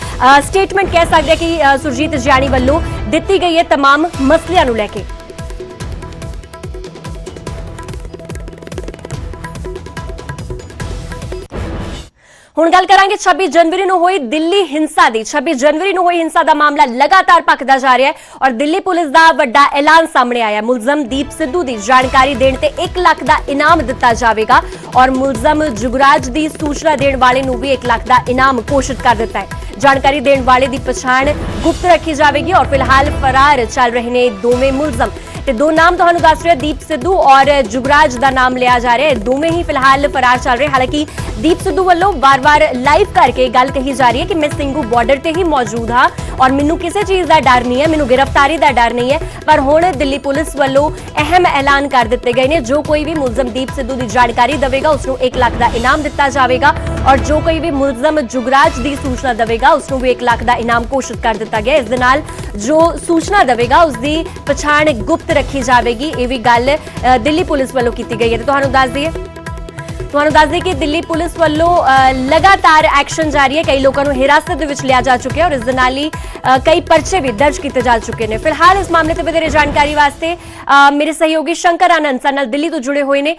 स्टेटमेंट कह सकदे कि सुरजीत जियाणी वालों दित्ती गई है तमाम मसलियां नूं लैके। हुण गल करांगे 26 जनवरी नूं होई दिल्ली हिंसा दी। 26 जनवरी नूं होई हिंसा दा मामला लगातार भखदा जा रहा है और दिल्ली पुलिस दा वड्डा ऐलान सामने आया। मुलजम दीप सिद्धू दी जानकारी देण ते 1 लाख दा इनाम दिता जावेगा और मुलजम जुगराज दी सूचना देण वाले नूं भी 1 लाख दा इनाम घोषित कर दिता है। जानकारी देण वाले दी पछाण गुप्त रखी जावेगी और फिलहाल फरार चल रहे ने दोवें मुलजम। ਤੇ ਦੋ ਨਾਮ ਤੁਹਾਨੂੰ ਦੱਸ ਰਿਹਾ, ਦੀਪ ਸਿੱਧੂ ਔਰ ਜੁਗਰਾਜ ਦਾ ਨਾਮ ਲਿਆ ਜਾ ਰਿਹਾ ਹੈ। ਦੋਵੇਂ ਹੀ ਫਿਲਹਾਲ ਫਰਾਰ ਚੱਲ ਰਹੇ। ਹਾਲਾਂਕਿ ਦੀਪ ਸਿੱਧੂ ਵੱਲੋਂ ਵਾਰ-ਵਾਰ ਲਾਈਵ ਕਰਕੇ ਗੱਲ ਕਹੀ ਜਾ ਰਹੀ ਹੈ ਕਿ ਮੈਂ ਸਿੰਘੂ ਬਾਰਡਰ ਤੇ ਹੀ ਮੌਜੂਦ ਹਾਂ ਔਰ ਮੈਨੂੰ ਕਿਸੇ ਚੀਜ਼ ਦਾ ਡਰ ਨਹੀਂ ਹੈ, ਮੈਨੂੰ ਗ੍ਰਿਫਤਾਰੀ ਦਾ ਡਰ ਨਹੀਂ ਹੈ। ਪਰ ਹੁਣ ਦਿੱਲੀ ਪੁਲਿਸ ਵੱਲੋਂ ਅਹਿਮ ਐਲਾਨ ਕਰ ਦਿੱਤੇ ਗਏ ਨੇ, ਜੋ ਕੋਈ ਵੀ ਮੁਲਜ਼ਮ ਦੀਪ ਸਿੱਧੂ ਦੀ ਜਾਣਕਾਰੀ ਦੇਵੇਗਾ ਉਸ ਨੂੰ 1 ਲੱਖ ਦਾ ਇਨਾਮ ਦਿੱਤਾ ਜਾਵੇਗਾ ਔਰ ਜੋ ਕੋਈ ਵੀ ਮੁਲਜ਼ਮ ਜੁਗਰਾਜ ਦੀ ਸੂਚਨਾ ਦੇਵੇਗਾ ਉਸ ਨੂੰ ਵੀ 1 ਲੱਖ ਦਾ ਇਨਾਮ ਘੋਸ਼ਿਤ ਕਰ ਦਿੱਤਾ ਗਿਆ। ਇਸ ਦੇ ਨਾਲ ਜੋ ਸੂਚਨਾ ਦੇਵੇਗਾ ਉਸ ਦੀ ਪਛਾਣ ਗੁਪਤ ਰੱਖੀ ਜਾਵੇਗੀ। ਇਹ ਵੀ ਗੱਲ ਦਿੱਲੀ ਪੁਲਿਸ ਵੱਲੋਂ ਕੀਤੀ ਗਈ ਹੈ। ਤੇ ਤੁਹਾਨੂੰ ਦੱਸ ਦਈਏ ਕਿ ਦਿੱਲੀ ਪੁਲਿਸ ਵੱਲੋਂ ਲਗਾਤਾਰ ਐਕਸ਼ਨ ਜਾਰੀ ਹੈ। ਕਈ ਲੋਕਾਂ ਨੂੰ ਹਿਰਾਸਤ ਦੇ ਵਿੱਚ ਲਿਆ ਜਾ ਚੁੱਕਿਆ ਔਰ ਇਸ ਦੇ ਨਾਲ ਹੀ ਕਈ ਪਰਚੇ ਵੀ ਦਰਜ ਕੀਤੇ ਜਾ ਚੁੱਕੇ ਨੇ। ਫਿਲਹਾਲ ਇਸ ਮਾਮਲੇ ਤੇ ਵਧੇਰੇ ਜਾਣਕਾਰੀ ਵਾਸਤੇ मेरे सहयोगी शंकर आनंद सर दिल्ली तो जुड़े हुए ने।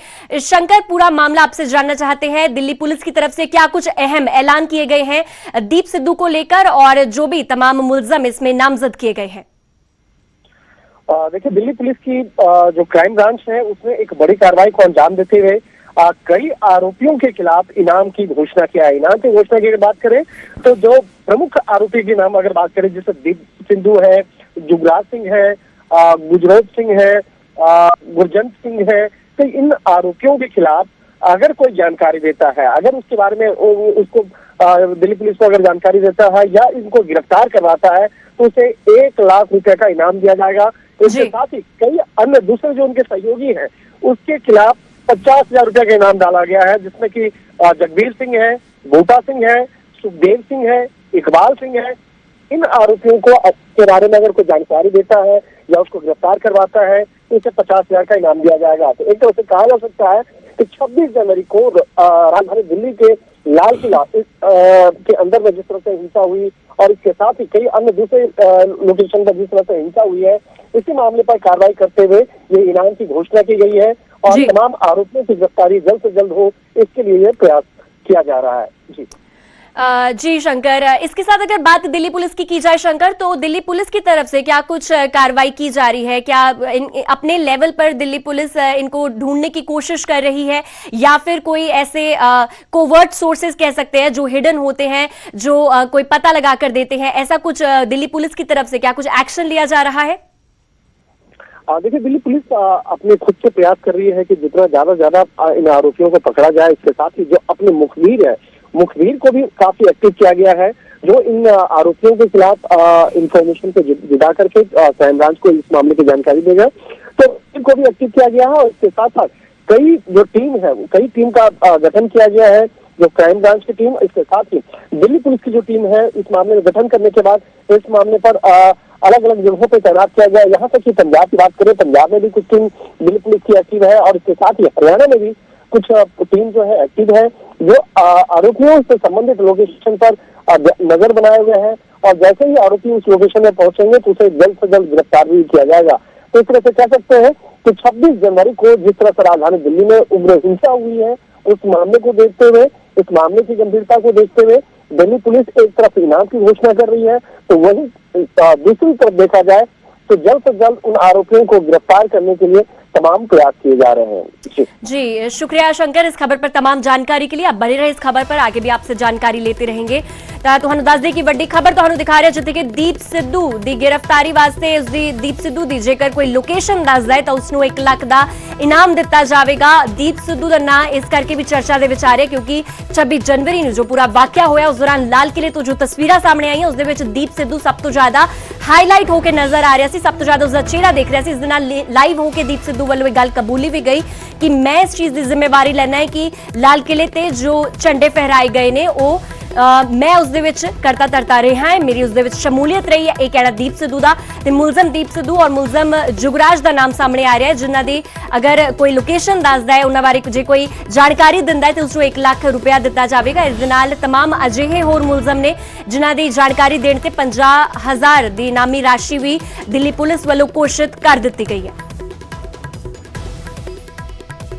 शंकर, पूरा मामला आपसे जानना चाहते हैं, दिल्ली पुलिस की तरफ से क्या कुछ अहम ऐलान किए गए हैं दीप सिद्धू को लेकर और जो भी तमाम मुलजम इसमें नामजद किए गए हैं? देखिए, दिल्ली पुलिस की जो क्राइम ब्रांच है उसने एक बड़ी कार्रवाई को अंजाम देते हुए कई आरोपियों के खिलाफ इनाम की घोषणा किया है। इनाम की घोषणा की बात करें तो जो प्रमुख आरोपी के नाम अगर बात करें, जैसे दीप सिद्धू है, जुगराज सिंह है, गुजरोत सिंह है, गुरजंत सिंह है, तो इन आरोपियों के खिलाफ अगर कोई जानकारी देता है, अगर उसके बारे में उसको दिल्ली पुलिस को अगर जानकारी देता है या इनको गिरफ्तार करवाता है तो उसे 1 लाख रुपए का इनाम दिया जाएगा। इसके साथ ही कई अन्य दूसरे जो उनके सहयोगी हैं उसके खिलाफ 50,000 रुपए का इनाम डाला गया है, जिसमें कि जगबीर सिंह है, बूटा सिंह है, सुखदेव सिंह है, इकबाल सिंह है। इन आरोपियों को के बारे में अगर कोई जानकारी देता है या उसको गिरफ्तार करवाता है तो उसे 50,000 का इनाम दिया जाएगा। तो एक तरह से कहा जा सकता है कि 26 जनवरी को राजधानी दिल्ली के लाल किला के अंदर में जिस तरह से हिंसा हुई और इसके साथ ही कई अन्य दूसरे लोकेशन पर जिस तरह से हिंसा हुई है, इसी मामले पर कार्रवाई करते हुए ये इनाम की घोषणा की गई है और तमाम आरोपियों की गिरफ्तारी जल्द से जल्द हो, इसके लिए ये प्रयास किया जा रहा है। जी शंकर, इसके साथ अगर बात दिल्ली पुलिस की जाए शंकर, तो दिल्ली पुलिस की तरफ से क्या कुछ कार्रवाई की जा रही है? क्या अपने लेवल पर दिल्ली पुलिस इनको ढूंढने की कोशिश कर रही है या फिर कोई ऐसे कोवर्ट सोर्सेज कह सकते हैं जो हिडन होते हैं, जो कोई पता लगा कर देते हैं, ऐसा कुछ दिल्ली पुलिस की तरफ से क्या कुछ एक्शन लिया जा रहा है? देखिए, दिल्ली पुलिस अपने खुद से प्रयास कर रही है कि जितना ज्यादा इन आरोपियों को पकड़ा जाए। इसके साथ ही जो अपने मुखबिर को भी काफी एक्टिव किया गया है, जो इन आरोपियों के खिलाफ इंफॉर्मेशन को जुटा करके क्राइम ब्रांच को इस मामले की जानकारी देगा, तो इनको भी एक्टिव किया गया है। और इसके साथ साथ कई टीम का गठन किया गया है, जो क्राइम ब्रांच की टीम, इसके साथ ही दिल्ली पुलिस की जो टीम है इस मामले में गठन करने के बाद इस मामले पर अलग अलग जगहों पर तैनात किया गया। यहाँ तक कि पंजाब की बात करें, पंजाब में भी कुछ टीम दिल्ली पुलिस की एक्टिव है और इसके साथ ही हरियाणा में भी कुछ टीम जो है एक्टिव है, जो आरोपियों से संबंधित लोकेशन पर नजर बनाए हुए हैं और जैसे ही आरोपी उस लोकेशन में पहुंचेंगे तो उसे जल्द से जल्द गिरफ्तार भी किया जाएगा। तो इस तरह से कह सकते हैं कि 26 जनवरी को जिस तरह से राजधानी दिल्ली में उग्र हिंसा हुई है, उस मामले को देखते हुए, इस मामले की गंभीरता को देखते हुए दिल्ली पुलिस एक तरफ इनाम की घोषणा कर रही है, तो वहीं दूसरी तरफ देखा जाए तो जल्द से जल्द उन आरोपियों को गिरफ्तार करने के लिए तमाम प्रयास किए जा रहे हैं। जी शुक्रिया शंकर इस खबर पर तमाम जानकारी के लिए। आप बने रहे इस खबर पर, आगे भी आपसे जानकारी लेते रहेंगे। ਤੁਹਾਨੂੰ ਦੱਸ ਦੇ ਕਿ ਵੱਡੀ ਖਬਰ ਤੁਹਾਨੂੰ ਦਿਖਾ ਰਿਹਾ, ਜਿੱਥੇ ਕਿ ਦੀਪ ਸਿੱਧੂ ਦੀ ਗ੍ਰਿਫਤਾਰੀ ਵਾਸਤੇ ਉਸਦੀ ਦੀਪ ਸਿੱਧੂ ਦੀ ਜੇਕਰ ਕੋਈ ਲੋਕੇਸ਼ਨ ਦੱਸਦਾ ਹੈ ਤਾਂ ਉਸ ਨੂੰ 1 ਲੱਖ ਦਾ ਇਨਾਮ ਦਿੱਤਾ ਜਾਵੇਗਾ। ਦੀਪ ਸਿੱਧੂ ਦਾ ਨਾਂ ਇਸ ਕਰਕੇ ਵੀ ਚਰਚਾ ਦੇ ਵਿੱਚ ਆ ਰਿਹਾ ਕਿਉਂਕਿ 26 ਜਨਵਰੀ ਨੂੰ ਜੋ ਪੂਰਾ ਵਾਕਿਆ ਹੋਇਆ ਉਸ ਦੌਰਾਨ ਲਾਲ ਕਿਲੇ ਤੋਂ ਜੋ ਤਸਵੀਰਾਂ ਸਾਹਮਣੇ ਆਈਆਂ ਉਸ ਦੇ ਵਿੱਚ ਦੀਪ ਸਿੱਧੂ ਸਭ ਤੋਂ ਜ਼ਿਆਦਾ ਹਾਈਲਾਈਟ ਹੋ ਕੇ ਨਜ਼ਰ ਆ ਰਿਹਾ ਸੀ, ਸਭ ਤੋਂ ਜ਼ਿਆਦਾ ਉਸਦਾ ਚਿਹਰਾ ਦੇਖ ਰਿਹਾ ਸੀ। ਇਸ ਦੇ ਨਾਲ ਲਾਈਵ ਹੋ ਕੇ ਦੀਪ ਸਿੱਧੂ ਵੱਲੋਂ ਇਹ ਗੱਲ ਕਬੂਲੀ ਵੀ ਗਈ ਕਿ ਮੈਂ ਇਸ ਚੀਜ਼ ਦੀ ਜ਼ਿੰਮੇਵਾਰੀ ਲੈਣਾ ਹੈ ਕਿ ਲਾਲ ਕਿਲੇ ਤੇ ਜੋ ਝੰਡੇ ਫਹਿਰਾਏ ਗਏ ਨੇ ਉਹ मैं उस दे विच करता तरता रहा है, मेरी उस दे विच शमूलियत रही है। यह कहना दीप सिद्धू का ते मुलजम दीप सिद्धू और मुलजम जुगराज का नाम सामने आ रहा है, जिन्हां दी अगर कोई लोकेशन दसदा है उन्हां बारे जे कोई जानकारी दिंदा है तो उसनूं 1 लाख रुपया दिता जाएगा। इस दे नाल तमाम अजिहे होर मुलजम ने जिन्हां दी जानकारी देण ते 50,000 दी इनामी राशि भी दिल्ली पुलिस वालों घोषित कर दी गई है।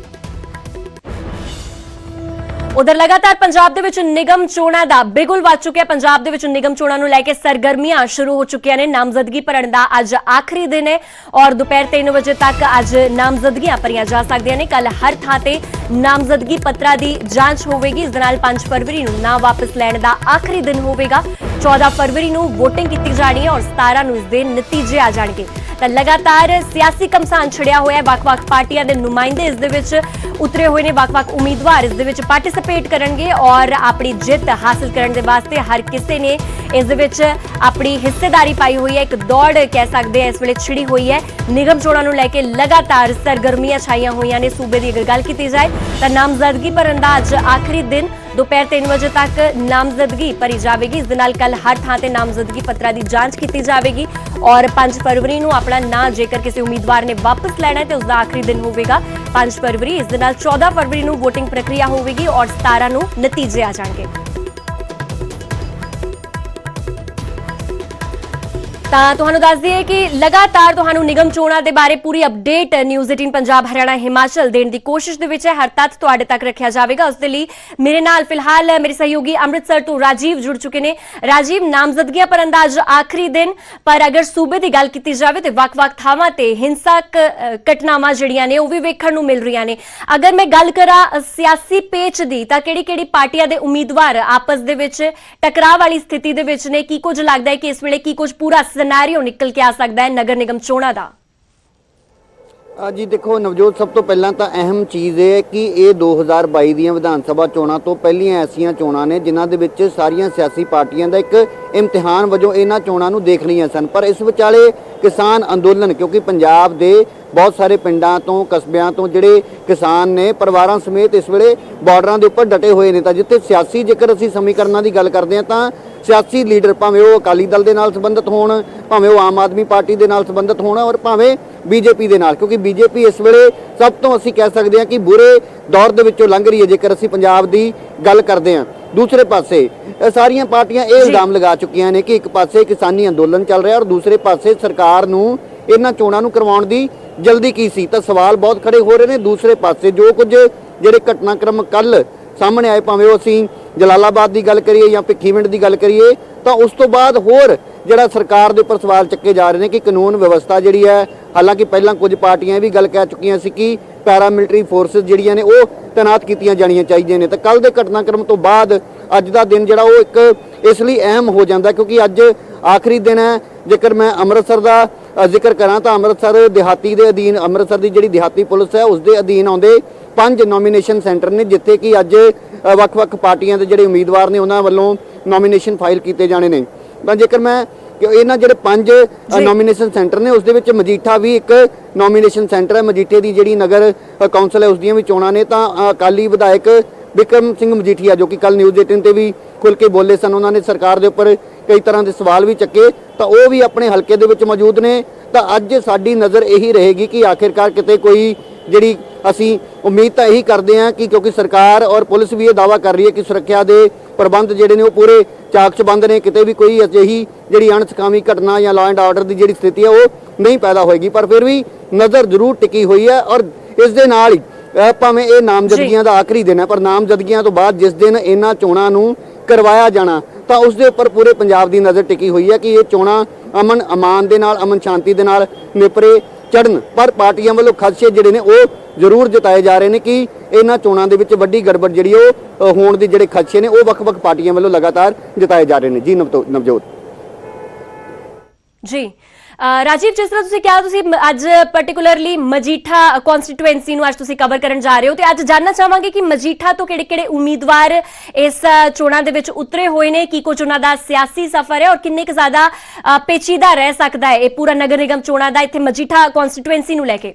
उधर लगातार पंजाब दे विच निगम चोणां दा बिगुल वज चुकिया। पंजाब दे विच निगम चोणां नूं लैके सरगर्मियां शुरू हो चुकियां ने। नामजदगी भरन दा अज आखिरी दिन है और दोपहर 3 बजे तक अज नामजदगियां भरियां जा सकदियां ने। कल हर थां ते नामजदगी पत्रां दी जांच होवेगी। इस दे नाल 5 फरवरी नूं नाम वापस लैण दा आखिरी दिन होवेगा। 14 फरवरी नूं वोटिंग कीती जानी है और 17 नूं इस दे नतीजे आ जाणगे। ਤਾਂ ਲਗਾਤਾਰ ਸਿਆਸੀ ਘਮਸਾਨ ਛੜਿਆ ਹੋਇਆ ਹੈ। ਵੱਖ-ਵੱਖ ਪਾਰਟੀਆਂ ਦੇ ਨੁਮਾਇੰਦੇ ਇਸ ਦੇ ਵਿੱਚ ਉਤਰੇ ਹੋਏ ਨੇ, ਵੱਖ-ਵੱਖ ਉਮੀਦਵਾਰ ਇਸ ਦੇ ਵਿੱਚ ਪਾਰਟਿਸਿਪੇਟ ਕਰਨਗੇ ਔਰ ਆਪਣੀ ਜਿੱਤ ਹਾਸਲ ਕਰਨ ਦੇ ਵਾਸਤੇ ਹਰ ਕਿਸੇ ਨੇ ਇਸ ਦੇ ਵਿੱਚ ਆਪਣੀ ਹਿੱਸੇਦਾਰੀ ਪਾਈ ਹੋਈ ਹੈ। ਇੱਕ ਦੌੜ ਕਹਿ ਸਕਦੇ ਆ ਇਸ ਵੇਲੇ ਛਿੜੀ ਹੋਈ ਹੈ। ਨਿਗਮ ਚੋਣਾਂ ਨੂੰ ਲੈ ਕੇ ਲਗਾਤਾਰ ਸਰਗਰਮੀਆਂ ਛਾਈਆਂ ਹੋਈਆਂ ਨੇ ਸੂਬੇ ਦੀ। ਅਗਰ ਗੱਲ ਕੀਤੀ ਜਾਏ ਤਾਂ ਨਾਮਜ਼ਦਗੀ ਭਰਨ ਦਾ ਅੱਜ ਆਖਰੀ ਦਿਨ ਦੁਪਹਿਰ 3 ਵਜੇ ਤੱਕ ਨਾਮਜ਼ਦਗੀ ਭਰੀ ਜਾਵੇਗੀ। ਇਸ ਦੇ ਨਾਲ ਕੱਲ ਹਰ ਥਾਂ ਤੇ ਨਾਮਜ਼ਦਗੀ ਪੱਤਰਾਂ ਦੀ ਜਾਂਚ ਕੀਤੀ ਜਾਵੇਗੀ ਔਰ 5 ਫਰਵਰੀ ਨੂੰ ਆਪਣਾ ਨਾਂ ਜੇਕਰ ਕਿਸੇ ਉਮੀਦਵਾਰ ਨੇ ਵਾਪਸ ਲੈਣਾ ਹੈ ਤੇ ਉਸ ਦਾ ਆਖਰੀ ਦਿਨ ਹੋਵੇਗਾ 5 ਫਰਵਰੀ। ਇਸ ਦੇ ਨਾਲ 14 ਫਰਵਰੀ ਨੂੰ VOTING ਪ੍ਰਕਿਰਿਆ ਹੋਵੇਗੀ ਔਰ 17 ਨੂੰ ਨਤੀਜੇ ਆ ਜਾਣਗੇ। ਤਾਂ ਤੁਹਾਨੂੰ ਦੱਸ ਦਈਏ ਕਿ ਲਗਾਤਾਰ ਤੁਹਾਨੂੰ ਨਿਗਮ ਚੋਣਾਂ ਦੇ ਬਾਰੇ ਪੂਰੀ ਅਪਡੇਟ ਨਿਊਜ਼ 18 ਪੰਜਾਬ ਹਰਿਆਣਾ ਹਿਮਾਚਲ ਦੇਣ ਦੀ ਕੋਸ਼ਿਸ਼ ਦੇ ਵਿੱਚ ਹੈ। ਹਰ ਤੱਥ ਤੁਹਾਡੇ ਤੱਕ ਰੱਖਿਆ ਜਾਵੇਗਾ। ਉਸ ਦੇ ਲਈ ਮੇਰੇ ਨਾਲ ਫਿਲਹਾਲ ਮੇਰੇ ਸਹਿਯੋਗੀ ਅੰਮ੍ਰਿਤਸਰ ਤੋਂ ਰਾਜੀਵ ਜੁੜ ਚੁੱਕੇ ਨੇ। ਰਾਜੀਵ, ਨਾਮਜ਼ਦਗੀਆਂ ਭਰਨ ਦਾ ਅੱਜ ਆਖਰੀ ਦਿਨ, ਪਰ ਅਗਰ ਸੂਬੇ ਦੀ ਗੱਲ ਕੀਤੀ ਜਾਵੇ ਤੇ ਵੱਖ-ਵੱਖ ਥਾਵਾਂ ਤੇ ਹਿੰਸਕ ਘਟਨਾਵਾਂ ਜਿਹੜੀਆਂ ਨੇ ਉਹ ਵੀ ਵੇਖਣ ਨੂੰ ਮਿਲ ਰਹੀਆਂ ਨੇ। ਅਗਰ ਮੈਂ ਗੱਲ ਕਰਾਂ ਸਿਆਸੀ ਪੇਚ ਦੀ ਤਾਂ ਕਿਹੜੀ-ਕਿਹੜੀ ਪਾਰਟੀਆਂ ਦੇ ਉਮੀਦਵਾਰ ਆਪਸ ਦੇ ਵਿੱਚ ਟਕਰਾਅ ਵਾਲੀ ਸਥਿਤੀ ਦੇ ਵਿੱਚ ਨੇ? ਕੀ ਕੁਝ ਲੱਗਦਾ ਹੈ ਕਿ ਇਸ ਵੇਲੇ ਕੀ ਕੁਝ ਪੂਰਾ ਸਿਨੈਰੀਓ ਨਿਕਲ ਕੇ ਆ ਸਕਦਾ ਹੈ ਨਗਰ ਨਿਗਮ ਚੋਣਾਂ ਦਾ? ਜੀ ਦੇਖੋ ਨਵਜੋਤ, ਸਭ ਤੋਂ ਪਹਿਲਾਂ ਤਾਂ ਅਹਿਮ ਚੀਜ਼ ਇਹ ਹੈ ਕਿ ਇਹ 2022 ਦੀਆਂ ਵਿਧਾਨ ਸਭਾ ਚੋਣਾਂ ਤੋਂ ਪਹਿਲੀਆਂ ਐਸੀਆਂ ਚੋਣਾਂ ਨੇ ਜਿਨ੍ਹਾਂ ਦੇ ਵਿੱਚ ਸਾਰੀਆਂ ਸਿਆਸੀ ਪਾਰਟੀਆਂ ਦਾ ਇੱਕ ਇਮਤਿਹਾਨ ਵਜੋਂ ਇਹਨਾਂ ਚੋਣਾਂ ਨੂੰ ਦੇਖ ਲਈਆਂ ਸਨ। ਪਰ ਇਸ ਵਿਚਾਲੇ ਕਿਸਾਨ ਅੰਦੋਲਨ, ਕਿਉਂਕਿ ਪੰਜਾਬ ਦੇ ਬਹੁਤ ਸਾਰੇ ਪਿੰਡਾਂ ਤੋਂ ਕਸਬਿਆਂ ਤੋਂ ਜਿਹੜੇ ਕਿਸਾਨ ਨੇ ਪਰਿਵਾਰਾਂ ਸਮੇਤ ਇਸ ਵੇਲੇ ਬਾਰਡਰਾਂ ਦੇ ਉੱਪਰ ਡਟੇ ਹੋਏ ਨੇ। ਤਾਂ ਜਿੱਥੇ ਸਿਆਸੀ ਜੇਕਰ ਅਸੀਂ ਸਮੀਕਰਨਾਂ ਦੀ ਗੱਲ ਕਰਦੇ ਹਾਂ ਤਾਂ ਸਿਆਸੀ ਲੀਡਰ ਭਾਵੇਂ ਉਹ ਅਕਾਲੀ ਦਲ ਦੇ ਨਾਲ ਸੰਬੰਧਿਤ ਹੋਣ, ਭਾਵੇਂ ਉਹ ਆਮ ਆਦਮੀ ਪਾਰਟੀ ਦੇ ਨਾਲ ਸੰਬੰਧਿਤ ਹੋਣ ਔਰ ਭਾਵੇਂ ਬੀਜੇਪੀ ਦੇ ਨਾਲ, ਕਿਉਂਕਿ ਬੀਜੇਪੀ ਇਸ ਵੇਲੇ ਸਭ ਤੋਂ ਅਸੀਂ ਕਹਿ ਸਕਦੇ ਹਾਂ ਕਿ ਬੁਰੇ ਦੌਰ ਦੇ ਵਿੱਚੋਂ ਲੰਘ ਰਹੀ ਹੈ ਜੇਕਰ ਅਸੀਂ ਪੰਜਾਬ ਦੀ ਗੱਲ ਕਰਦੇ ਹਾਂ। ਦੂਸਰੇ ਪਾਸੇ ਸਾਰੀਆਂ ਪਾਰਟੀਆਂ ਇਹ ਇਲਜ਼ਾਮ ਲਗਾ ਚੁੱਕੀਆਂ ਨੇ ਕਿ ਇੱਕ ਪਾਸੇ ਕਿਸਾਨੀ ਅੰਦੋਲਨ ਚੱਲ ਰਿਹਾ ਔਰ ਦੂਸਰੇ ਪਾਸੇ ਸਰਕਾਰ ਨੂੰ ਇਹਨਾਂ ਚੋਣਾਂ ਨੂੰ ਕਰਵਾਉਣ ਦੀ ਜਲਦੀ ਕੀ ਸੀ। ਤਾਂ ਸਵਾਲ ਬਹੁਤ ਖੜੇ ਹੋ ਰਹੇ ਨੇ। ਦੂਸਰੇ ਪਾਸੇ ਜੋ ਕੁਝ ਜਿਹੜੇ ਘਟਨਾਕ੍ਰਮ ਕੱਲ ਸਾਹਮਣੇ ਆਏ, ਭਾਵੇਂ ਉਹ ਅਸੀਂ ਜਲਾਲਾਬਾਦ ਦੀ ਗੱਲ ਕਰੀਏ ਜਾਂ ਭਿੱਖੀਵਿੰਡ ਦੀ ਗੱਲ ਕਰੀਏ, ਤਾਂ ਉਸ ਤੋਂ ਬਾਅਦ ਹੋਰ ਜਿਹੜਾ ਸਰਕਾਰ ਦੇ ਉੱਪਰ ਸਵਾਲ ਚੱਕੇ ਜਾ ਰਹੇ ਨੇ ਕਿ ਕਾਨੂੰਨ ਵਿਵਸਥਾ ਜਿਹੜੀ ਹੈ, ਹਾਲਾਂਕਿ ਪਹਿਲਾਂ ਕੁਝ ਪਾਰਟੀਆਂ ਇਹ ਵੀ ਗੱਲ ਕਹਿ ਚੁੱਕੀਆਂ ਸੀ ਕਿ ਪੈਰਾਮਿਲਟਰੀ ਫੋਰਸਿਸ ਜਿਹੜੀਆਂ ਨੇ ਉਹ ਤੈਨਾਤ ਕੀਤੀਆਂ ਜਾਣੀਆਂ ਚਾਹੀਦੀਆਂ ਨੇ। ਤਾਂ ਕੱਲ ਦੇ ਘਟਨਾਕ੍ਰਮ ਤੋਂ ਬਾਅਦ ਅੱਜ ਦਾ ਦਿਨ ਜਿਹੜਾ ਉਹ ਇੱਕ ਇਸ ਲਈ ਅਹਿਮ ਹੋ ਜਾਂਦਾ ਕਿਉਂਕਿ ਅੱਜ ਆਖਰੀ ਦਿਨ ਹੈ। ਜੇਕਰ ਮੈਂ ਅੰਮ੍ਰਿਤਸਰ ਦਾ ਜ਼ਿਕਰ ਕਰਾਂ ਤਾਂ ਅੰਮ੍ਰਿਤਸਰ ਦਿਹਾਤੀ ਦੇ ਅਧੀਨ, ਅੰਮ੍ਰਿਤਸਰ ਦੀ ਜਿਹੜੀ ਦਿਹਾਤੀ ਪੁਲਿਸ ਹੈ ਉਸ ਦੇ ਅਧੀਨ ਆਉਂਦੇ 5 ਨੋਮੀਨੇਸ਼ਨ ਸੈਂਟਰ ਨੇ ਜਿੱਥੇ ਕਿ ਅੱਜ ਵੱਖ-ਵੱਖ ਪਾਰਟੀਆਂ ਦੇ ਜਿਹੜੇ ਉਮੀਦਵਾਰ ਨੇ ਉਹਨਾਂ ਵੱਲੋਂ ਨੋਮੀਨੇਸ਼ਨ ਫਾਈਲ ਕੀਤੇ ਜਾਣੇ ਨੇ। ਤਾਂ ਜੇਕਰ ਮੈਂ ਇਹਨਾਂ ਜਿਹੜੇ 5 ਨੋਮੀਨੇਸ਼ਨ ਸੈਂਟਰ ਨੇ ਉਸ ਦੇ ਵਿੱਚ ਮਜੀਠਾ ਵੀ ਇੱਕ ਨੋਮੀਨੇਸ਼ਨ ਸੈਂਟਰ ਹੈ। ਮਜੀਠੇ ਦੀ ਜਿਹੜੀ ਨਗਰ ਕੌਂਸਲ ਹੈ ਉਸ ਦੀਆਂ ਵੀ ਚੋਣਾਂ ਨੇ। ਤਾਂ ਅਕਾਲੀ ਵਿਧਾਇਕ ਬਿਕਰਮ ਸਿੰਘ ਮਜੀਠੀਆ ਜੋ ਕਿ ਕੱਲ ਨਿਊਜ਼ 18 ਤੇ ਵੀ ਖੁੱਲ ਕੇ ਬੋਲੇ ਸਨ, ਉਹਨਾਂ ਨੇ ਸਰਕਾਰ ਦੇ ਉੱਪਰ ਕਈ ਤਰ੍ਹਾਂ ਦੇ ਸਵਾਲ ਵੀ ਚੱਕੇ, ਤਾਂ ਉਹ ਵੀ ਆਪਣੇ ਹਲਕੇ ਦੇ ਵਿੱਚ ਮੌਜੂਦ ਨੇ। ਤਾਂ ਅੱਜ ਸਾਡੀ ਨਜ਼ਰ ਇਹੀ ਰਹੇਗੀ ਕਿ ਆਖਿਰਕਾਰ ਕਿਤੇ ਕੋਈ ਜਿਹੜੀ ਅਸੀਂ ਉਮੀਦ ਤਾਂ ਇਹੀ ਕਰਦੇ ਹਾਂ ਕਿ ਕਿਉਂਕਿ ਸਰਕਾਰ ਔਰ ਪੁਲਿਸ ਵੀ ਇਹ ਦਾਅਵਾ ਕਰ ਰਹੀ ਹੈ ਕਿ ਸੁਰੱਖਿਆ ਦੇ ਪ੍ਰਬੰਧ ਜਿਹੜੇ ਨੇ ਉਹ ਪੂਰੇ ਚਾਕ-ਚਬੰਦ ਨੇ, ਕਿਤੇ ਵੀ ਕੋਈ ਅਜਿਹੀ ਜਿਹੜੀ ਅਣਸਕਾਮੀ ਘਟਨਾ ਜਾਂ ਲਾਅ ਐਂਡ ਆਰਡਰ ਦੀ ਜਿਹੜੀ ਸਥਿਤੀ ਹੈ ਉਹ ਨਹੀਂ ਪੈਦਾ ਹੋਏਗੀ। ਪਰ ਫਿਰ ਵੀ ਨਜ਼ਰ ਜ਼ਰੂਰ ਟਿਕੀ ਹੋਈ ਹੈ ਔਰ ਇਸ ਦੇ ਨਾਲ ਹੀ ਭਾਵੇਂ ਇਹ ਨਾਮਜ਼ਦਗੀਆਂ ਦਾ ਆਖਰੀ ਦਿਨ ਹੈ ਪਰ ਨਾਮਜ਼ਦਗੀਆਂ ਤੋਂ ਬਾਅਦ ਜਿਸ ਦਿਨ ਇਹਨਾਂ ਚੋਣਾਂ ਨੂੰ ਕਰਵਾਇਆ ਜਾਣਾ ਤਾਂ ਉਸ ਦੇ ਉੱਪਰ ਪੂਰੇ ਪੰਜਾਬ ਦੀ ਨਜ਼ਰ ਟਿਕੀ ਹੋਈ ਹੈ ਕਿ ਇਹ ਚੋਣਾਂ ਅਮਨ ਅਮਾਨ ਦੇ ਨਾਲ, ਅਮਨ ਸ਼ਾਂਤੀ ਦੇ ਨਾਲ ਨਿਪਰੇ ਚੜਨ। ਪਰ ਪਾਰਟੀਆਂ ਵੱਲੋਂ ਖਦਸ਼ੇ ਜਿਹੜੇ ਨੇ ਉਹ ਜ਼ਰੂਰ ਜਤਾਏ ਜਾ ਰਹੇ ਨੇ ਕਿ ਇਹਨਾਂ ਚੋਣਾਂ ਦੇ ਵਿੱਚ ਵੱਡੀ ਗੜਬੜ ਜਿਹੜੀ ਉਹ ਹੋਣ ਦੀ ਜਿਹੜੇ ਖਦਸ਼ੇ ਨੇ ਉਹ ਵੱਖ-ਵੱਖ ਪਾਰਟੀਆਂ ਵੱਲੋਂ ਲਗਾਤਾਰ ਜਤਾਏ ਜਾ ਰਹੇ ਨੇ। ਜੀ ਨਵਜੋਤ ਜੀ ਰਾਜੀਵ, ਜਿਸ ਤਰ੍ਹਾਂ ਤੁਸੀਂ ਕਿਹਾ ਤੁਸੀਂ ਅੱਜ ਪਾਰਟਿਕੂਲਰਲੀ ਮਜੀਠਾ ਕਨਸਟੀਟੂਐਂਸੀ ਨੂੰ ਅੱਜ ਤੁਸੀਂ ਕਵਰ ਕਰਨ ਜਾ ਰਹੇ ਹੋ ਤੇ ਅੱਜ ਜਾਨਣਾ ਚਾਹਾਂਗੇ ਕਿ ਮਜੀਠਾ ਤੋਂ ਕਿਹੜੇ-ਕਿਹੜੇ ਉਮੀਦਵਾਰ ਇਸ ਚੋਣਾਂ ਦੇ ਵਿੱਚ ਉਤਰੇ ਹੋਏ ਨੇ, ਕੀ ਕੁਝ ਉਹਨਾਂ ਦਾ ਸਿਆਸੀ ਸਫ਼ਰ ਹੈ ਔਰ ਕਿੰਨੇ ਕੁ ਜ਼ਿਆਦਾ ਪੇਚੀਦਾ ਰਹਿ ਸਕਦਾ ਹੈ ਇਹ ਪੂਰਾ ਨਗਰ ਨਿਗਮ ਚੋਣਾਂ ਦਾ ਇੱਥੇ ਮਜੀਠਾ ਕਨਸਟੀਟੂਐਂਸੀ ਨੂੰ ਲੈ ਕੇ?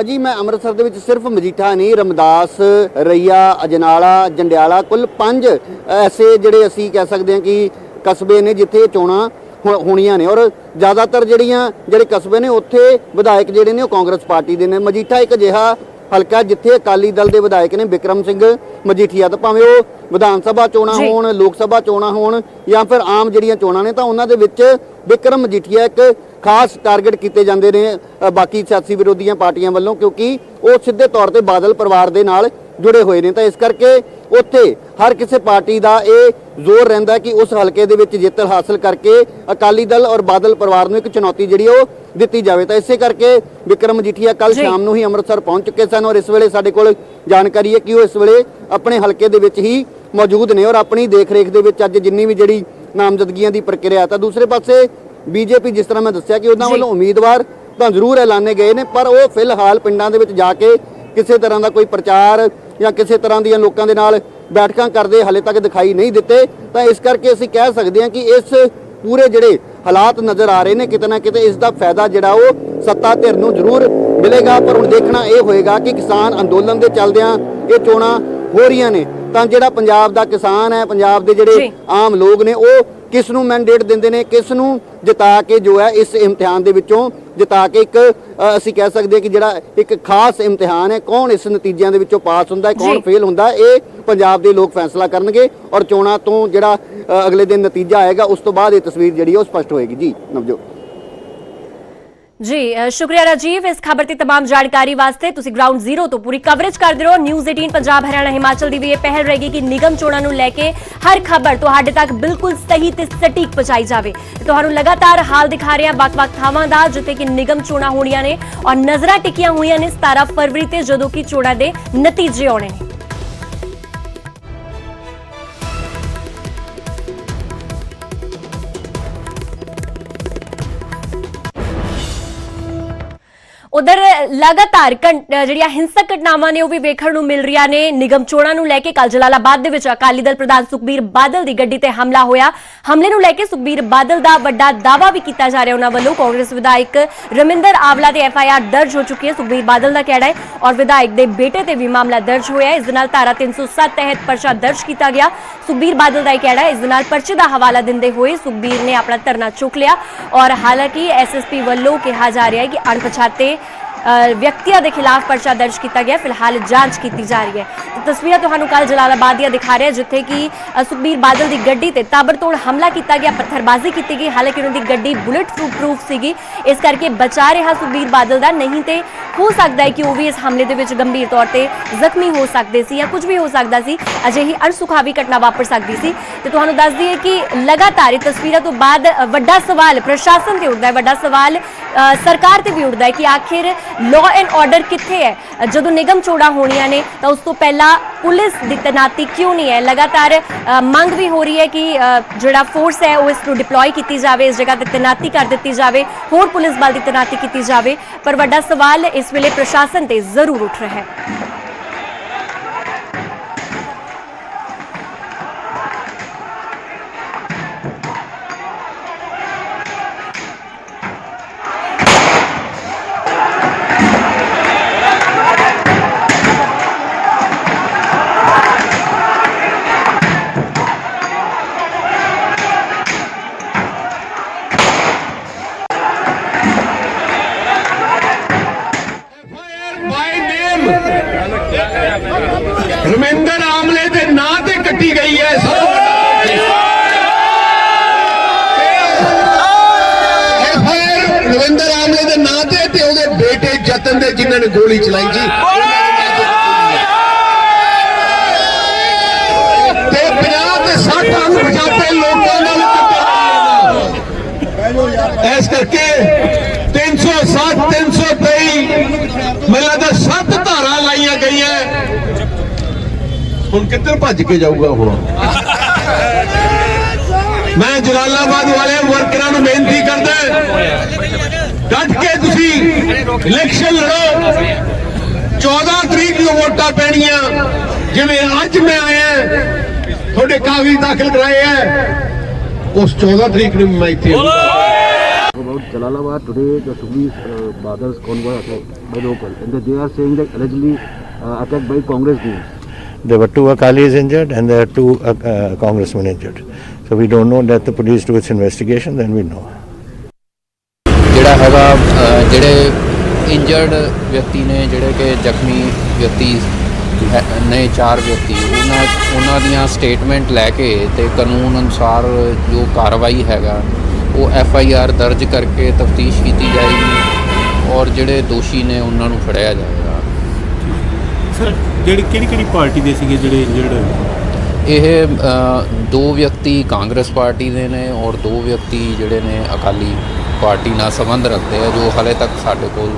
ਜੀ ਮੈਂ ਅੰਮ੍ਰਿਤਸਰ ਦੇ ਵਿੱਚ ਸਿਰਫ ਮਜੀਠਾ ਨਹੀਂ, ਰਮਦਾਸ, ਰਈਆ, ਅਜਨਾਲਾ, ਜੰਡਿਆਲਾ, ਕੁੱਲ 5 ਐਸੇ ਜਿਹੜੇ ਅਸੀਂ ਕਹਿ ਸਕਦੇ ਹਾਂ ਕਿ ਕਸਬੇ ਨੇ ਜਿੱਥੇ ਚੋਣਾਂ ਹੋਣੀਆਂ ਨੇ ਔਰ ਜ਼ਿਆਦਾਤਰ ਜਿਹੜੇ ਕਸਬੇ ਨੇ ਉੱਥੇ ਵਿਧਾਇਕ ਜਿਹੜੇ ਨੇ ਉਹ ਕਾਂਗਰਸ ਪਾਰਟੀ ਦੇ ਨੇ। ਮਜੀਠਾ ਇੱਕ ਅਜਿਹਾ ਹਲਕਾ ਜਿੱਥੇ ਅਕਾਲੀ ਦਲ ਦੇ ਵਿਧਾਇਕ ਨੇ ਬਿਕਰਮ ਸਿੰਘ ਮਜੀਠੀਆ, ਤਾਂ ਭਾਵੇਂ ਉਹ ਵਿਧਾਨ ਸਭਾ ਚੋਣਾਂ ਹੋਣ, ਲੋਕ ਸਭਾ ਚੋਣਾਂ ਹੋਣ ਜਾਂ ਫਿਰ ਆਮ ਜਿਹੜੀਆਂ ਚੋਣਾਂ ਨੇ ਤਾਂ ਉਹਨਾਂ ਦੇ ਵਿੱਚ ਬਿਕਰਮ ਮਜੀਠੀਆ ਇੱਕ ਖਾਸ ਟਾਰਗੇਟ ਕੀਤੇ ਜਾਂਦੇ ਨੇ ਬਾਕੀ ਸਿਆਸੀ ਵਿਰੋਧੀਆਂ ਪਾਰਟੀਆਂ ਵੱਲੋਂ ਕਿਉਂਕਿ ਉਹ ਸਿੱਧੇ ਤੌਰ ਤੇ ਬਾਦਲ ਪਰਿਵਾਰ ਦੇ ਨਾਲ ਜੁੜੇ ਹੋਏ ਨੇ। ਤਾਂ ਇਸ ਕਰਕੇ ਉੱਥੇ ਹਰ ਕਿਸੇ ਪਾਰਟੀ ਦਾ ਇਹ ਜ਼ੋਰ ਰਹਿੰਦਾ ਕਿ ਉਸ ਹਲਕੇ ਦੇ ਵਿੱਚ ਜਿੱਤ ਹਾਸਲ ਕਰਕੇ ਅਕਾਲੀ ਦਲ ਔਰ ਬਾਦਲ ਪਰਿਵਾਰ ਨੂੰ ਇੱਕ ਚੁਣੌਤੀ ਜਿਹੜੀ ਉਹ ਦਿੱਤੀ ਜਾਵੇ। ਤਾਂ ਇਸੇ ਕਰਕੇ ਬਿਕਰਮ ਮਜੀਠੀਆ ਕੱਲ ਸ਼ਾਮ ਨੂੰ ਹੀ ਅੰਮ੍ਰਿਤਸਰ ਪਹੁੰਚ ਚੁੱਕੇ ਸਨ ਔਰ ਇਸ ਵੇਲੇ ਸਾਡੇ ਕੋਲ ਜਾਣਕਾਰੀ ਹੈ ਕਿ ਉਹ ਇਸ ਵੇਲੇ ਆਪਣੇ ਹਲਕੇ ਦੇ ਵਿੱਚ ਹੀ ਮੌਜੂਦ ਨੇ ਔਰ ਆਪਣੀ ਦੇਖ ਰੇਖ ਦੇ ਵਿੱਚ ਅੱਜ ਜਿੰਨੀ ਵੀ ਜਿਹੜੀ ਨਾਮਜ਼ਦਗੀਆਂ ਦੀ ਪ੍ਰਕਿਰਿਆ। ਤਾਂ ਦੂਸਰੇ ਪਾਸੇ ਬੀਜੇਪੀ ਜਿਸ ਤਰ੍ਹਾਂ ਮੈਂ ਦੱਸਿਆ ਕਿ ਉਹਨਾਂ ਜੀ। ਵੱਲੋਂ ਉਮੀਦਵਾਰ ਤਾਂ ਜ਼ਰੂਰ ਐਲਾਨੇ ਗਏ ਨੇ, ਪਰ ਉਹ ਫਿਲਹਾਲ ਪਿੰਡਾਂ ਦੇ ਵਿੱਚ ਜਾ ਕੇ ਕਿਸੇ ਤਰ੍ਹਾਂ ਦਾ ਕੋਈ ਪ੍ਰਚਾਰ ਜਾਂ ਕਿਸੇ ਤਰ੍ਹਾਂ ਦੀਆਂ ਲੋਕਾਂ ਦੇ ਨਾਲ ਬੈਠਕਾਂ ਕਰਦੇ ਹਾਲੇ ਤੱਕ ਦਿਖਾਈ ਨਹੀਂ ਦਿੱਤੇ। ਤਾਂ ਇਸ ਕਰਕੇ ਅਸੀਂ ਕਹਿ ਸਕਦੇ ਹਾਂ ਕਿ ਇਸ ਪੂਰੇ ਜਿਹੜੇ ਹਾਲਾਤ ਨਜ਼ਰ ਆ ਰਹੇ ਨੇ, ਕਿਤੇ ਨਾ ਕਿਤੇ ਇਸ ਦਾ ਫਾਇਦਾ ਜਿਹੜਾ ਉਹ ਸੱਤਾ ਧਿਰ ਨੂੰ ਜ਼ਰੂਰ ਮਿਲੇਗਾ। ਪਰ ਹੁਣ ਦੇਖਣਾ ਇਹ ਹੋਏਗਾ ਕਿ ਕਿਸਾਨ ਅੰਦੋਲਨ ਦੇ ਚੱਲਦਿਆਂ ਇਹ ਚੋਣਾਂ ਹੋ ਰਹੀਆਂ ਨੇ ਤਾਂ ਜਿਹੜਾ ਪੰਜਾਬ ਦਾ ਕਿਸਾਨ ਹੈ, ਪੰਜਾਬ ਦੇ ਜਿਹੜੇ ਜੀ। ਆਮ ਲੋਕ ਨੇ, ਉਹ ਕਿਸ ਨੂੰ ਮੈਂਡੇਟ ਦਿੰਦੇ ਨੇ, ਕਿਸ ਨੂੰ ਜਿਤਾ ਕੇ ਜੋ ਹੈ ਇਸ ਇਮਤਿਹਾਨ ਦੇ ਵਿੱਚੋਂ ਜਿਤਾ ਕੇ ਇੱਕ ਅਸੀਂ ਕਹਿ ਸਕਦੇ ਹਾਂ ਕਿ ਜਿਹੜਾ ਇੱਕ ਖਾਸ ਇਮਤਿਹਾਨ ਹੈ, ਕੌਣ ਇਸ ਨਤੀਜਿਆਂ ਦੇ ਵਿੱਚੋਂ ਪਾਸ ਹੁੰਦਾ ਹੈ, ਕੌਣ ਜੀ। ਫੇਲ ਹੁੰਦਾ ਹੈ, ਇਹ ਪੰਜਾਬ ਦੇ ਲੋਕ ਫੈਸਲਾ ਕਰਨਗੇ। ਔਰ ਚੋਣਾਂ ਤੋਂ ਜਿਹੜਾ ਅਗਲੇ ਦਿਨ ਨਤੀਜਾ ਆਏਗਾ ਉਸ ਤੋਂ ਬਾਅਦ ਇਹ ਤਸਵੀਰ ਜਿਹੜੀ ਉਹ ਸਪਸ਼ਟ ਹੋਏਗੀ। ਜੀ ਨਵਜੋਤ ਜੀ ਸ਼ੁਕਰੀਆ ਰਾਜੀਵ ਇਸ ਖਬਰ ਦੀ तमाम ਜਾਣਕਾਰੀ ਵਾਸਤੇ। ਤੁਸੀਂ ਗਰਾਊਂਡ ਜ਼ੀਰੋ ਤੋਂ ਪੂਰੀ ਕਵਰੇਜ ਕਰਦੇ ਰਹੋ। ਨਿਊਜ਼ 18 ਪੰਜਾਬ ਹਰਿਆਣਾ ਹਿਮਾਚਲ ਦੀ ਵੀ ਇਹ ਪਹਿਲ ਰਹੇਗੀ ਕਿ ਨਿਗਮ ਚੋਣਾਂ ਨੂੰ ਲੈ ਕੇ ਹਰ ਖਬਰ ਤੁਹਾਡੇ ਤੱਕ ਬਿਲਕੁਲ ਸਹੀ ਤੇ ਸਟੀਕ ਪਹੁੰਚਾਈ ਜਾਵੇ। ਤੁਹਾਨੂੰ ਲਗਾਤਾਰ ਹਾਲ ਦਿਖਾ ਰਹੇ ਹਾਂ ਵੱਖ-ਵੱਖ ਥਾਵਾਂ ਦਾ ਜਿੱਥੇ ਕਿ ਨਿਗਮ ਚੋਣਾਂ ਹੋਣੀਆਂ ਨੇ ਔਰ ਨਜ਼ਰਾਂ ਟਿਕੀਆਂ ਹੋਈਆਂ ਨੇ 17 ਫਰਵਰੀ ਤੇ ਜਦੋਂ ਕਿ ਚੋਣਾਂ ਦੇ ਨਤੀਜੇ ਆਉਣੇ ਨੇ। ਉਧਰ ਲਗਾਤਾਰ ਜਿਹੜੀਆਂ ਹਿੰਸਕ ਘਟਨਾਵਾਂ ਨੇ ਉਹ ਵੀ ਵੇਖਣ ਨੂੰ ਮਿਲ ਰਹੀਆਂ ਨੇ। ਨਿਗਮ ਚੋਣਾਂ ਨੂੰ ਲੈ ਕੇ ਕੱਲ ਜਲਾਲਾਬਾਦ ਦੇ ਵਿੱਚ ਅਕਾਲੀ ਦਲ ਪ੍ਰਧਾਨ ਸੁਖਬੀਰ ਬਾਦਲ ਦੀ ਗੱਡੀ ਤੇ ਹਮਲਾ ਹੋਇਆ। ਹਮਲੇ ਨੂੰ ਲੈ ਕੇ ਸੁਖਬੀਰ ਬਾਦਲ ਦਾ ਵੱਡਾ ਦਾਅਵਾ ਵੀ ਕੀਤਾ ਜਾ ਰਿਹਾ ਉਹਨਾਂ ਵੱਲੋਂ। ਕਾਂਗਰਸ ਵਿਧਾਇਕ ਰਮਿੰਦਰ ਆਵਲਾ ਤੇ FIR ਦਰਜ ਹੋ ਚੁੱਕੀ ਹੈ। ਸੁਖਬੀਰ ਬਾਦਲ ਦਾ ਕਹਿਣਾ ਹੈ ਔਰ ਵਿਧਾਇਕ ਦੇ ਬੇਟੇ ਤੇ ਵੀ ਮਾਮਲਾ ਦਰਜ ਹੋਇਆ ਹੈ। ਇਸ ਦੇ ਨਾਲ ਧਾਰਾ 307 ਤਹਿਤ ਪਰਚਾ ਦਰਜ ਕੀਤਾ ਗਿਆ। ਸੁਖਬੀਰ ਬਾਦਲ ਦਾ ਇਹ ਕਹਿਣਾ ਹੈ। ਇਸ ਦੇ ਨਾਲ ਪਰਚੇ ਦਾ ਹਵਾਲਾ ਦਿੰਦੇ ਹੋਏ ਸੁਖਬੀਰ ਨੇ ਆਪਣਾ ਧਰਨਾ ਚੁੱਕ ਲਿਆ ਔਰ ਹਾਲਾਂਕਿ SSP ਵੱਲੋਂ ਕਿਹਾ ਜਾ ਰਿਹਾ ਹੈ ਕਿ ਅਣਪਛਾਤੇ ਵਿਅਕਤੀਆਂ ਦੇ ਖਿਲਾਫ ਪਰਚਾ ਦਰਜ ਕੀਤਾ ਗਿਆ। ਫਿਲਹਾਲ ਜਾਂਚ ਕੀਤੀ ਜਾ ਰਹੀ ਹੈ। ਤਸਵੀਰਾਂ ਤੁਹਾਨੂੰ ਕੱਲ ਜਲਾਲਾਬਾਦ ਦੀਆਂ ਦਿਖਾ ਰਹੇ ਜਿੱਥੇ ਕਿ ਸੁਖਬੀਰ ਬਾਦਲ ਦੀ ਗੱਡੀ ਤੇ ਤਾਬੜਤੋੜ ਹਮਲਾ ਕੀਤਾ ਗਿਆ, ਪੱਥਰਬਾਜ਼ੀ ਕੀਤੀ ਗਈ। ਹਾਲਾਂਕਿ ਉਹਨਾਂ ਦੀ ਗੱਡੀ ਬੁਲਟ ਪ੍ਰੂਫ ਸੀਗੀ, ਇਸ ਕਰਕੇ ਬਚਾ ਰਿਹਾ ਸੁਖਬੀਰ ਬਾਦਲ ਦਾ। ਨਹੀਂ ਤੇ ਹੋ ਸਕਦਾ ਹੈ ਕਿ ਉਹ ਵੀ ਇਸ ਹਮਲੇ ਦੇ ਵਿੱਚ ਗੰਭੀਰ ਤੌਰ ਤੇ ਜ਼ਖਮੀ ਹੋ ਸਕਦੇ ਸੀ ਜਾਂ ਕੁਝ ਵੀ ਹੋ ਸਕਦਾ ਸੀ। ਅਜਿਹੀ ਅਣਸੁਖਾਵੀ ਘਟਨਾ ਵਾਪਰ ਸਕਦੀ ਸੀ। ਤੇ ਤੁਹਾਨੂੰ ਦੱਸ ਦਈਏ ਕਿ ਲਗਾਤਾਰ ਇਹ ਤਸਵੀਰਾਂ ਤੋਂ ਬਾਅਦ ਵੱਡਾ ਸਵਾਲ ਪ੍ਰਸ਼ਾਸਨ ਤੇ ਉੱਠਦਾ ਹੈ, ਵੱਡਾ ਸਵਾਲ ਸਰਕਾਰ ਤੇ ਵੀ ਉੱਠਦਾ ਹੈ ਕਿ ਆਖਿਰ ਲਾਅ ਐਂਡ ਆਰਡਰ ਕਿੱਥੇ ਹੈ। ਜਦੋਂ ਨਿਗਮ ਚੋਣਾਂ ਹੋਣੀਆਂ ਨੇ ਤਾਂ ਉਸ ਤੋਂ ਪਹਿਲਾਂ ਪੁਲਿਸ ਦੀ ਤੈਨਾਤੀ ਕਿਉਂ ਨਹੀਂ ਹੈ। ਲਗਾਤਾਰ ਮੰਗ ਵੀ ਹੋ ਰਹੀ ਹੈ ਕਿ ਜਿਹੜਾ ਫੋਰਸ ਹੈ ਉਹ ਇਸ ਨੂੰ ਡਿਪਲੋਏ ਕੀਤੀ ਜਾਵੇ, ਇਸ ਜਗ੍ਹਾ ਤੇ ਤੈਨਾਤੀ ਕਰ ਦਿੱਤੀ ਜਾਵੇ, ਹੋਰ ਪੁਲਿਸ ਬਲ ਦੀ ਤੈਨਾਤੀ ਕੀਤੀ ਜਾਵੇ। ਪਰ ਵੱਡਾ ਸਵਾਲ ਇਸ ਵੇਲੇ ਪ੍ਰਸ਼ਾਸਨ ਤੇ ਜ਼ਰੂਰ ਉੱਠ ਰਿਹਾ ਹੈ। ਰਮਿੰਦਰ ਆਮਲੇ ਦੇ ਨਾਂ ਤੇ ਕੱਟੀ ਗਈ ਹੈ। ਰਵਿੰਦਰ ਆਮਲੇ ਦੇ ਨਾਂ ਤੇ ਉਹਦੇ ਬੇਟੇ ਜਤਨ ਦੇ ਜਿਨ੍ਹਾਂ ਨੇ ਗੋਲੀ ਚਲਾਈ ਜੀ ਤੇ 50 ਤੇ 60 ਅਣਪਛਾਤੇ ਲੋਕਾਂ ਨਾਲ ਇਸ ਕਰਕੇ 307 323 ਮੈਨੂੰ ਲੱਗਦਾ 7 ਧਾਰਾਂ ਲਾਈਆਂ ਗਈਆਂ। ਹੁਣ ਕਿੱਧਰ ਭੱਜ ਕੇ ਜਾਊਗਾ ਹੁਣ। ਮੈਂ ਜਲਾਲਾਬਾਦ ਵਾਲੇ ਵਰਕਰਾਂ ਨੂੰ ਬੇਨਤੀ ਕਰਦਾ ਡਟ ਕੇ ਤੁਸੀਂ ਇਲੈਕਸ਼ਨ ਲੜੋ। 14 ਤਰੀਕ ਨੂੰ ਵੋਟਾਂ ਪੈਣੀਆਂ। ਜਿਵੇਂ ਅੱਜ ਮੈਂ ਆਇਆ ਤੁਹਾਡੇ ਕਾਗਜ਼ ਦਾਖਲ ਕਰਾਏ ਹੈ ਉਸ 14 ਤਰੀਕ ਨੂੰ ਮੈਂ ਇੱਥੇ About Jalalabad today, the Sukhbir Badel's convoy attacked by local, and they are saying that allegedly attacked by Congress goons. There were 2 Akalis injured and there are 2 congressmen injured. So we don't know. Let the police do its investigation, then we know. ਜਿਹੜਾ ਹੈਗਾ ਜਿਹੜੇ ਇੰਜਰਡ ਵਿਅਕਤੀ ਨੇ, ਜਿਹੜੇ ਕਿ ਜ਼ਖਮੀ ਵਿਅਕਤੀ ਨੇ 4 ਵਿਅਕਤੀ, ਉਹਨਾਂ ਦੀਆਂ ਸਟੇਟਮੈਂਟ ਲੈ ਕੇ ਤੇ ਕਾਨੂੰਨ ਅਨੁਸਾਰ ਜੋ ਕਾਰਵਾਈ ਹੈਗਾ ਉਹ FIR ਦਰਜ ਕਰਕੇ ਤਫਤੀਸ਼ ਕੀਤੀ ਜਾਏਗੀ ਔਰ ਜਿਹੜੇ ਦੋਸ਼ੀ ਨੇ ਉਹਨਾਂ ਨੂੰ ਫੜਿਆ ਜਾਏਗਾ। ਸਰ ਕਿਹੜੀ ਪਾਰਟੀ ਦੇ ਸੀਗੇ ਜਿਹੜੇ ਇੰਜਰਡ ਹੋਏ? ਇਹ 2 ਵਿਅਕਤੀ ਕਾਂਗਰਸ ਪਾਰਟੀ ਦੇ ਨੇ ਔਰ 2 ਵਿਅਕਤੀ ਜਿਹੜੇ ਨੇ ਅਕਾਲੀ ਪਾਰਟੀ ਨਾਲ ਸੰਬੰਧ ਰੱਖਦੇ ਆ, ਜੋ ਹਾਲੇ ਤੱਕ ਸਾਡੇ ਕੋਲ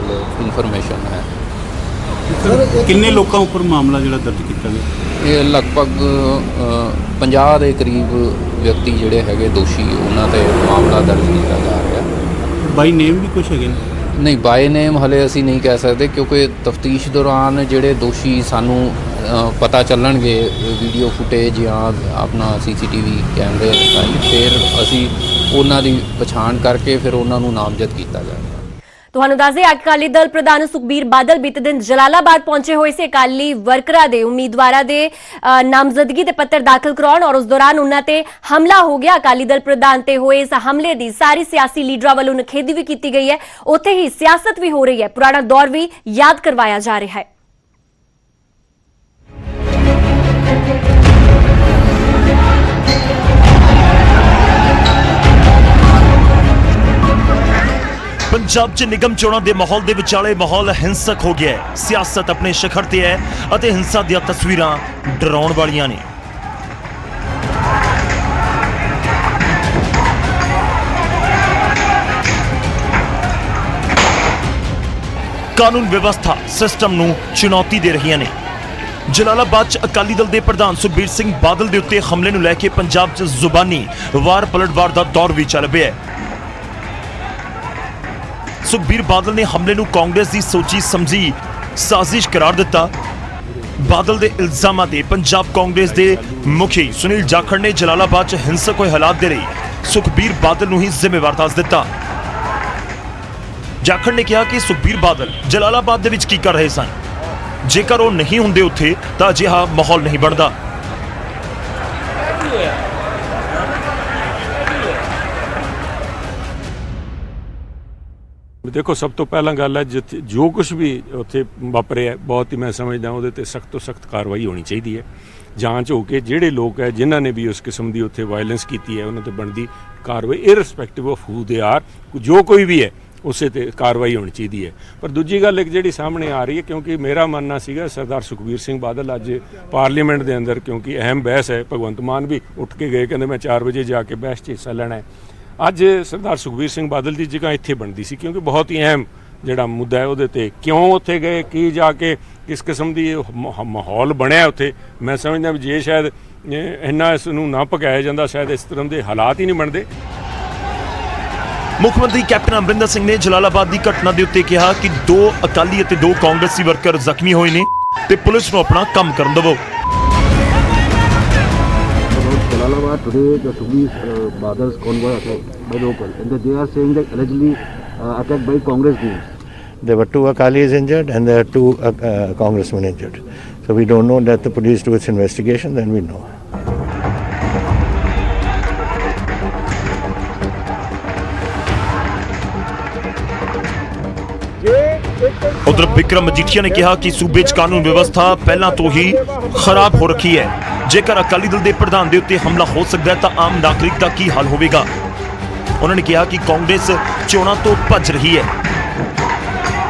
ਇਨਫੋਰਮੇਸ਼ਨ ਹੈ। ਕਿੰਨੇ ਲੋਕਾਂ ਉੱਪਰ ਮਾਮਲਾ ਜਿਹੜਾ ਦਰਜ ਕੀਤਾ ਗਿਆ? ਇਹ ਲਗਭਗ 50 ਦੇ ਕਰੀਬ ਵਿਅਕਤੀ ਜਿਹੜੇ ਹੈਗੇ ਦੋਸ਼ੀ, ਉਹਨਾਂ ਤੇ ਮਾਮਲਾ ਦਰਜ ਕੀਤਾ ਜਾ ਰਿਹਾ। ਬਾਈ ਨੇਮ ਵੀ ਕੁਝ ਹੈਗੇ ਨੇ? ਨਹੀਂ, ਬਾਏ ਨੇਮ ਹਲੇ ਅਸੀਂ ਨਹੀਂ ਕਹਿ ਸਕਦੇ, ਕਿਉਂਕਿ ਤਫਤੀਸ਼ ਦੌਰਾਨ ਜਿਹੜੇ ਦੋਸ਼ੀ ਸਾਨੂੰ ਪਤਾ ਚੱਲਣਗੇ ਵੀਡੀਓ ਫੁਟੇਜ ਜਾਂ ਆਪਣਾ CCTV ਕੈਮਰੇ ਰਾਹੀਂ, ਫਿਰ ਅਸੀਂ ਉਹਨਾਂ ਦੀ ਪਛਾਣ ਕਰਕੇ ਫਿਰ ਉਹਨਾਂ ਨੂੰ ਨਾਮਜ਼ਦ ਕੀਤਾ ਜਾਏਗਾ। ਤੁਹਾਨੂੰ ਦੱਸ ਦੇ ਅਕਾਲੀ ਦਲ ਪ੍ਰਧਾਨ ਸੁਖਬੀਰ ਬਾਦਲ ਬੀਤੇ ਦਿਨ ਜਲਾਲਾਬਾਦ ਪਹੁੰਚੇ ਹੋਏ ਸੀ ਅਕਾਲੀ ਵਰਕਰਾਂ ਦੇ ਉਮੀਦਵਾਰਾਂ ਦੇ ਨਾਮਜ਼ਦਗੀ ਦੇ ਪੱਤਰ ਦਾਖਲ ਕਰਾਉਣ, ਔਰ ਉਸ ਦੌਰਾਨ ਉਹਨਾਂ ਤੇ ਹਮਲਾ ਹੋ ਗਿਆ। ਅਕਾਲੀ ਦਲ ਪ੍ਰਧਾਨ ਤੇ ਹੋਏ ਇਸ ਹਮਲੇ ਦੀ ਸਾਰੀ ਸਿਆਸੀ ਲੀਡਰਾਂ ਵੱਲੋਂ ਨਿਖੇਧੀ ਵੀ ਕੀਤੀ ਗਈ ਹੈ। ਉੱਥੇ ਹੀ ਸਿਆਸਤ ਵੀ ਹੋ ਰਹੀ ਹੈ, ਪੁਰਾਣਾ ਦੌਰ ਵੀ ਯਾਦ ਕਰਵਾਇਆ ਜਾ ਰਿਹਾ ਹੈ। ਪੰਜਾਬ 'ਚ ਨਿਗਮ ਚੋਣਾਂ ਦੇ ਮਾਹੌਲ ਦੇ ਵਿਚਾਲੇ ਮਾਹੌਲ ਹਿੰਸਕ ਹੋ ਗਿਆ ਹੈ। ਸਿਆਸਤ ਆਪਣੇ ਸਿਖਰ ਤੇ ਹੈ ਅਤੇ ਹਿੰਸਾ ਦੀਆਂ ਤਸਵੀਰਾਂ ਡਰਾਉਣ ਵਾਲੀਆਂ ਨੇ। ਕਾਨੂੰਨ ਵਿਵਸਥਾ ਸਿਸਟਮ ਨੂੰ ਚੁਣੌਤੀ ਦੇ ਰਹੀਆਂ ਨੇ। ਜਲਾਲਾਬਾਦ 'ਚ ਅਕਾਲੀ ਦਲ ਦੇ ਪ੍ਰਧਾਨ ਸੁਖਬੀਰ ਸਿੰਘ ਬਾਦਲ ਦੇ ਉੱਤੇ ਹਮਲੇ ਨੂੰ ਲੈ ਕੇ ਪੰਜਾਬ 'ਚ ਜ਼ੁਬਾਨੀ ਵਾਰ ਪਲਟਵਾਰ ਦਾ ਦੌਰ ਵੀ ਚੱਲ ਪਿਆ ਹੈ। ਸੁਖਬੀਰ ਬਾਦਲ ਨੇ ਹਮਲੇ ਨੂੰ ਕਾਂਗਰਸ ਦੀ ਸੋਚੀ ਸਮਝੀ ਸਾਜ਼ਿਸ਼ ਕਰਾਰ ਦਿੱਤਾ। ਬਾਦਲ ਦੇ ਇਲਜ਼ਾਮਾਂ ਤੇ ਪੰਜਾਬ ਕਾਂਗਰਸ ਦੇ ਮੁਖੀ ਸੁਨੀਲ ਜਾਖੜ ਨੇ ਜਲਾਲਾਬਾਦ 'ਚ ਹਿੰਸਕ ਹੋਏ ਹਾਲਾਤ ਦੇ ਲਈ ਸੁਖਬੀਰ ਬਾਦਲ ਨੂੰ ਹੀ ਜ਼ਿੰਮੇਵਾਰ ਦੱਸ ਦਿੱਤਾ। ਜਾਖੜ ਨੇ ਕਿਹਾ ਕਿ ਸੁਖਬੀਰ ਬਾਦਲ ਜਲਾਲਾਬਾਦ ਦੇ ਵਿੱਚ ਕੀ ਕਰ ਰਹੇ ਸਨ, ਜੇਕਰ ਉਹ ਨਹੀਂ ਹੁੰਦੇ ਉੱਥੇ ਤਾਂ ਅਜਿਹਾ ਮਾਹੌਲ ਨਹੀਂ ਬਣਦਾ। ਦੇਖੋ, ਸਭ ਤੋਂ ਪਹਿਲਾਂ ਗੱਲ ਹੈ ਜਿੱਥੇ ਜੋ ਕੁਝ ਵੀ ਉੱਥੇ ਵਾਪਰਿਆ, ਬਹੁਤ ਹੀ ਮੈਂ ਸਮਝਦਾ ਉਹਦੇ ਤੇ ਸਖਤ ਤੋਂ ਸਖਤ ਕਾਰਵਾਈ ਹੋਣੀ ਚਾਹੀਦੀ ਹੈ। ਜਾਂਚ ਹੋ ਕੇ ਜਿਹੜੇ ਲੋਕ ਹੈ ਜਿਨ੍ਹਾਂ ਨੇ ਵੀ ਉਸ ਕਿਸਮ ਦੀ ਉੱਥੇ ਵਾਇਲੈਂਸ ਕੀਤੀ ਹੈ ਉਹਨਾਂ ਤੇ ਬਣਦੀ ਕਾਰਵਾਈ, irrespective of who they are, ਜੋ ਕੋਈ ਵੀ ਹੈ ਉਸੇ ਤੇ ਕਾਰਵਾਈ ਹੋਣੀ ਚਾਹੀਦੀ ਹੈ। ਪਰ ਦੂਜੀ ਗੱਲ ਇੱਕ ਜਿਹੜੀ ਸਾਹਮਣੇ ਆ ਰਹੀ ਹੈ, ਕਿਉਂਕਿ ਮੇਰਾ ਮੰਨਣਾ ਸੀਗਾ ਸਰਦਾਰ ਸੁਖਬੀਰ ਸਿੰਘ ਬਾਦਲ ਅੱਜ ਪਾਰਲੀਮੈਂਟ ਦੇ ਅੰਦਰ, ਕਿਉਂਕਿ ਅਹਿਮ ਬਹਿਸ ਹੈ, ਭਗਵੰਤ ਮਾਨ ਵੀ ਉੱਠ ਕੇ ਗਏ, ਕਹਿੰਦੇ ਮੈਂ 4 ਵਜੇ ਜਾ ਕੇ ਬਹਿਸ 'ਚ ਹਿੱਸਾ ਲੈਣਾ ਹੈ। ਅੱਜ ਸਰਦਾਰ ਸੁਖਬੀਰ ਸਿੰਘ ਬਾਦਲ ਦੀ ਜਗ੍ਹਾ ਇੱਥੇ ਬਣਦੀ ਸੀ, ਕਿਉਂਕਿ ਬਹੁਤ ਹੀ ਅਹਿਮ ਜਿਹੜਾ ਮੁੱਦਾ ਹੈ ਉਹਦੇ ਤੇ ਕਿਉਂ ਉੱਥੇ ਗਏ, ਕੀ ਜਾ ਕੇ ਕਿਸ ਕਿਸਮ ਦੀ ਮਾਹੌਲ ਬਣਿਆ ਉੱਥੇ। ਮੈਂ ਸਮਝਦਾ ਵੀ ਜੇ ਸ਼ਾਇਦ ਇੰਨਾ ਇਸ ਨੂੰ ਨਾ ਭਗਾਇਆ ਜਾਂਦਾ, ਸ਼ਾਇਦ ਇਸ ਤਰ੍ਹਾਂ ਦੇ ਹਾਲਾਤ ਹੀ ਨਹੀਂ ਬਣਦੇ। ਮੁੱਖ ਮੰਤਰੀ ਕੈਪਟਨ ਅਮਰਿੰਦਰ ਸਿੰਘ ਨੇ ਜਲਾਲਾਬਾਦ ਦੀ ਘਟਨਾ ਦੇ ਉੱਤੇ ਕਿਹਾ ਕਿ 2 ਅਕਾਲੀ ਅਤੇ 2 ਕਾਂਗਰਸੀ ਵਰਕਰ ਜ਼ਖਮੀ ਹੋਏ ਨੇ ਤੇ ਪੁਲਿਸ ਨੂੰ ਆਪਣਾ ਕੰਮ ਕਰਨ ਦਿਵੋ। Jalalabad today, the Sukhbir Badar's convoy attacked by local, and they are saying that allegedly attacked by Congress teams. There were 2 Akalis injured and there are 2 congressmen injured. So we don't know. Let the police do its investigation, then we know. ਉਧਰ ਵਿਕਰਮ ਮਜੀਠੀਆ ਨੇ ਕਿਹਾ ਕਿ ਸੂਬੇ 'ਚ ਕਾਨੂੰਨ ਵਿਵਸਥਾ ਪਹਿਲਾਂ ਤੋਂ ਹੀ ਖਰਾਬ ਹੋ ਰੱਖੀ ਹੈ। ਜੇਕਰ ਅਕਾਲੀ ਦਲ ਦੇ ਪ੍ਰਧਾਨ ਦੇ ਉੱਤੇ ਹਮਲਾ ਹੋ ਸਕਦਾ ਹੈ ਤਾਂ ਆਮ ਨਾਗਰਿਕ ਦਾ ਕੀ ਹਾਲ ਹੋਵੇਗਾ। ਉਹਨਾਂ ਨੇ ਕਿਹਾ ਕਿ ਕਾਂਗਰਸ ਚੋਣਾਂ ਤੋਂ ਭੱਜ ਰਹੀ ਹੈ।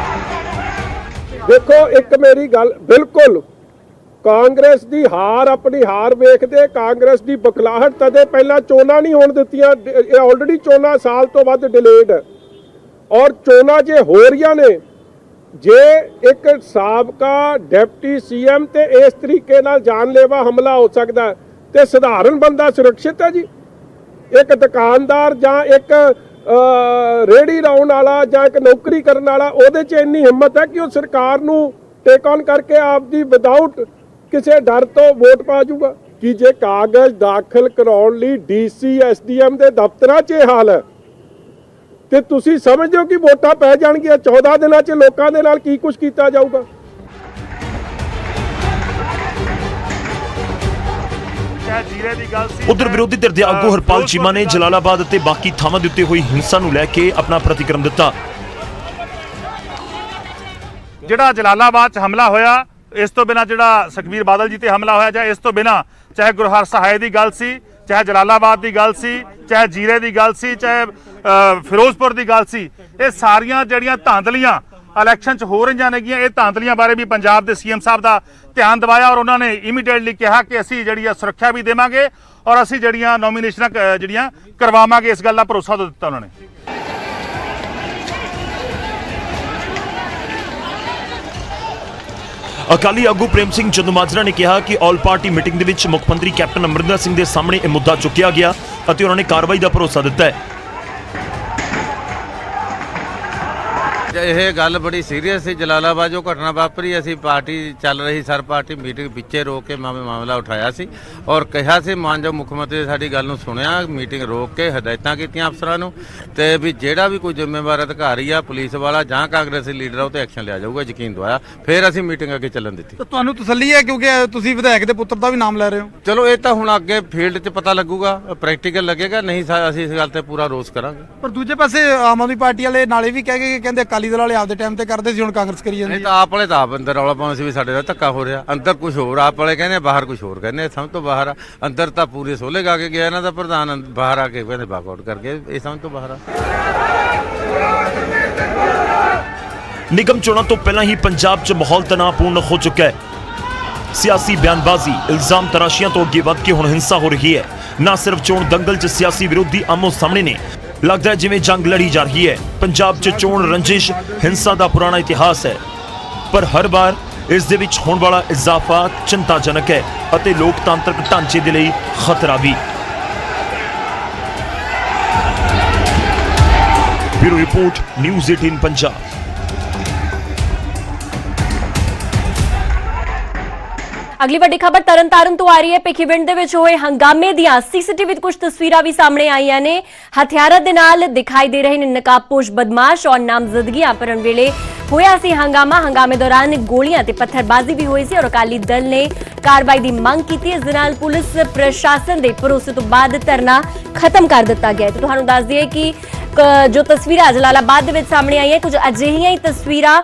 ਦੇਖੋ, ਇੱਕ ਮੇਰੀ ਗੱਲ ਬਿਲਕੁਲ, ਕਾਂਗਰਸ ਦੀ ਹਾਰ, ਆਪਣੀ ਹਾਰ ਵੇਖਦੇ ਕਾਂਗਰਸ ਦੀ ਬਖਲਾਹਟ ਤਦੇ ਪਹਿਲਾਂ ਚੋਣਾਂ ਨਹੀਂ ਹੋਣ ਦਿੱਤੀਆਂ। ਇਹ ਆਲਰੇਡੀ ਚੋਣਾਂ ਸਾਲ ਤੋਂ ਵੱਧ ਡਿਲੇਡ, ਔਰ ਚੋਣਾਂ ਜੇ ਹੋ ਰਹੀਆਂ ਨੇ, ਜੇ ਇੱਕ ਸਾਬਕਾ ਡਿਪਟੀ CM ਤੇ ਇਸ ਤਰੀਕੇ ਨਾਲ ਜਾਨਲੇਵਾ ਹਮਲਾ ਹੋ ਸਕਦਾ ਤੇ ਸਧਾਰਨ ਬੰਦਾ ਸੁਰੱਖਿਅਤ ਹੈ ਜੀ? ਇੱਕ ਦੁਕਾਨਦਾਰ ਜਾਂ ਇੱਕ ਰੇੜੀ ਲਾਉਣ ਵਾਲਾ ਜਾਂ ਇੱਕ ਨੌਕਰੀ ਕਰਨ ਵਾਲਾ, ਉਹਦੇ 'ਚ ਇੰਨੀ ਹਿੰਮਤ ਹੈ ਕਿ ਉਹ ਸਰਕਾਰ ਨੂੰ ਟੇਕ ਔਨ ਕਰਕੇ ਆਪਦੀ ਵਿਦਆਊਟ ਕਿਸੇ ਡਰ ਤੋਂ ਵੋਟ ਪਾ ਜਾਊਗਾ? ਕਿ ਜੇ ਕਾਗਜ਼ ਦਾਖਲ ਕਰਾਉਣ ਲਈ DC SDM ਦੇ ਦਫ਼ਤਰਾਂ 'ਚ ਇਹ ਹਾਲ ਹੈ ਤੇ ਤੁਸੀਂ ਸਮਝਦੇ ਹੋ ਕਿ ਵੋਟਾਂ ਪੈ ਜਾਣਗੀਆਂ 14 ਦਿਨਾਂ 'ਚ? ਲੋਕਾਂ ਦੇ ਨਾਲ ਕੀ ਕੁਝ ਕੀਤਾ ਜਾਊਗਾ? ਉਧਰ ਵਿਰੋਧੀ ਧਿਰ ਦੇ ਆਗੂ ਹਰਪਾਲ ਚੀਮਾ ਨੇ ਜਲਾਲਾਬਾਦ ਅਤੇ ਬਾਕੀ ਥਾਵਾਂ ਦੇ ਉੱਤੇ ਹੋਈ ਹਿੰਸਾ ਨੂੰ ਲੈ ਕੇ ਆਪਣਾ ਪ੍ਰਤੀਕਰਮ ਦਿੱਤਾ। ਜਿਹੜਾ ਜਲਾਲਾਬਾਦ 'ਚ ਹਮਲਾ ਹੋਇਆ, ਇਸ ਤੋਂ ਬਿਨਾਂ ਜਿਹੜਾ ਸੁਖਬੀਰ ਬਾਦਲ ਜੀ ਤੇ ਹਮਲਾ ਹੋਇਆ, ਜਾਂ ਇਸ ਤੋਂ ਬਿਨਾਂ ਚਾਹੇ ਗੁਰਹਰ ਸਹਾਏ ਦੀ ਗੱਲ ਸੀ, ਚਾਹੇ ਜਲਾਲਾਬਾਦ ਦੀ ਗੱਲ ਸੀ, ਚਾਹੇ ਜੀਰੇ ਦੀ ਗੱਲ ਸੀ, ਚਾਹੇ ਫਿਰੋਜ਼ਪੁਰ ਦੀ ਗੱਲ ਸੀ, ਇਹ ਸਾਰੀਆਂ ਜਿਹੜੀਆਂ ਧਾਂਦਲੀਆਂ ਇਲੈਕਸ਼ਨ 'ਚ ਹੋ ਰਹੀਆਂ ਨੇਗੀਆਂ, ਇਹ ਧਾਂਦਲੀਆਂ ਬਾਰੇ ਵੀ ਪੰਜਾਬ ਦੇ CM ਸਾਹਿਬ ਦਾ ਧਿਆਨ ਦਿਵਾਇਆ, ਔਰ ਉਹਨਾਂ ਨੇ ਇਮੀਡੀਏਟਲੀ ਕਿਹਾ ਕਿ ਅਸੀਂ ਜਿਹੜੀ ਆ ਸੁਰੱਖਿਆ ਵੀ ਦੇਵਾਂਗੇ ਔਰ ਅਸੀਂ ਜਿਹੜੀਆਂ ਨੋਮੀਨੇਸ਼ਨਾਂ ਜਿਹੜੀਆਂ ਕਰਵਾਵਾਂਗੇ। ਇਸ ਗੱਲ ਦਾ ਭਰੋਸਾ ਦਿੱਤਾ ਉਹਨਾਂ ਨੇ। ਅਕਾਲੀ ਆਗੂ ਪ੍ਰੇਮ ਸਿੰਘ ਚੰਦੂਮਾਜਰਾ ਨੇ ਕਿਹਾ ਕਿ ਆਲ ਪਾਰਟੀ ਮੀਟਿੰਗ ਦੇ ਵਿੱਚ ਮੁੱਖ ਮੰਤਰੀ ਕੈਪਟਨ ਅਮਰਿੰਦਰ ਸਿੰਘ ਦੇ ਸਾਹਮਣੇ ਇਹ ਮੁੱਦਾ ਚੁੱਕਿਆ ਗਿਆ ਅਤੇ ਉਹਨਾਂ ਨੇ ਕਾਰਵਾਈ ਦਾ ਭਰੋਸਾ ਦਿੱਤਾ ਹੈ। ਇਹ ਗੱਲ ਬੜੀ ਸੀਰੀਅਸ ਸੀ। ਜਲਾਲਾਬਾਦ ਜੋ ਘਟਨਾ ਵਾਪਰੀ, ਅਸੀਂ ਪਾਰਟੀ ਚੱਲ ਰਹੀ ਸਰ ਪਾਰਟੀ ਮੀਟਿੰਗ ਵਿੱਚੇ ਰੋਕ ਕੇ ਮਾਮਲਾ ਉਠਾਇਆ ਸੀ ਔਰ ਕਿਹਾ ਸੀ ਮਾਨਯੋਗ ਮੁੱਖ ਮੰਤਰੀ ਨੇ ਸਾਡੀ ਗੱਲ ਨੂੰ ਸੁਣਿਆ, ਮੀਟਿੰਗ ਰੋਕ ਕੇ ਹਦਾਇਤਾਂ ਕੀਤੀਆਂ ਅਫਸਰਾਂ ਨੂੰ ਤੇ ਵੀ ਜਿਹੜਾ ਵੀ ਕੋਈ ਜ਼ਿੰਮੇਵਾਰ ਅਧਿਕਾਰੀ ਆ, ਪੁਲਿਸ ਵਾਲਾ ਜਾਂ ਕਾਂਗਰਸੀ ਲੀਡਰ ਆ, ਉਹ ਤੇ ਐਕਸ਼ਨ ਲਿਆ ਜਾਊਗਾ, ਯਕੀਨ ਦਵਾਇਆ। ਫਿਰ ਅਸੀਂ ਮੀਟਿੰਗ ਅੱਗੇ ਚੱਲਣ ਦਿੱਤੀ। ਤੁਹਾਨੂੰ ਤਸੱਲੀ ਹੈ ਕਿਉਂਕਿ ਤੁਸੀਂ ਵਿਧਾਇਕ ਦੇ ਪੁੱਤਰ ਦਾ ਵੀ ਨਾਮ ਲੈ ਰਹੇ ਹੋ? ਚਲੋ ਇਹ ਤਾਂ ਹੁਣ ਅੱਗੇ ਫੀਲਡ 'ਚ ਪਤਾ ਲੱਗੂਗਾ, ਪ੍ਰੈਕਟੀਕਲ ਲੱਗੇਗਾ, ਨਹੀਂ ਅਸੀਂ ਇਸ ਗੱਲ ਤੇ ਪੂਰਾ ਰੋਸ ਕਰਾਂਗੇ। ਪਰ ਦੂਜੇ ਪਾਸੇ ਆਮ ਆਦਮੀ ਪਾਰਟੀ ਵਾਲੇ ਨਾਲੇ ਵੀ ਕਹਿ ਗਏ ਕਿ ਕਹਿੰਦੇ ਅਕਾਲੀ ਦਲ ਵਾਲੇ ਆਪਦੇ ਟਾਈਮ ਤੇ ਕਰਦੇ ਸੀ, ਹੁਣ ਕਾਂਗਰਸ ਕਰੀ ਜਾਂਦੀ ਹੈ। ਤਾਂ ਆਪ ਵਾਲੇ ਤਾਂ ਆਪ ਅੰਦਰ ਰੌਲਾ ਪਾਉਣ ਸੀ ਵੀ ਸਾਡੇ ਨਾਲ ਧੱਕਾ ਹੋ ਰਿਹਾ, ਅੰਦਰ ਕੁਝ ਹੋਰ ਆਪ ਵਾਲੇ ਕਹਿੰਦੇ, ਬਾਹਰ ਕੁਝ ਹੋਰ ਕਹਿੰਦੇ, ਸਮਝ ਤੋਂ ਬਾਹਰ ਆ। ਅੰਦਰ ਤਾਂ ਪੂਰੇ ਸੋਲੇ ਗਾ ਕੇ ਗਿਆ ਇਹਨਾਂ ਦਾ ਪ੍ਰਧਾਨ, ਬਾਹਰ ਆ ਕੇ ਕਹਿੰਦੇ ਵਾਕਆਊਟ ਕਰ ਗਏ, ਇਹ ਸਮਝ ਤੋਂ ਬਾਹਰ ਆ। ਨਿਗਮ ਚੋਣਾਂ ਤੋਂ ਪਹਿਲਾਂ ਹੀ ਪੰਜਾਬ 'ਚ ਮਾਹੌਲ ਤਣਾਅਪੂਰਨ ਹੋ ਚੁੱਕਾ ਹੈ। ਸਿਆਸੀ ਬਿਆਨਬਾਜ਼ੀ, ਇਲਜ਼ਾਮ ਤਰਾਸ਼ੀਆਂ ਤੋਂ ਅੱਗੇ ਵੱਧ ਕੇ ਹੁਣ ਹਿੰਸਾ ਹੋ ਰਹੀ ਹੈ। ਨਾ ਸਿਰਫ ਚੋਣ ਦੰਗਲ 'ਚ ਸਿਆਸੀ ਵਿਰੋਧੀ ਆਮੋ ਸਾਹਮਣੇ ਨੇ, ਲੱਗਦਾ ਹੈ ਜਿਵੇਂ ਜੰਗ ਲੜੀ ਜਾ ਰਹੀ ਹੈ। ਪੰਜਾਬ 'ਚ ਚੋਣ ਰੰਜਿਸ਼, ਹਿੰਸਾ ਦਾ ਪੁਰਾਣਾ ਇਤਿਹਾਸ ਹੈ, ਪਰ ਹਰ ਵਾਰ ਇਸ ਦੇ ਵਿੱਚ ਹੋਣ ਵਾਲਾ ਇਜ਼ਾਫਾ ਚਿੰਤਾਜਨਕ ਹੈ ਅਤੇ ਲੋਕਤਾਂਤਰਿਕ ਢਾਂਚੇ ਦੇ ਲਈ ਖਤਰਾ ਵੀ। Bureau report, news 18 Punjab. ਅਗਲੀ ਵੱਡੀ ਖਬਰ ਤਰਨਤਾਰਨ ਤੋਂ ਆ ਰਹੀ ਹੈ। ਭਿੱਖੀਵਿੰਡ ਦੇ ਵਿੱਚ ਹੋਏ ਹੰਗਾਮੇ ਦੀਆਂ ਸੀਸੀਟੀਵੀ ਕੁਝ ਤਸਵੀਰਾਂ ਵੀ ਸਾਹਮਣੇ ਆਈਆਂ ਨੇ। ਹਥਿਆਰਾਂ ਦੇ ਨਾਲ ਦਿਖਾਈ ਦੇ ਰਹੇ ਨੇ ਨਕਾਬਪੋਸ਼ ਬਦਮਾਸ਼ ਔਰ ਨਾਮਜ਼ਦਗੀਆਂ ਭਰਨ ਵੇਲੇ ਹੋਇਆ ਸੀ ਹੰਗਾਮਾ। ਹੰਗਾਮੇ ਦੌਰਾਨ ਗੋਲੀਆਂ ਤੇ ਪੱਥਰਬਾਜ਼ੀ ਵੀ ਹੋਈ ਸੀ ਔਰ ਅਕਾਲੀ ਦਲ ਨੇ ਕਾਰਵਾਈ ਦੀ ਮੰਗ ਕੀਤੀ। ਇਸ ਦੇ ਨਾਲ ਪੁਲਿਸ ਪ੍ਰਸ਼ਾਸਨ ਦੇ ਭਰੋਸੇ ਤੋਂ ਬਾਅਦ ਧਰਨਾ ਖਤਮ ਕਰ ਦਿੱਤਾ ਗਿਆ। ਤੁਹਾਨੂੰ ਦੱਸ ਦਈਏ ਕਿ ਜੋ ਤਸਵੀਰਾਂ ਜਲਾਲਾਬਾਦ ਦੇ ਵਿੱਚ ਸਾਹਮਣੇ ਆਈਆਂ, ਕੁਝ ਅਜਿਹੀਆਂ ਹੀ ਤਸਵੀਰਾਂ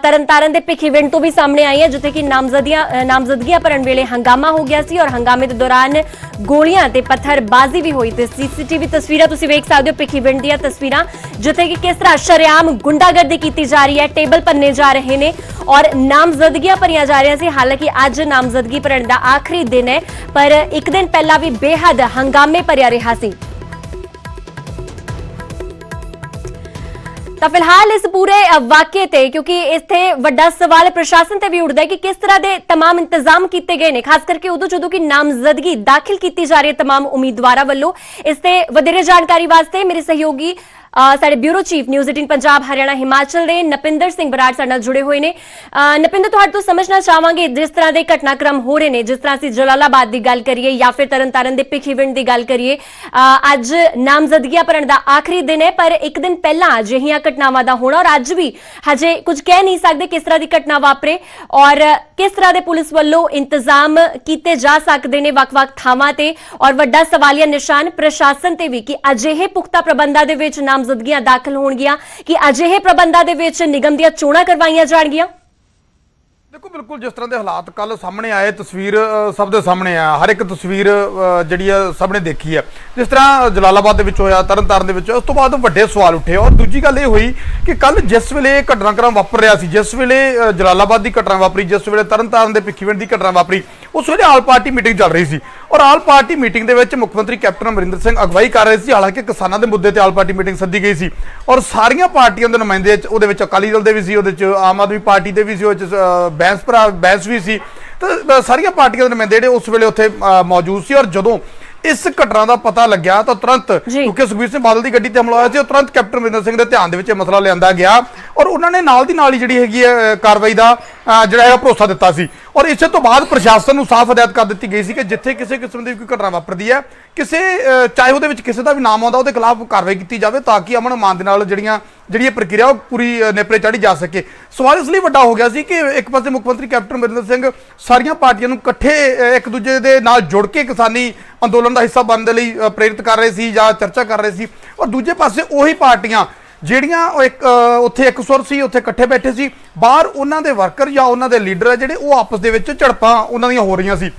ਤਰਨਤਾਰਨ ਦੇ ਭਿੱਖੀਵਿੰਡ ਤੋਂ ਵੀ ਸਾਹਮਣੇ ਆਈਆਂ, ਜਿੱਥੇ ਕਿ ਨਾਮਜ਼ਦਗੀਆਂ ਭਰਨ ਵੇਲੇ ਹੰਗਾਮਾ ਹੋ ਗਿਆ ਸੀ ਔਰ ਹੰਗਾਮੇ ਦੇ ਦੌਰਾਨ ਗੋਲੀਆਂ ਤੇ ਪੱਥਰਬਾਜ਼ੀ ਵੀ ਹੋਈ। ਤੇ ਸੀਸੀਟੀਵੀ ਤਸਵੀਰਾਂ ਤੁਸੀਂ ਵੇਖ ਸਕਦੇ ਹੋ, ਭਿੱਖੀਵਿੰਡ ਦੀਆਂ ਤਸਵੀਰਾਂ, ਜਿੱਥੇ ਕਿ ਕਿਸ ਤਰ੍ਹਾਂ ਸ਼ਰੇਆਮ ਗੁੰਡਾਗਰਦੀ ਕੀਤੀ ਜਾ ਰਹੀ ਹੈ, ਟੇਬਲ ਪੰਨੇ ਜਾ ਰਹੇ ਨੇ ਔਰ ਨਾਮਜ਼ਦਗੀਆਂ ਭਰੀਆਂ ਜਾ ਰਹੀਆਂ ਸੀ। ਹਾਲਾਂਕਿ ਅੱਜ ਨਾਮਜ਼ਦਗੀ ਭਰਨ ਦਾ ਆਖਰੀ ਦਿਨ ਹੈ, ਪਰ ਇੱਕ ਦਿਨ ਪਹਿਲਾਂ ਵੀ ਬੇਹੱਦ ਹੰਗਾਮੇ ਭਰਿਆ ਰਿਹਾ ਸੀ। ਤਾਂ ਫਿਲਹਾਲ ਇਸ ਪੂਰੇ ਵਾਕਿਏ ਤੇ, ਕਿਉਂਕਿ ਇੱਥੇ ਵੱਡਾ ਸਵਾਲ ਪ੍ਰਸ਼ਾਸਨ ਤੇ ਵੀ ਉੱਠਦਾ ਹੈ ਕਿ ਕਿਸ ਤਰ੍ਹਾਂ ਦੇ तमाम ਇੰਤਜ਼ਾਮ ਕੀਤੇ ਗਏ ਨੇ, ਖਾਸ ਕਰਕੇ ਉਦੋਂ ਜਦੋਂ ਕਿ ਨਾਮਜ਼ਦਗੀ ਦਾਖਲ ਕੀਤੀ ਜਾ ਰਹੀ ਹੈ तमाम ਉਮੀਦਵਾਰਾਂ ਵੱਲੋਂ। ਇਸ ਤੇ ਵਧੇਰੇ ਜਾਣਕਾਰੀ ਵਾਸਤੇ ਮੇਰੇ ਸਹਿਯੋਗੀ ਸਾਡੇ bureau chief news 18 Punjab Haryana Himachal ਦੇ ਨਪਿੰਦਰ ਸਿੰਘ ਬਰਾੜ ਸਾਡੇ ਨਾਲ ਜੁੜੇ ਹੋਏ ਨੇ। ਨਪਿੰਦਰ, ਤੁਹਾਡੇ ਤੋਂ ਸਮਝਣਾ ਚਾਹਾਂਗੇ, ਜਿਸ ਤਰ੍ਹਾਂ ਦੇ ਘਟਨਾਕ੍ਰਮ ਹੋ ਰਹੇ ਨੇ, ਜਿਸ ਤਰ੍ਹਾਂ ਅਸੀਂ ਜਲਾਲਾਬਾਦ ਦੀ ਗੱਲ ਕਰੀਏ ਜਾਂ ਫਿਰ ਤਰਨਤਾਰਨ ਦੇ ਭਿੱਖੀਵਿੰਡ ਦੀ ਗੱਲ ਕਰੀਏ, ਅੱਜ ਨਾਮਜ਼ਦਗੀਆਂ ਭਰਨ ਦਾ ਆਖਰੀ ਦਿਨ ਹੈ, ਪਰ ਇੱਕ ਦਿਨ ਪਹਿਲਾਂ ਅਜਿਹੀਆਂ ਘਟਨਾਵਾਂ ਦਾ ਹੋਣਾ ਔਰ ਅੱਜ ਵੀ ਹਜੇ ਕੁਝ ਕਹਿ ਨਹੀਂ ਸਕਦੇ ਕਿਸ ਤਰ੍ਹਾਂ ਦੀ ਘਟਨਾ ਵਾਪਰੇ ਔਰ ਕਿਸ ਤਰ੍ਹਾਂ ਦੇ ਪੁਲਿਸ ਵੱਲੋਂ ਇੰਤਜ਼ਾਮ ਕੀਤੇ ਜਾ ਸਕਦੇ ਨੇ ਵੱਖ-ਵੱਖ ਥਾਵਾਂ ਤੇ, ਔਰ ਵੱਡਾ ਸਵਾਲੀਆ ਨਿਸ਼ਾਨ ਪ੍ਰਸ਼ਾਸਨ ਤੇ ਵੀ ਕਿ ਅਜਿਹੇ ਪੁਖਤਾ ਪ੍ਰਬੰਧਾਂ ਦੇ ਵਿੱਚ ਨਾਮਜ਼ਦਗੀਆਂ ਦਾਖਲ ਹੋਣਗੀਆਂ, ਕਿ ਅਜਿਹੇ ਪ੍ਰਬੰਧਾਂ ਦੇ ਵਿੱਚ ਨਿਗਮ ਦੀਆਂ ਚੋਣਾਂ ਕਰਵਾਈਆਂ ਜਾਣਗੀਆਂ। ਦੇਖੋ, ਬਿਲਕੁਲ ਜਿਸ ਤਰ੍ਹਾਂ ਦੇ ਹਾਲਾਤ ਕੱਲ ਸਾਹਮਣੇ ਆਏ, ਤਸਵੀਰ ਸਭ ਦੇ ਸਾਹਮਣੇ ਆ, ਹਰ ਇੱਕ ਤਸਵੀਰ ਜਿਹੜੀ ਆ ਸਭ ਨੇ ਦੇਖੀ ਹੈ। ਜਿਸ ਤਰ੍ਹਾਂ ਜਲਾਲਾਬਾਦ ਦੇ ਵਿੱਚ ਹੋਇਆ, ਤਰਨਤਾਰਨ ਦੇ ਵਿੱਚ, ਉਸ ਤੋਂ ਬਾਅਦ ਵੱਡੇ ਸਵਾਲ ਉੱਠੇ ਔਰ ਦੂਜੀ ਗੱਲ ਇਹ ਹੋਈ ਕਿ ਕੱਲ ਜਿਸ ਵੇਲੇ ਘਟਨਾਕ੍ਰਮ ਵਾਪਰ ਰਿਹਾ ਸੀ, ਜਿਸ ਵੇਲੇ ਜਲਾਲਾਬਾਦ ਦੀ ਘਟਨਾ ਵਾਪਰੀ, ਜਿਸ ਵੇਲੇ ਤਰਨਤਾਰਨ ਦੇ ਭਿੱਖੀਵਿੰਡ ਦੀ ਘਟਨਾ ਵਾਪਰੀ, ਉਸ ਵੇਲੇ ਆਲ ਪਾਰਟੀ ਮੀਟਿੰਗ ਚੱਲ ਰਹੀ ਸੀ ਔਰ ਆਲ ਪਾਰਟੀ ਮੀਟਿੰਗ ਦੇ ਵਿੱਚ ਮੁੱਖ ਮੰਤਰੀ ਕੈਪਟਨ ਅਮਰਿੰਦਰ ਸਿੰਘ ਅਗਵਾਈ ਕਰ ਰਹੇ ਸੀ। ਹਾਲਾਂਕਿ ਕਿਸਾਨਾਂ ਦੇ ਮੁੱਦੇ ਤੇ ਆਲ ਪਾਰਟੀ ਮੀਟਿੰਗ ਸੱਦੀ ਗਈ ਸੀ ਔਰ ਸਾਰੀਆਂ ਪਾਰਟੀਆਂ ਦੇ ਨੁਮਾਇੰਦੇ, ਉਹਦੇ ਵਿੱਚ ਅਕਾਲੀ ਦਲ ਦੇ ਵੀ ਸੀ, ਉਹਦੇ ਵਿੱਚ ਆਮ ਆਦਮੀ ਪਾਰਟੀ ਦੇ ਵੀ ਸੀ, ਉਹਦੇ ਵਿੱਚ ਬੈਂਸ ਵੀ ਸੀ, ਤਾਂ ਸਾਰੀਆਂ ਪਾਰਟੀਆਂ ਦੇ ਨੁਮਾਇੰਦੇ ਜਿਹੜੇ ਉਸ ਵੇਲੇ ਉੱਥੇ ਮੌਜੂਦ ਸੀ। ਔਰ ਜਦੋਂ ਇਸ ਘਟਨਾ ਦਾ ਪਤਾ ਲੱਗਿਆ ਤਾਂ ਤੁਰੰਤ, ਕਿਉਂਕਿ ਸੁਖਬੀਰ ਸਿੰਘ ਬਾਦਲ ਦੀ ਗੱਡੀ ਤੇ ਹਮਲਾ ਹੋਇਆ ਸੀ, ਤੁਰੰਤ ਕੈਪਟਨ ਅਮਰਿੰਦਰ ਸਿੰਘ ਦੇ ਧਿਆਨ ਦੇ ਵਿੱਚ ਇਹ ਮਸਲਾ ਲਿਆਂਦਾ ਗਿਆ ਔਰ ਉਹਨਾਂ ਨੇ ਨਾਲ ਦੀ ਨਾਲ ਹੀ ਜਿਹੜੀ ਹੈਗੀ ਹੈ ਕਾਰਵਾਈ ਦਾ ਜਿਹੜਾ ਹੈ ਭਰੋਸਾ ਦਿੱਤਾ ਸੀ। ਔਰ ਇਸੇ ਤੋਂ ਬਾਅਦ ਪ੍ਰਸ਼ਾਸਨ ਨੂੰ ਸਾਫ਼ ਹਦਾਇਤ ਕਰ ਦਿੱਤੀ ਗਈ ਸੀ ਕਿ ਜਿੱਥੇ ਕਿਸੇ ਕਿਸਮ ਦੀ ਕੋਈ ਘਟਨਾ ਵਾਪਰਦੀ ਹੈ, ਚਾਹੇ ਉਹਦੇ ਵਿੱਚ ਕਿਸੇ ਦਾ ਵੀ ਨਾਮ ਆਉਂਦਾ, ਉਹਦੇ ਖਿਲਾਫ ਕਾਰਵਾਈ ਕੀਤੀ ਜਾਵੇ ਤਾਂ ਕਿ ਅਮਨ ਮਾਨ ਦੇ ਨਾਲ ਜਿਹੜੀ ਪ੍ਰਕਿਰਿਆ ਉਹ ਪੂਰੀ ਨੇਪਰੇ ਚਾੜੀ ਜਾ ਸਕੇ। ਸਵਾਲ ਇਸ ਲਈ ਵੱਡਾ ਹੋ ਗਿਆ ਸੀ ਕਿ ਇੱਕ ਪਾਸੇ ਮੁੱਖ ਮੰਤਰੀ ਕੈਪਟਨ ਅਮਰਿੰਦਰ ਸਿੰਘ ਸਾਰੀਆਂ ਪਾਰਟੀਆਂ ਨੂੰ ਇਕੱਠੇ ਇੱਕ ਦੂਜੇ ਦੇ ਨਾਲ ਜੁੜ ਕੇ ਕਿਸਾਨੀ ਅੰਦੋਲਨ ਦਾ ਹਿੱਸਾ ਬਣਨ ਦੇ ਲਈ ਪ੍ਰੇਰਿਤ ਕਰ ਰਹੇ ਸੀ ਜਾਂ ਚਰਚਾ ਕਰ ਰਹੇ ਸੀ, ਔਰ ਦੂਜੇ ਪਾਸੇ ਉਹੀ ਪਾਰਟੀਆਂ ਜਿਹੜੀਆਂ ਉੱਥੇ ਇੱਕ ਸੁਰ ਸੀ, ਉੱਥੇ ਇਕੱਠੇ ਬੈਠੇ ਸੀ, ਬਾਹਰ ਉਹਨਾਂ ਦੇ ਵਰਕਰ ਜਾਂ ਉਹਨਾਂ ਦੇ ਲੀਡਰ ਆ ਜਿਹੜੇ ਉਹ ਆਪਸ ਦੇ ਵਿੱਚ ਝੜਪਾਂ ਉਹਨਾਂ ਦੀਆਂ ਹੋ ਰਹੀਆਂ ਸੀ।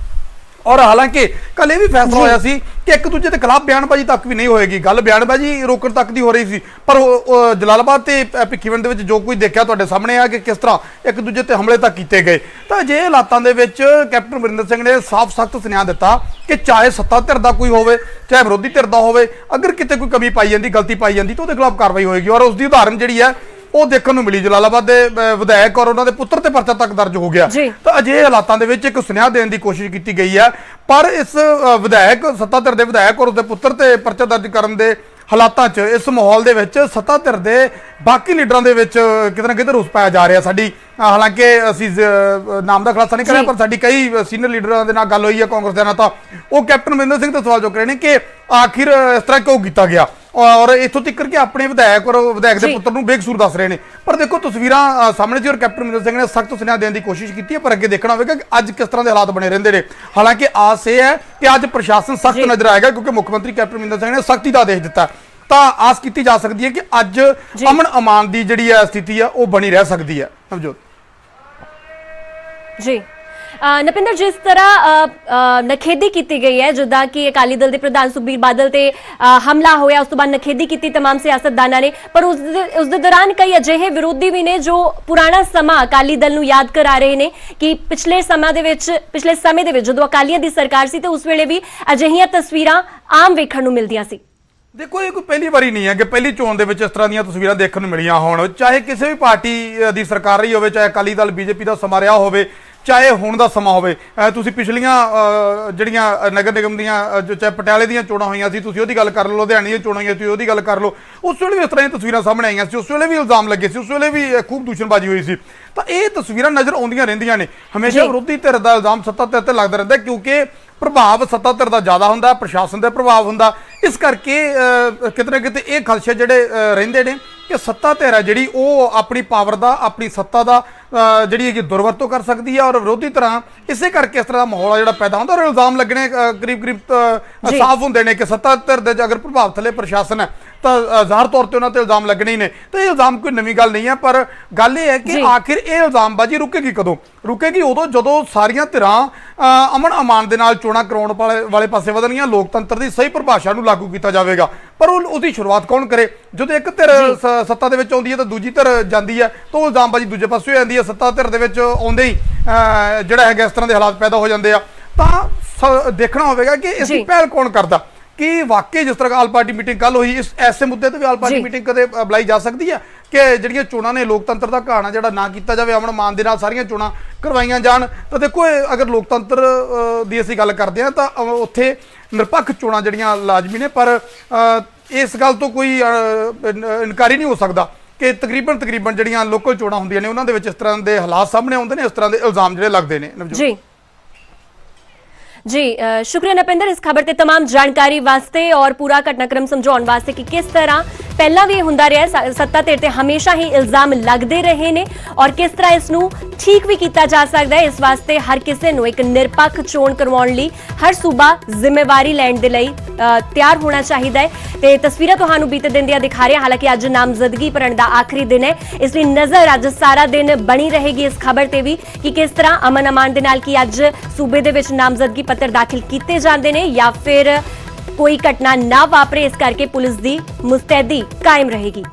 ਔਰ ਹਾਲਾਂਕਿ ਕੱਲ ਇਹ ਵੀ ਫੈਸਲਾ ਹੋਇਆ ਸੀ ਕਿ ਇੱਕ ਦੂਜੇ ਦੇ ਖਿਲਾਫ ਬਿਆਨਬਾਜ਼ੀ ਤੱਕ ਵੀ ਨਹੀਂ ਹੋਏਗੀ, ਗੱਲ ਬਿਆਨਬਾਜ਼ੀ ਰੋਕਣ ਤੱਕ ਦੀ ਹੋ ਰਹੀ ਸੀ, ਪਰ ਜਲਾਲਾਬਾਦ ਤੇ ਭਿੱਖੀਵਿੰਡ ਦੇ ਵਿੱਚ ਜੋ ਕੁਝ ਦੇਖਿਆ ਤੁਹਾਡੇ ਸਾਹਮਣੇ ਆ ਕਿ ਕਿਸ ਤਰ੍ਹਾਂ ਇੱਕ ਦੂਜੇ ਤੇ ਹਮਲੇ ਤੱਕ ਕੀਤੇ ਗਏ। ਤਾਂ ਜੇ ਹਾਲਾਤਾਂ ਦੇ ਵਿੱਚ ਕੈਪਟਨ ਅਮਰਿੰਦਰ ਸਿੰਘ ਨੇ ਸਾਫ਼ ਸਖਤ ਸੁਨੇਹਾ ਦਿੱਤਾ ਕਿ ਚਾਹੇ ਸੱਤਾ ਧਿਰ ਦਾ ਕੋਈ ਹੋਵੇ, ਚਾਹੇ ਵਿਰੋਧੀ ਧਿਰ ਦਾ ਹੋਵੇ, ਅਗਰ ਕਿਤੇ ਕੋਈ ਕਮੀ ਪਾਈ ਜਾਂਦੀ, ਗਲਤੀ ਪਾਈ ਜਾਂਦੀ ਤਾਂ ਉਹਦੇ ਖਿਲਾਫ ਕਾਰਵਾਈ ਹੋਏਗੀ। ਔਰ ਉਸ ਦੀ ਉਦਾਹਰਨ ਜਿਹੜੀ ਹੈ ਉਹ ਦੇਖਣ ਨੂੰ ਮਿਲੀ। ਜਲਾਲਾਬਾਦ ਦੇ ਵਿਧਾਇਕ ਔਰ ਉਹਨਾਂ ਦੇ ਪੁੱਤਰ ਤੇ ਪਰਚਾ ਤੱਕ ਦਰਜ ਹੋ ਗਿਆ। ਤਾਂ ਅਜਿਹੇ ਹਾਲਾਤਾਂ ਦੇ ਵਿੱਚ ਇੱਕ ਸੁਨੇਹਾ ਦੇਣ ਦੀ ਕੋਸ਼ਿਸ਼ ਕੀਤੀ ਗਈ ਹੈ, ਪਰ ਇਸ ਵਿਧਾਇਕ ਸੱਤਾ ਧਿਰ ਦੇ ਵਿਧਾਇਕ ਔਰ ਉਸਦੇ ਪੁੱਤਰ ਤੇ ਪਰਚਾ ਦਰਜ ਕਰਨ ਦੇ ਹਾਲਾਤਾਂ 'ਚ, ਇਸ ਮਾਹੌਲ ਦੇ ਵਿੱਚ ਸੱਤਾ ਧਿਰ ਦੇ ਬਾਕੀ ਲੀਡਰਾਂ ਦੇ ਵਿੱਚ ਕਿਤੇ ਨਾ ਕਿਤੇ ਰੋਸ ਪਾਇਆ ਜਾ ਰਿਹਾ। ਸਾਡੀ ਹਾਲਾਂਕਿ ਅਸੀਂ ਨਾਮ ਦਾ ਖੁਲਾਸਾ ਨਹੀਂ ਕਰਿਆ, ਪਰ ਸਾਡੀ ਕਈ ਸੀਨੀਅਰ ਲੀਡਰਾਂ ਦੇ ਨਾਲ ਗੱਲ ਹੋਈ ਹੈ ਕਾਂਗਰਸ ਦੇ ਨਾਲ, ਤਾਂ ਉਹ ਕੈਪਟਨ ਅਮਰਿੰਦਰ ਸਿੰਘ ਤੋਂ ਸਵਾਲ ਚੁੱਕ ਰਹੇ ਨੇ ਕਿ ਆਖਿਰ ਇਸ ਤਰ੍ਹਾਂ ਕਿਉਂ ਕੀਤਾ ਗਿਆ, ਔਰ ਇੱਥੋਂ ਤੱਕ ਕਿ ਆਪਣੇ ਵਿਧਾਇਕ ਔਰ ਵਿਧਾਇਕ ਦੇ ਪੁੱਤਰ ਨੂੰ ਬੇਕਸੂਰ ਦੱਸ ਰਹੇ ਨੇ। ਪਰ ਦੇਖੋ ਤਸਵੀਰਾਂ ਸਾਹਮਣੇ ਸੀ ਔਰ ਕੈਪਟਨ ਅਮਰਿੰਦਰ ਸਿੰਘ ਨੇ ਸਖਤ ਸੁਨੇਹਾ ਦੇਣ ਦੀ ਕੋਸ਼ਿਸ਼ ਕੀਤੀ ਹੈ, ਪਰ ਅੱਗੇ ਦੇਖਣਾ ਹੋਵੇਗਾ ਕਿ ਅੱਜ ਕਿਸ ਤਰ੍ਹਾਂ ਦੇ ਹਾਲਾਤ ਬਣੇ ਰਹਿੰਦੇ ਨੇ। ਹਾਲਾਂਕਿ ਆਸ ਇਹ ਹੈ ਕਿ ਅੱਜ ਪ੍ਰਸ਼ਾਸਨ ਸਖਤ ਨਜ਼ਰ ਆਏਗਾ, ਕਿਉਂਕਿ ਮੁੱਖ ਮੰਤਰੀ ਕੈਪਟਨ ਅਮਰਿੰਦਰ ਸਿੰਘ ਨੇ ਸਖਤੀ ਦਾ ਆਦੇਸ਼ ਦਿੱਤਾ। ਤਾਂ ਆਸ ਕੀਤੀ ਜਾ ਸਕਦੀ ਹੈ ਕਿ ਅੱਜ ਅਮਨ ਅਮਾਨ ਦੀ ਜਿਹੜੀ ਹੈ ਸਥਿਤੀ ਹੈ ਉਹ ਬਣੀ ਰਹਿ ਸਕਦੀ ਹੈ। ਨਵਜੋਤ ਜੀ ਨਪਿੰਦਰ, ਜਿਸ ਤਰ੍ਹਾਂ ਨਖੇਦੀ ਕੀਤੀ ਗਈ ਹੈ, ਜਿੱਦਾਂ ਕਿ ਅਕਾਲੀ ਦਲ ਦੇ ਪ੍ਰਧਾਨ ਸੁਖਬੀਰ ਬਾਦਲ ਤੇ ਹਮਲਾ ਹੋਇਆ, ਉਸ ਤੋਂ ਬਾਅਦ ਨਖੇਦੀ ਕੀਤੀ तमाम ਸਿਆਸਤਦਾਨਾਂ ਨੇ, ਪਰ ਉਸ ਦੇ ਦੌਰਾਨ ਕਈ ਅਜਿਹੇ ਵਿਰੋਧੀ ਵੀ ਨੇ ਜੋ ਪੁਰਾਣਾ ਸਮਾਂ ਅਕਾਲੀ ਦਲ ਨੂੰ ਯਾਦ ਕਰਾ ਰਹੇ ਨੇ ਕਿ ਪਿਛਲੇ ਸਮੇਂ ਦੇ ਵਿੱਚ ਜਦੋਂ ਅਕਾਲੀਆਂ ਦੀ ਸਰਕਾਰ ਸੀ ਤੇ ਉਸ ਵੇਲੇ ਵੀ ਅਜਿਹੀਆਂ ਤਸਵੀਰਾਂ ਆਮ ਵੇਖਣ ਨੂੰ ਮਿਲਦੀਆਂ ਸੀ। ਦੇਖੋ, ਇਹ ਕੋਈ ਪਹਿਲੀ ਵਾਰੀ ਨਹੀਂ ਹੈ ਕਿ ਪਹਿਲੀ ਚੋਣ ਦੇ ਵਿੱਚ ਇਸ ਤਰ੍ਹਾਂ ਦੀਆਂ ਤਸਵੀਰਾਂ ਦੇਖਣ ਨੂੰ ਮਿਲੀਆਂ ਹੋਣ, ਚਾਹੇ ਕਿਸੇ ਵੀ ਪਾਰਟੀ ਦੀ ਸਰਕਾਰ ਰਹੀ ਹੋਵੇ, ਚਾਹੇ ਅਕਾਲੀ ਦਲ ਬੀਜੇਪੀ ਦਾ ਸਮਾਂ ਰਿਹਾ ਹੋਵੇ, ਚਾਹੇ ਹੁਣ ਦਾ ਸਮਾਂ ਹੋਵੇ। ਤੁਸੀਂ ਪਿਛਲੀਆਂ ਜਿਹੜੀਆਂ ਨਗਰ ਨਿਗਮ ਦੀਆਂ ਚਾਹੇ ਪਟਿਆਲੇ ਦੀਆਂ ਚੋਣਾਂ ਹੋਈਆਂ ਸੀ, ਤੁਸੀਂ ਉਹਦੀ ਗੱਲ ਕਰ ਲਓ, ਲੁਧਿਆਣੇ ਦੀਆਂ ਚੋਣਾਂ ਹੋਈਆਂ ਸੀ ਉਹਦੀ ਗੱਲ ਕਰ ਲਓ, ਉਸ ਵੇਲੇ ਵੀ ਇਸ ਤਰ੍ਹਾਂ ਦੀਆਂ ਤਸਵੀਰਾਂ ਸਾਹਮਣੇ ਆਈਆਂ ਸੀ, ਉਸ ਵੇਲੇ ਵੀ ਇਲਜ਼ਾਮ ਲੱਗੇ ਸੀ, ਉਸ ਵੇਲੇ ਵੀ ਖੂਬ ਦੂਸ਼ਣਬਾਜ਼ੀ ਹੋਈ ਸੀ। ਤਾਂ ਇਹ ਤਸਵੀਰਾਂ ਨਜ਼ਰ ਆਉਂਦੀਆਂ ਰਹਿੰਦੀਆਂ ਨੇ। ਹਮੇਸ਼ਾ ਵਿਰੋਧੀ ਧਿਰ ਦਾ ਇਲਜ਼ਾਮ ਸੱਤਾ ਧਿਰ ਤੇ ਲੱਗਦਾ ਰਹਿੰਦਾ, ਕਿਉਂਕਿ ਪ੍ਰਭਾਵ ਸੱਤਾ ਧਿਰ ਦਾ ਜ਼ਿਆਦਾ ਹੁੰਦਾ, ਪ੍ਰਸ਼ਾਸਨ ਦਾ ਪ੍ਰਭਾਵ ਹੁੰਦਾ। ਇਸ ਕਰਕੇ ਕਿਤੇ ਨਾ ਕਿਤੇ ਇਹ ਖਦਸ਼ੇ ਜਿਹੜੇ ਰਹਿੰਦੇ ਨੇ ਕਿ ਸੱਤਾ ਧਿਰ ਹੈ ਜਿਹੜੀ ਉਹ ਆਪਣੀ ਪਾਵਰ ਦਾ, ਆਪਣੀ ਸੱਤਾ ਦਾ ਜਿਹੜੀ ਹੈਗੀ ਦੁਰਵਰਤੋਂ ਕਰ ਸਕਦੀ ਹੈ, ਔਰ ਵਿਰੋਧੀ ਤਰ੍ਹਾਂ ਇਸੇ ਕਰਕੇ ਇਸ ਤਰ੍ਹਾਂ ਦਾ ਮਾਹੌਲ ਜਿਹੜਾ ਪੈਦਾ ਹੁੰਦਾ, ਔਰ ਇਲਜ਼ਾਮ ਲੱਗਣੇ ਕਰੀਬ ਸਾਫ਼ ਹੁੰਦੇ ਨੇ ਕਿ ਸੱਤਾ ਧਿਰ ਦੇ ਅਗਰ ਪ੍ਰਭਾਵ ਥੱਲੇ ਪ੍ਰਸ਼ਾਸਨ ਹੈ ਤਾਂ ਜ਼ਾਹਰ ਤੌਰ ਤੇ ਉਹਨਾਂ ਤੇ ਇਲਜ਼ਾਮ ਲੱਗਣੇ ਹੀ ਨੇ। ਤਾਂ ਇਹ ਇਲਜ਼ਾਮ ਕੋਈ ਨਵੀਂ ਗੱਲ ਨਹੀਂ ਹੈ, ਪਰ ਗੱਲ ਇਹ ਹੈ ਕਿ ਆਖਿਰ ਇਹ ਇਲਜ਼ਾਮਬਾਜ਼ੀ ਰੁਕੇਗੀ ਕਦੋਂ? ਰੁਕੇਗੀ ਉਦੋਂ ਜਦੋਂ ਸਾਰੀਆਂ ਧਿਰਾਂ ਅਮਨ ਅਮਾਨ ਦੇ ਨਾਲ ਚੋਣਾਂ ਕਰਾਉਣ ਵਾਲੇ ਪਾਸੇ ਵਧਣਗੀਆਂ, ਲੋਕਤੰਤਰ ਦੀ ਸਹੀ ਪਰਿਭਾਸ਼ਾ ਨੂੰ ਲਾਗੂ ਕੀਤਾ ਜਾਵੇਗਾ। ਪਰ ਉਹਦੀ ਸ਼ੁਰੂਆਤ ਕੌਣ ਕਰੇ? ਜਦੋਂ ਇੱਕ ਧਿਰ ਸੱਤਾ ਦੇ ਵਿੱਚ ਆਉਂਦੀ ਹੈ ਤਾਂ ਦੂਜੀ ਧਿਰ ਜਾਂਦੀ ਹੈ, ਤਾਂ ਉਹ ਇਲਜ਼ਾਮਬਾਜ਼ੀ ਦੂਜੇ ਪਾਸੇ ਹੋ ਜਾਂਦੀ ਹੈ। ਸੱਤਾ ਧਿਰ ਦੇ ਵਿੱਚ ਆਉਂਦੇ ਹੀ ਜਿਹੜਾ ਹੈਗਾ ਇਸ ਤਰ੍ਹਾਂ ਦੇ ਹਾਲਾਤ ਪੈਦਾ ਹੋ ਜਾਂਦੇ ਆ। ਤਾਂ ਦੇਖਣਾ ਹੋਵੇਗਾ ਕਿ ਇਸ ਦੀ ਪਹਿਲ ਕੌਣ ਕਰਦਾ, ਕਿ ਵਾਕਈ ਜਿਸ ਤਰ੍ਹਾਂ ਆਲ ਪਾਰਟੀ ਮੀਟਿੰਗ ਕੱਲ ਹੋਈ, ਇਸ ਐਸੇ ਮੁੱਦੇ ਤੇ ਵੀ ਆਲ ਪਾਰਟੀ ਮੀਟਿੰਗ ਕਦੇ ਬੁਲਾਈ ਜਾ ਸਕਦੀ ਹੈ ਕਿ ਜਿਹੜੀਆਂ ਚੋਣਾਂ ਨੇ ਲੋਕਤੰਤਰ ਦਾ ਘਾਣਾ ਜਿਹੜਾ ਨਾ ਕੀਤਾ ਜਾਵੇ, ਅਮਨ ਅਮਾਨ ਦੇ ਨਾਲ ਸਾਰੀਆਂ ਚੋਣਾਂ ਕਰਵਾਈਆਂ ਜਾਣ। ਤਾਂ ਦੇਖੋ, ਅਗਰ ਲੋਕਤੰਤਰ ਦੀ ਅਸੀਂ ਗੱਲ ਕਰਦੇ ਹਾਂ ਤਾਂ ਉੱਥੇ ਨਿਰਪੱਖ ਚੋਣਾਂ ਜਿਹੜੀਆਂ ਲਾਜ਼ਮੀ ਨੇ, ਪਰ ਇਸ ਗੱਲ ਤੋਂ ਕੋਈ ਇਨਕਾਰੀ ਨਹੀਂ ਹੋ ਸਕਦਾ ਕਿ ਤਕਰੀਬਨ ਜਿਹੜੀਆਂ ਲੋਕਲ ਚੋਣਾਂ ਹੁੰਦੀਆਂ ਨੇ ਉਹਨਾਂ ਦੇ ਵਿੱਚ ਇਸ ਤਰ੍ਹਾਂ ਦੇ ਹਾਲਾਤ ਸਾਹਮਣੇ ਆਉਂਦੇ ਨੇ, ਇਸ ਤਰ੍ਹਾਂ ਦੇ ਇਲਜ਼ਾਮ ਜਿਹੜੇ ਲੱਗਦੇ ਨੇ। जी शुक्रिया नपिंदर इस खबर ते तमाम जानकारी वास्ते और पूरा घटनाक्रम समझाउण वास्ते कि किस तरह पहला भी हुंदा रहा सत्ता धिर ते हमेशा ही इल्जाम लगते रहे ने और किस तरह इसनू ठीक भी किया जा सकता है। इस वास्ते हर किसी नू एक निरपक्ष चोण करवाउण लई हर सूबा जिम्मेवारी लैण दे लई तैयार होना चाहिए है। ते तस्वीरां तुहानू बीते दिन दियां दिखा रहे हैं, हालांकि अज नामजदगी भरन दा आखिरी दिन है, इसलिए नजर अज सारा दिन बनी रहेगी इस खबर ते भी कि किस तरह अमन अमान दे नाल कि अज सूबे दे विच नामजदगी पत्र दाखिल किए जाते हैं या फिर कोई घटना ना वापरे, इस करके पुलिस की मुस्तैदी कायम रहेगी।